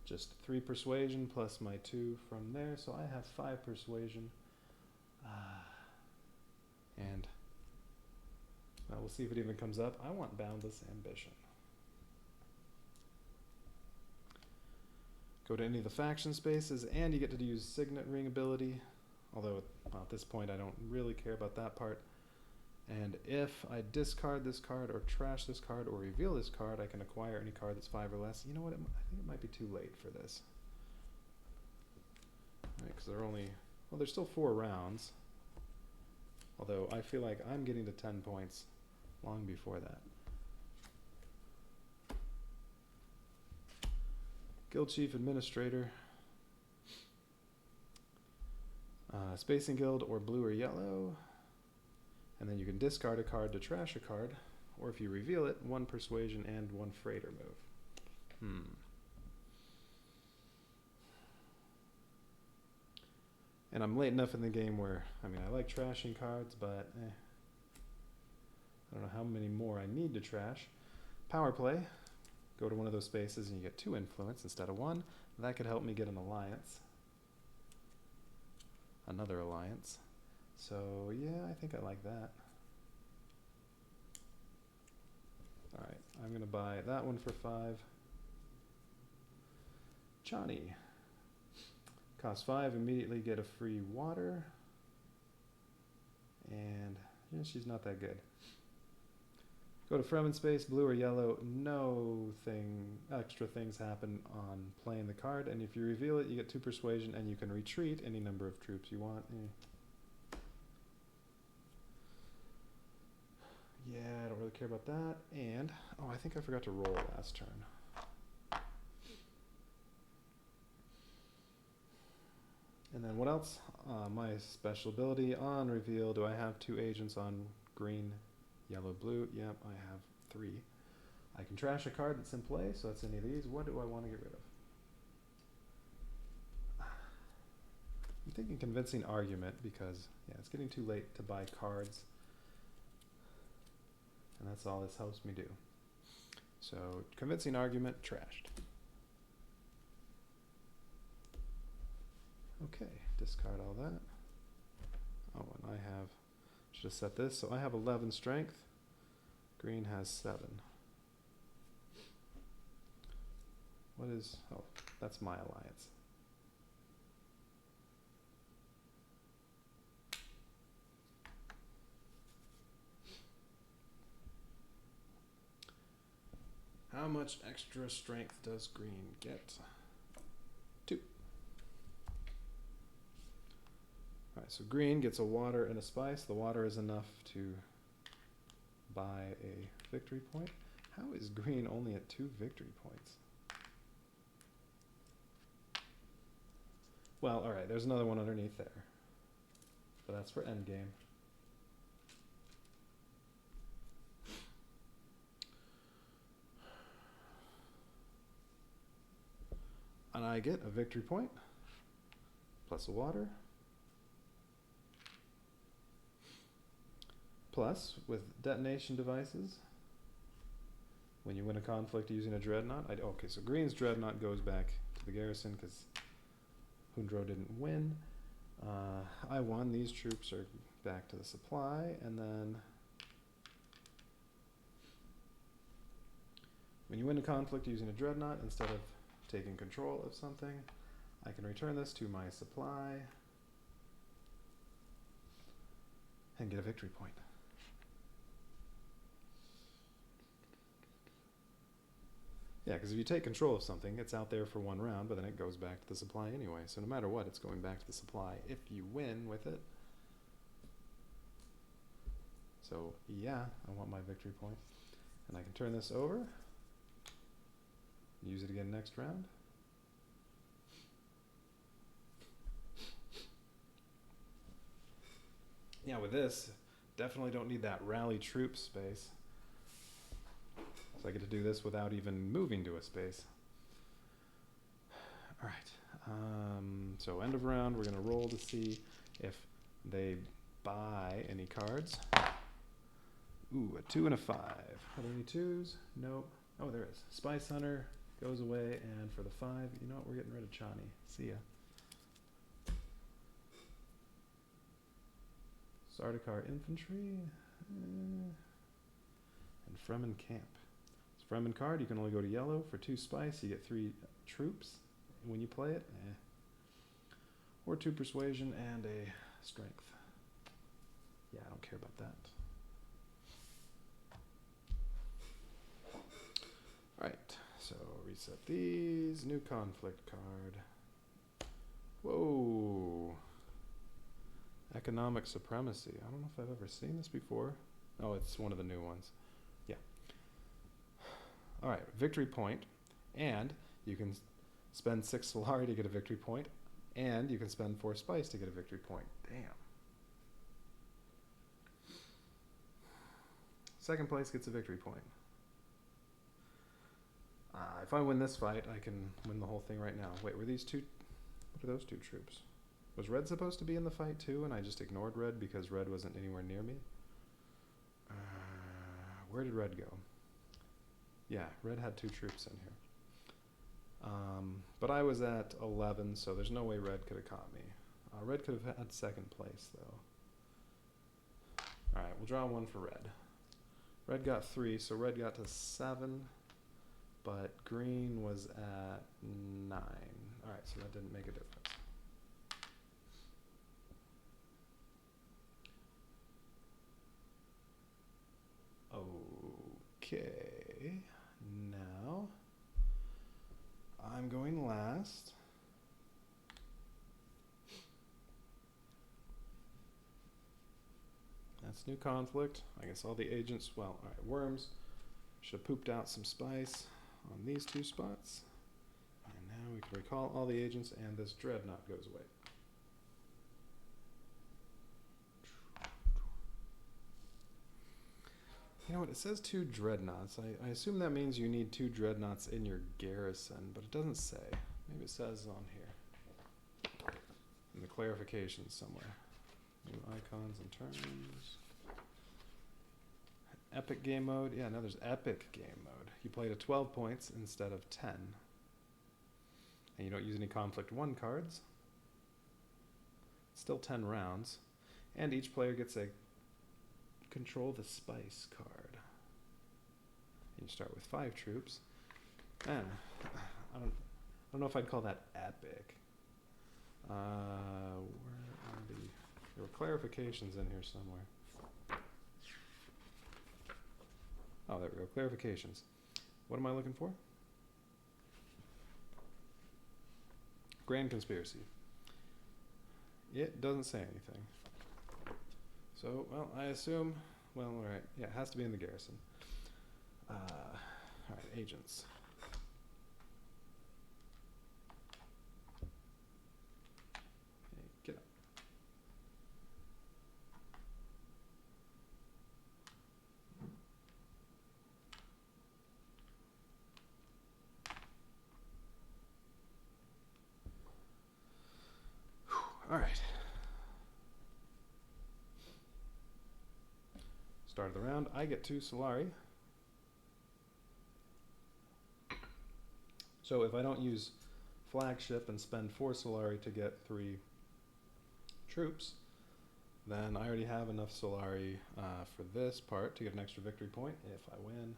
just 3 persuasion plus my 2 from there, so I have 5 persuasion. And we'll see if it even comes up. I want Boundless Ambition. Go to any of the faction spaces, and you get to use Signet Ring ability, although well, at this point I don't really care about that part. And if I discard this card, or trash this card, or reveal this card, I can acquire any card that's 5 or less. You know what, I think it might be too late for this. Because they're only, well, there's still 4 rounds. Although I feel like I'm getting to 10 points long before that. Guild Chief Administrator. Spacing Guild, or blue or yellow. And then you can discard a card to trash a card. Or if you reveal it, 1 persuasion and 1 freighter move. And I'm late enough in the game where, I mean, I like trashing cards, but I don't know how many more I need to trash. Power play. Go to one of those spaces and you get 2 influence instead of 1. That could help me get an alliance. Another alliance. So yeah, I think I like that. Alright, I'm going to buy that one for 5. Chani. Cost 5, immediately get a free water. And yeah, she's not that good. Go to Fremen space, blue or yellow, extra things happen on playing the card, and if you reveal it, you get 2 persuasion, and you can retreat any number of troops you want. Yeah, I don't really care about that, and, oh, I think I forgot to roll last turn. And then what else? My special ability on reveal, do I have 2 agents on green, yellow, blue? Yep, I have 3. I can trash a card that's in play, so that's any of these. What do I want to get rid of? I'm thinking convincing argument because, yeah, it's getting too late to buy cards. And that's all this helps me do. So, convincing argument, trashed. Okay, discard all that. Oh, and I have, should have set this, so I have 11 strength. Green has 7. What is, oh, that's my alliance. How much extra strength does green get? 2. Alright, so green gets a water and a spice. The water is enough to buy a victory point. How is green only at 2 victory points? Well, alright, there's another one underneath there. But that's for endgame. And I get a victory point, plus a water. Plus, with detonation devices, when you win a conflict using a dreadnought, okay, so green's dreadnought goes back to the garrison because Hundro didn't win. I won, these troops are back to the supply, and then when you win a conflict using a dreadnought, instead of taking control of something, I can return this to my supply and get a victory point. Yeah, because if you take control of something, it's out there for 1 round, but then it goes back to the supply anyway. So no matter what, it's going back to the supply if you win with it. So yeah, I want my victory point. And I can turn this over, use it again next round. Yeah, with this, definitely don't need that rally troop space. So I get to do this without even moving to a space. Alright, So end of round, we're going to roll to see if they buy any cards. Ooh, a 2 and a 5. Are there any 2s? Nope. Oh, there is. Spice Hunter goes away, and for the 5, you know what? We're getting rid of Chani. See ya. Sardaukar Infantry. And Fremen Camp. It's a Fremen card. You can only go to yellow. For 2 spice, you get 3 troops when you play it. Or 2 persuasion and a strength. Yeah, I don't care about that. Alright, so reset these. New conflict card. Whoa. Economic supremacy. I don't know if I've ever seen this before. Oh, it's one of the new ones. Yeah. Alright, victory point. And you can spend 6 Solari to get a victory point. And you can spend 4 spice to get a victory point. Damn. Second place gets a victory point. If I win this fight, I can win the whole thing right now. Wait, were these 2... What are those 2 troops? Was Red supposed to be in the fight too, and I just ignored Red because Red wasn't anywhere near me? Where did Red go? Yeah, Red had 2 troops in here. But I was at 11, so there's no way Red could have caught me. Red could have had 2nd place, though. Alright, we'll draw 1 for Red. Red got 3, so Red got to 7, but Green was at 9. Alright, so that didn't make a difference. Okay, now I'm going last. That's new conflict. I guess all the agents, well, alright, worms should have pooped out some spice on these 2 spots. And now we can recall all the agents, and this dreadnought goes away. You know what, it says 2 dreadnoughts. I assume that means you need 2 dreadnoughts in your garrison, but it doesn't say. Maybe it says on here. In the clarifications somewhere. New icons and terms. Epic game mode. Yeah, no, there's epic game mode. You play to 12 points instead of 10. And you don't use any conflict 1 cards. Still 10 rounds. And each player gets a control the spice card. You start with 5 troops. Man, I don't know if I'd call that epic. Where are there were clarifications in here somewhere. Oh, there we go. Clarifications. What am I looking for? Grand Conspiracy. It doesn't say anything. So, well, I assume, well, alright, yeah, it has to be in the garrison. Alright, agents. Hey, get up. Alright. Start of the round, I get 2 Solari. So if I don't use flagship and spend 4 Solari to get 3 troops, then I already have enough Solari for this part to get an extra victory point if I win.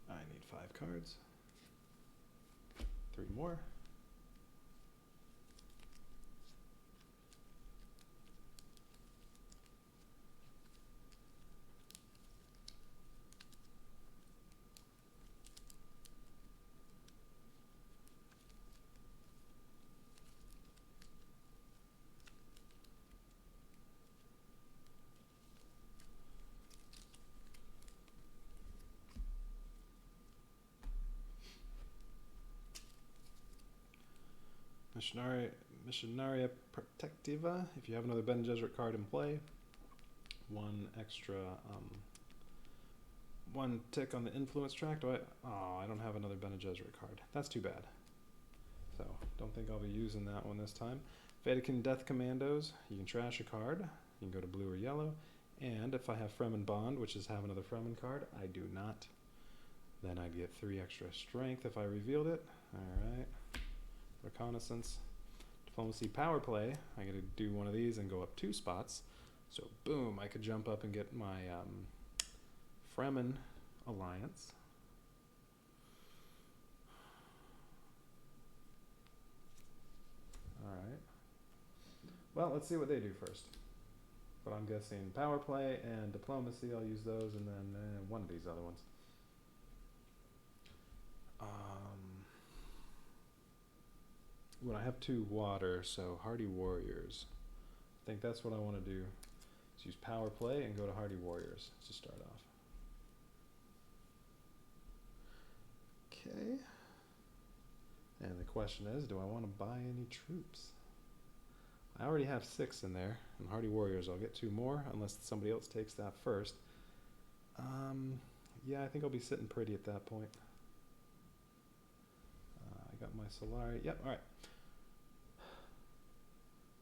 I need 5 cards. 3 more. Missionaria Protectiva. If you have another Bene Gesserit card in play, 1 extra one tick on the influence track. Oh, I don't have another Bene Gesserit card. That's too bad. So, don't think I'll be using that one this time. Vatican Death Commandos, you can trash a card. You can go to blue or yellow. And if I have Fremen Bond, which is have another Fremen card, I do not. Then I'd get 3 extra strength if I revealed it. Alright. Reconnaissance. Diplomacy Power Play. I get to do one of these and go up 2 spots. So boom, I could jump up and get my Fremen Alliance. Alright. Well, let's see what they do first. But I'm guessing Power Play and Diplomacy, I'll use those, and then one of these other ones. When I have 2 water, so Hardy Warriors. I think that's what I want to do. Let's use Power Play and go to Hardy Warriors to start off. Okay. And the question is, do I want to buy any troops? I already have 6 in there, and Hardy Warriors, I'll get 2 more, unless somebody else takes that first. Yeah, I think I'll be sitting pretty at that point. I got my Solari. Yep, alright.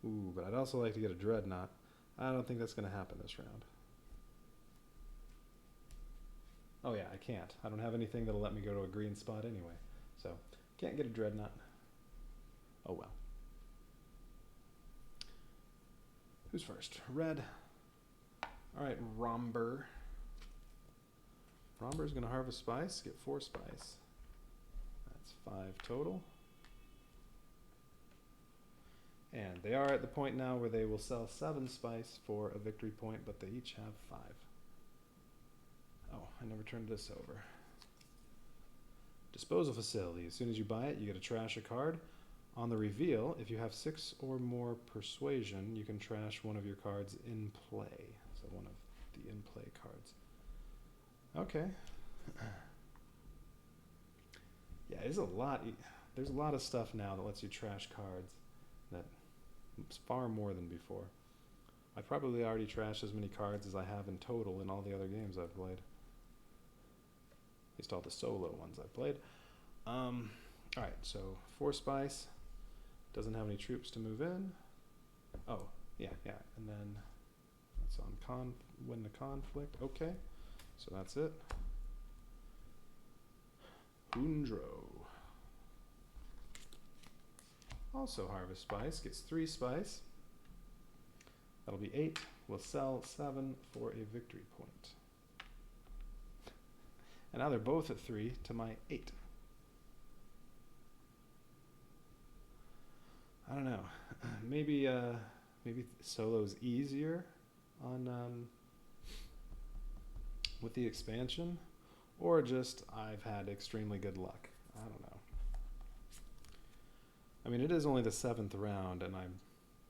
Ooh, but I'd also like to get a Dreadnought. I don't think that's going to happen this round. Oh yeah, I can't. I don't have anything that'll let me go to a green spot anyway. So, can't get a Dreadnought. Oh well. Who's first? Red. Alright, Romber. Romber's going to harvest spice, get 4 spice. That's 5 total. And they are at the point now where they will sell 7 spice for a victory point, but they each have 5. Oh, I never turned this over. Disposal facility. As soon as you buy it, you get to trash a card. On the reveal, if you have 6 or more persuasion, you can trash one of your cards in play. So one of the in-play cards. Okay. Yeah, there's a lot of stuff now that lets you trash cards. That it's far more than before. I probably already trashed as many cards as I have in total in all the other games I've played. At least all the solo ones I've played. Alright, so 4 spice. Doesn't have any troops to move in. Oh, yeah. And then that's on win the conflict. Okay, so that's it. Undro. Also harvest spice, gets 3 spice. That'll be 8. We'll sell 7 for a victory point. And now they're both at 3 to my 8. I don't know. Maybe solo's easier on with the expansion, or just I've had extremely good luck. I don't know. I mean, it is only the 7th round, and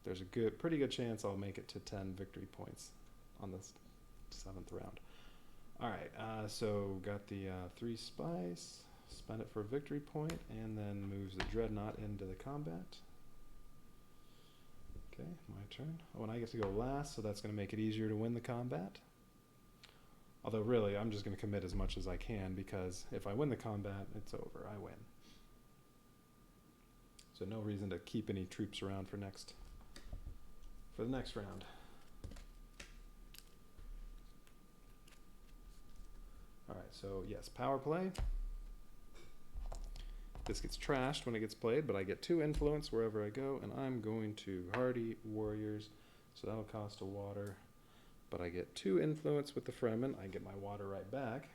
there's a pretty good chance I'll make it to 10 victory points on this 7th round. All right, so got the 3 spice, spend it for a victory point, and then moves the Dreadnought into the combat. Okay, my turn. Oh, and I get to go last, so that's going to make it easier to win the combat. Although really, I'm just going to commit as much as I can, because if I win the combat, it's over. I win. So no reason to keep any troops around for the next round. Alright, so yes, power play. This gets trashed when it gets played, but I get 2 influence wherever I go, and I'm going to Hardy Warriors, so that'll cost a water. But I get 2 influence with the Fremen, I get my water right back.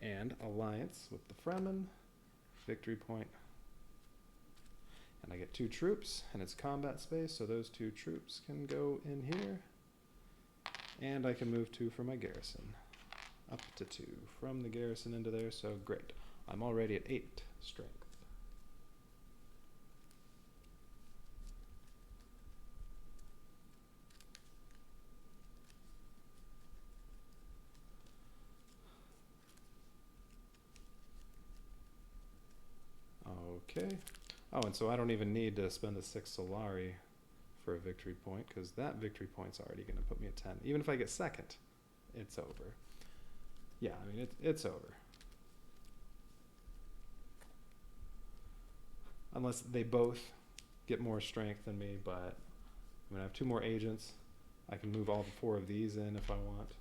And Alliance with the Fremen, victory point. And I get 2 troops, and it's combat space, so those 2 troops can go in here. And I can move 2 for my garrison. Up to 2 from the garrison into there, so great. I'm already at 8 strength. Okay. Oh, and so I don't even need to spend the 6 Solari for a victory point, because that victory point's already going to put me at 10. Even if I get second, it's over. Yeah, I mean, it's over. Unless they both get more strength than me, but I mean, I have 2 more agents. I can move all 4 of these in if I want.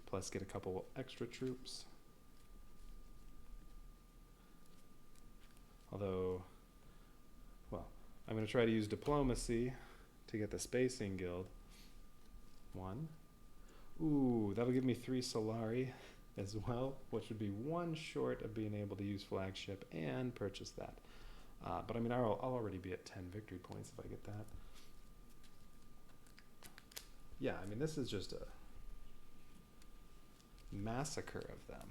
Plus get a couple extra troops. Although, well, I'm going to try to use diplomacy to get the spacing guild. 1. Ooh, that'll give me 3 Solari as well, which would be 1 short of being able to use flagship and purchase that. But I mean, I'll already be at 10 victory points if I get that. Yeah, I mean, this is just a massacre of them.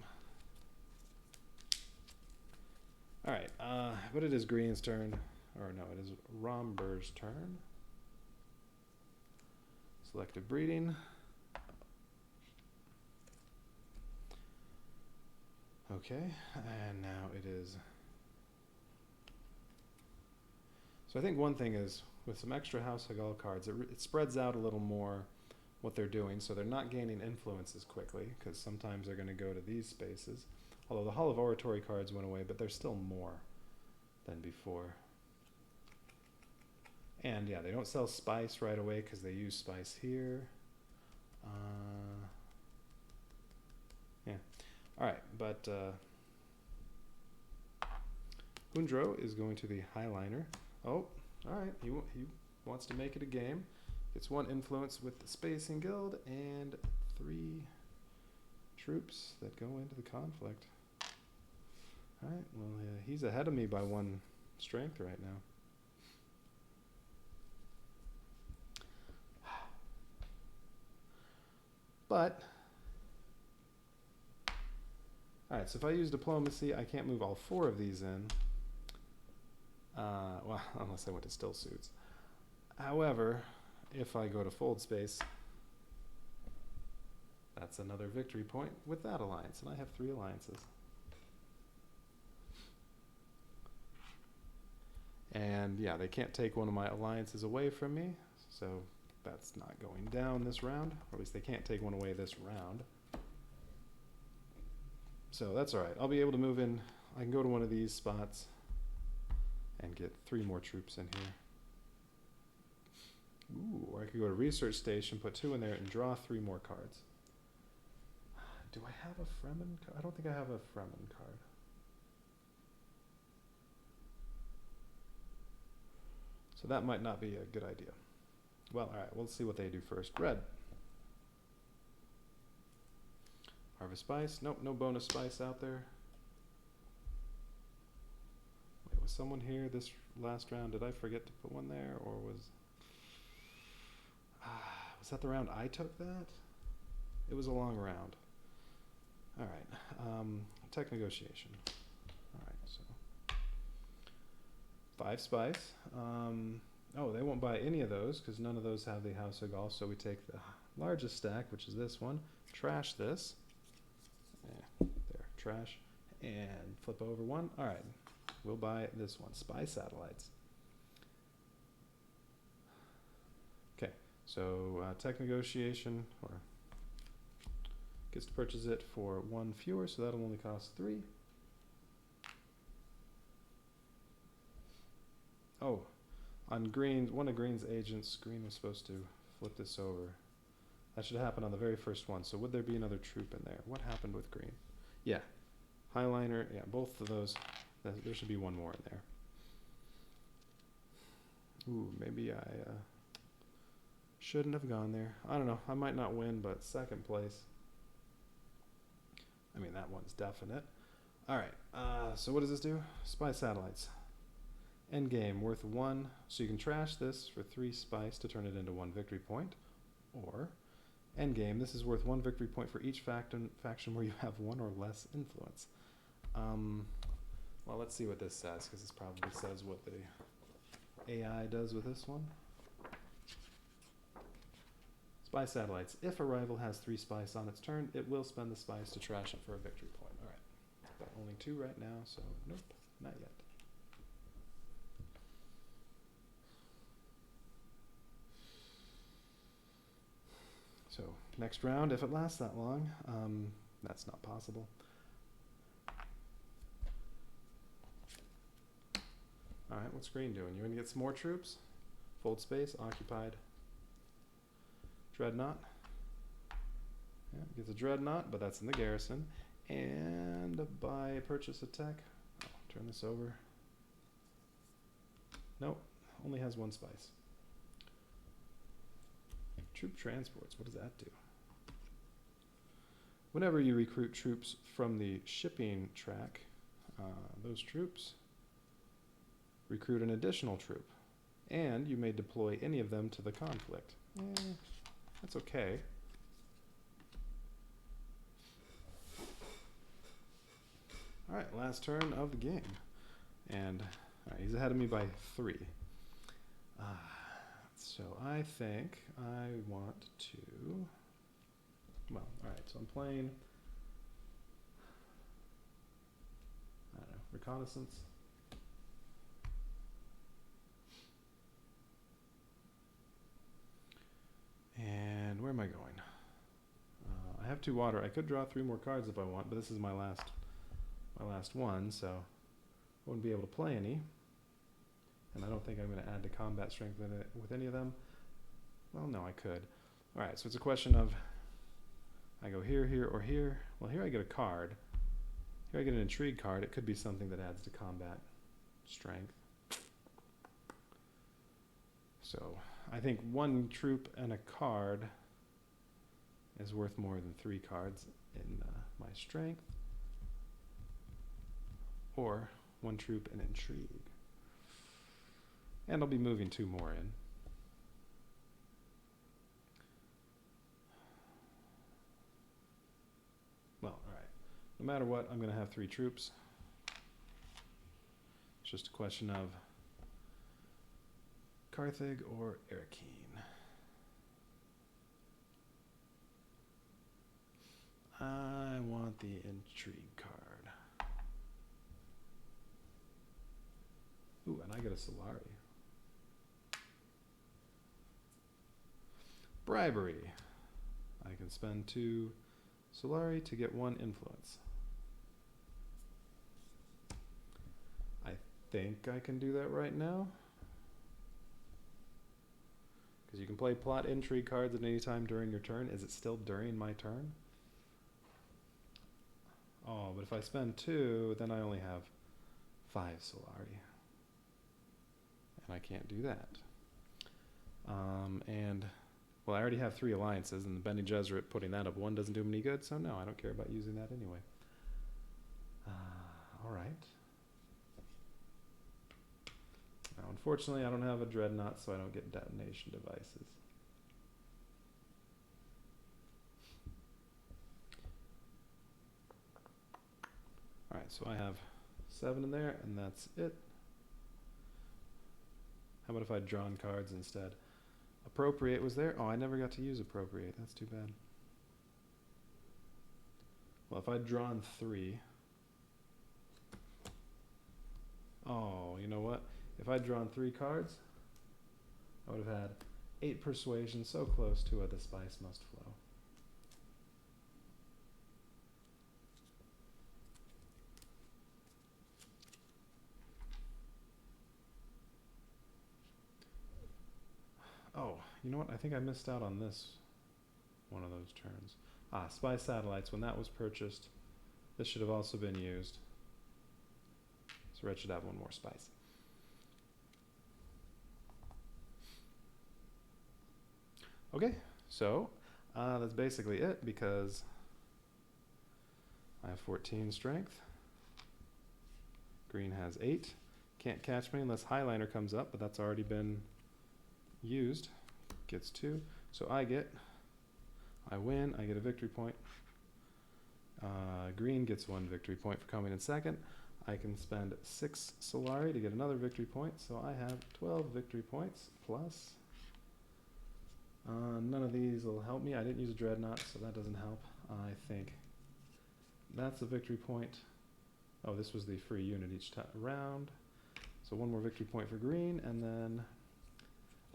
All right, but it is Green's turn, or no, it is Romber's turn. Selective breeding. Okay, and now it is. So I think one thing is, with some extra House Hagal cards, it spreads out a little more what they're doing, so they're not gaining influence as quickly, because sometimes they're going to go to these spaces. Although the Hall of Oratory cards went away, but there's still more than before. And yeah, they don't sell spice right away because they use spice here. Yeah. All right, but Hundro is going to the Highliner. Oh, all right. He wants to make it a game. Gets 1 influence with the Spacing Guild and 3 troops that go into the conflict. All right. Well, he's ahead of me by 1 strength right now. But all right. So if I use diplomacy, I can't move all 4 of these in. Well, unless I went to still suits. However, if I go to fold space, that's another victory point with that alliance, and I have 3 alliances. And yeah, they can't take one of my alliances away from me, so that's not going down this round, or at least they can't take one away this round. So that's all right. I'll be able to move in. I can go to one of these spots and get 3 more troops in here. Ooh, or I could go to research station, put 2 in there, and draw 3 more cards. Do I have a Fremen card? I don't think I have a Fremen card. So that might not be a good idea. Well, all right, we'll see what they do first. Red. Harvest spice. Nope, no bonus spice out there. Wait, was someone here this last round? Did I forget to put one there, or was that the round I took that? It was a long round. All right, tech negotiation. All right, so 5 spice. Oh, they won't buy any of those because none of those have the House of Gaul. So we take the largest stack, which is this one, trash this. There, trash, and flip over 1. All right, we'll buy this one, spy satellites. Okay, so tech negotiation, or gets to purchase it for 1 fewer, so that'll only cost 3. Oh, on Green, one of Green's agents, Green was supposed to flip this over. That should happen on the very first one. So would there be another troop in there? What happened with Green? Yeah, Highliner, yeah, both of those. There should be 1 more in there. Ooh, maybe I shouldn't have gone there. I don't know. I might not win, but 2nd place. I mean, that one's definite. All right, so what does this do? Spy satellites. Endgame, worth 1. So you can trash this for 3 spice to turn it into 1 victory point. Or, endgame, this is worth 1 victory point for each faction where you have 1 or less influence. Well, let's see what this says, because this probably says what the AI does with this one. Spy satellites. If a rival has 3 spice on its turn, it will spend the spice to trash it for a victory point. All right. Got only 2 right now, so nope, not yet. So next round, if it lasts that long, That's not possible. Alright, what's green doing? You want to get some more troops? Fold space, occupied. Dreadnought. Yeah, gets a dreadnought, but that's in the garrison. And by purchase attack. Oh, turn this over. Nope, only has one spice. Troop transports, what does that do? Whenever you recruit troops from the shipping track, those troops recruit an additional troop, and you may deploy any of them to the conflict. That's okay. Alright, last turn of the game. And he's ahead of me by 3. So I think I want to... Well, alright, so I'm playing... I don't know, reconnaissance. And where am I going? I have 2 water. I could draw 3 more cards if I want, but this is my last one, so I wouldn't be able to play any. And I don't think I'm going to add to combat strength with any of them. Well, no, I could. Alright, so it's a question of I go here, here, or here. Well, here I get a card. Here I get an intrigue card. It could be something that adds to combat strength. So I think 1 troop and a card is worth more than 3 cards in my strength. Or 1 troop and intrigue. And I'll be moving 2 more in. Well, alright. No matter what, I'm going to have 3 troops. It's just a question of Carthage or Arakeen. I want the intrigue card. Ooh, and I get a Solari. Bribery. I can spend 2 Solari to get 1 influence. I think I can do that right now. Because you can play plot intrigue cards at any time during your turn. Is it still during my turn? Oh, but if I spend 2, then I only have 5 Solari. And I can't do that. And, well, I already have 3 alliances, and the Bene Gesserit putting that up 1 doesn't do me any good, so no, I don't care about using that anyway. Alright. Now, unfortunately, I don't have a dreadnought, so I don't get detonation devices. Alright, so I have 7 in there, and that's it. How about if I'd drawn cards instead? Appropriate was there. Oh, I never got to use appropriate. That's too bad. Well, if I'd drawn 3... Oh, you know what? If I'd drawn 3 cards, I would have had 8 persuasion, so close to a the spice must flow. Oh, you know what? I think I missed out on this one of those turns. Ah, Spy Satellites. When that was purchased, this should have also been used. So Red should have 1 more spice. Okay, so that's basically it because I have 14 strength. Green has 8. Can't catch me unless Highliner comes up, but that's already been used. Gets 2. So I win, I get a victory point. Green gets 1 victory point for coming in second. I can spend 6 Solari to get another victory point, so I have 12 victory points plus... none of these will help me. I didn't use a dreadnought, so that doesn't help. I think that's a victory point. Oh, this was the free unit each round. So 1 more victory point for green, and then...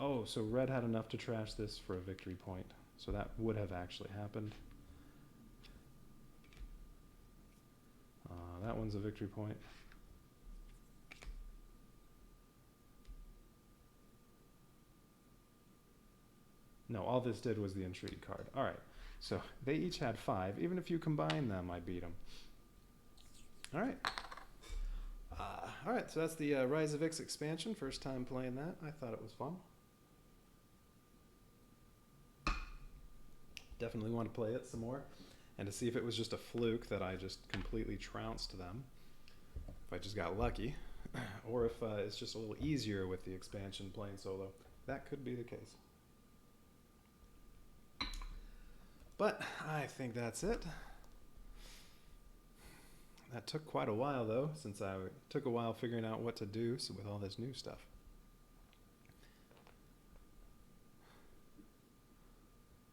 Oh, so red had enough to trash this for a victory point. So that would have actually happened. that one's a victory point. No, all this did was the intrigue card. All right, so they each had 5. Even if you combine them, I beat them. All right. All right, so that's the Rise of Ix expansion. First time playing that. I thought it was fun. Definitely want to play it some more, and to see if it was just a fluke that I just completely trounced them, if I just got lucky, or if it's just a little easier with the expansion playing solo. That could be the case. But I think that's it. That took quite a while, though, since I took a while figuring out what to do with all this new stuff.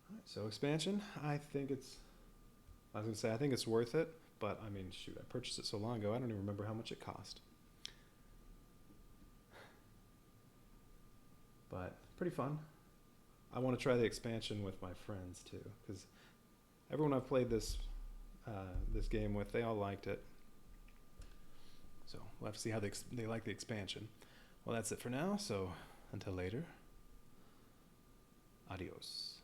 All right, so expansion, I think it's worth it, but I mean, shoot, I purchased it so long ago, I don't even remember how much it cost. But pretty fun. I want to try the expansion with my friends too, because everyone I've played this game with, they all liked it. So we'll have to see how they like the expansion. Well, that's it for now, so until later, adios.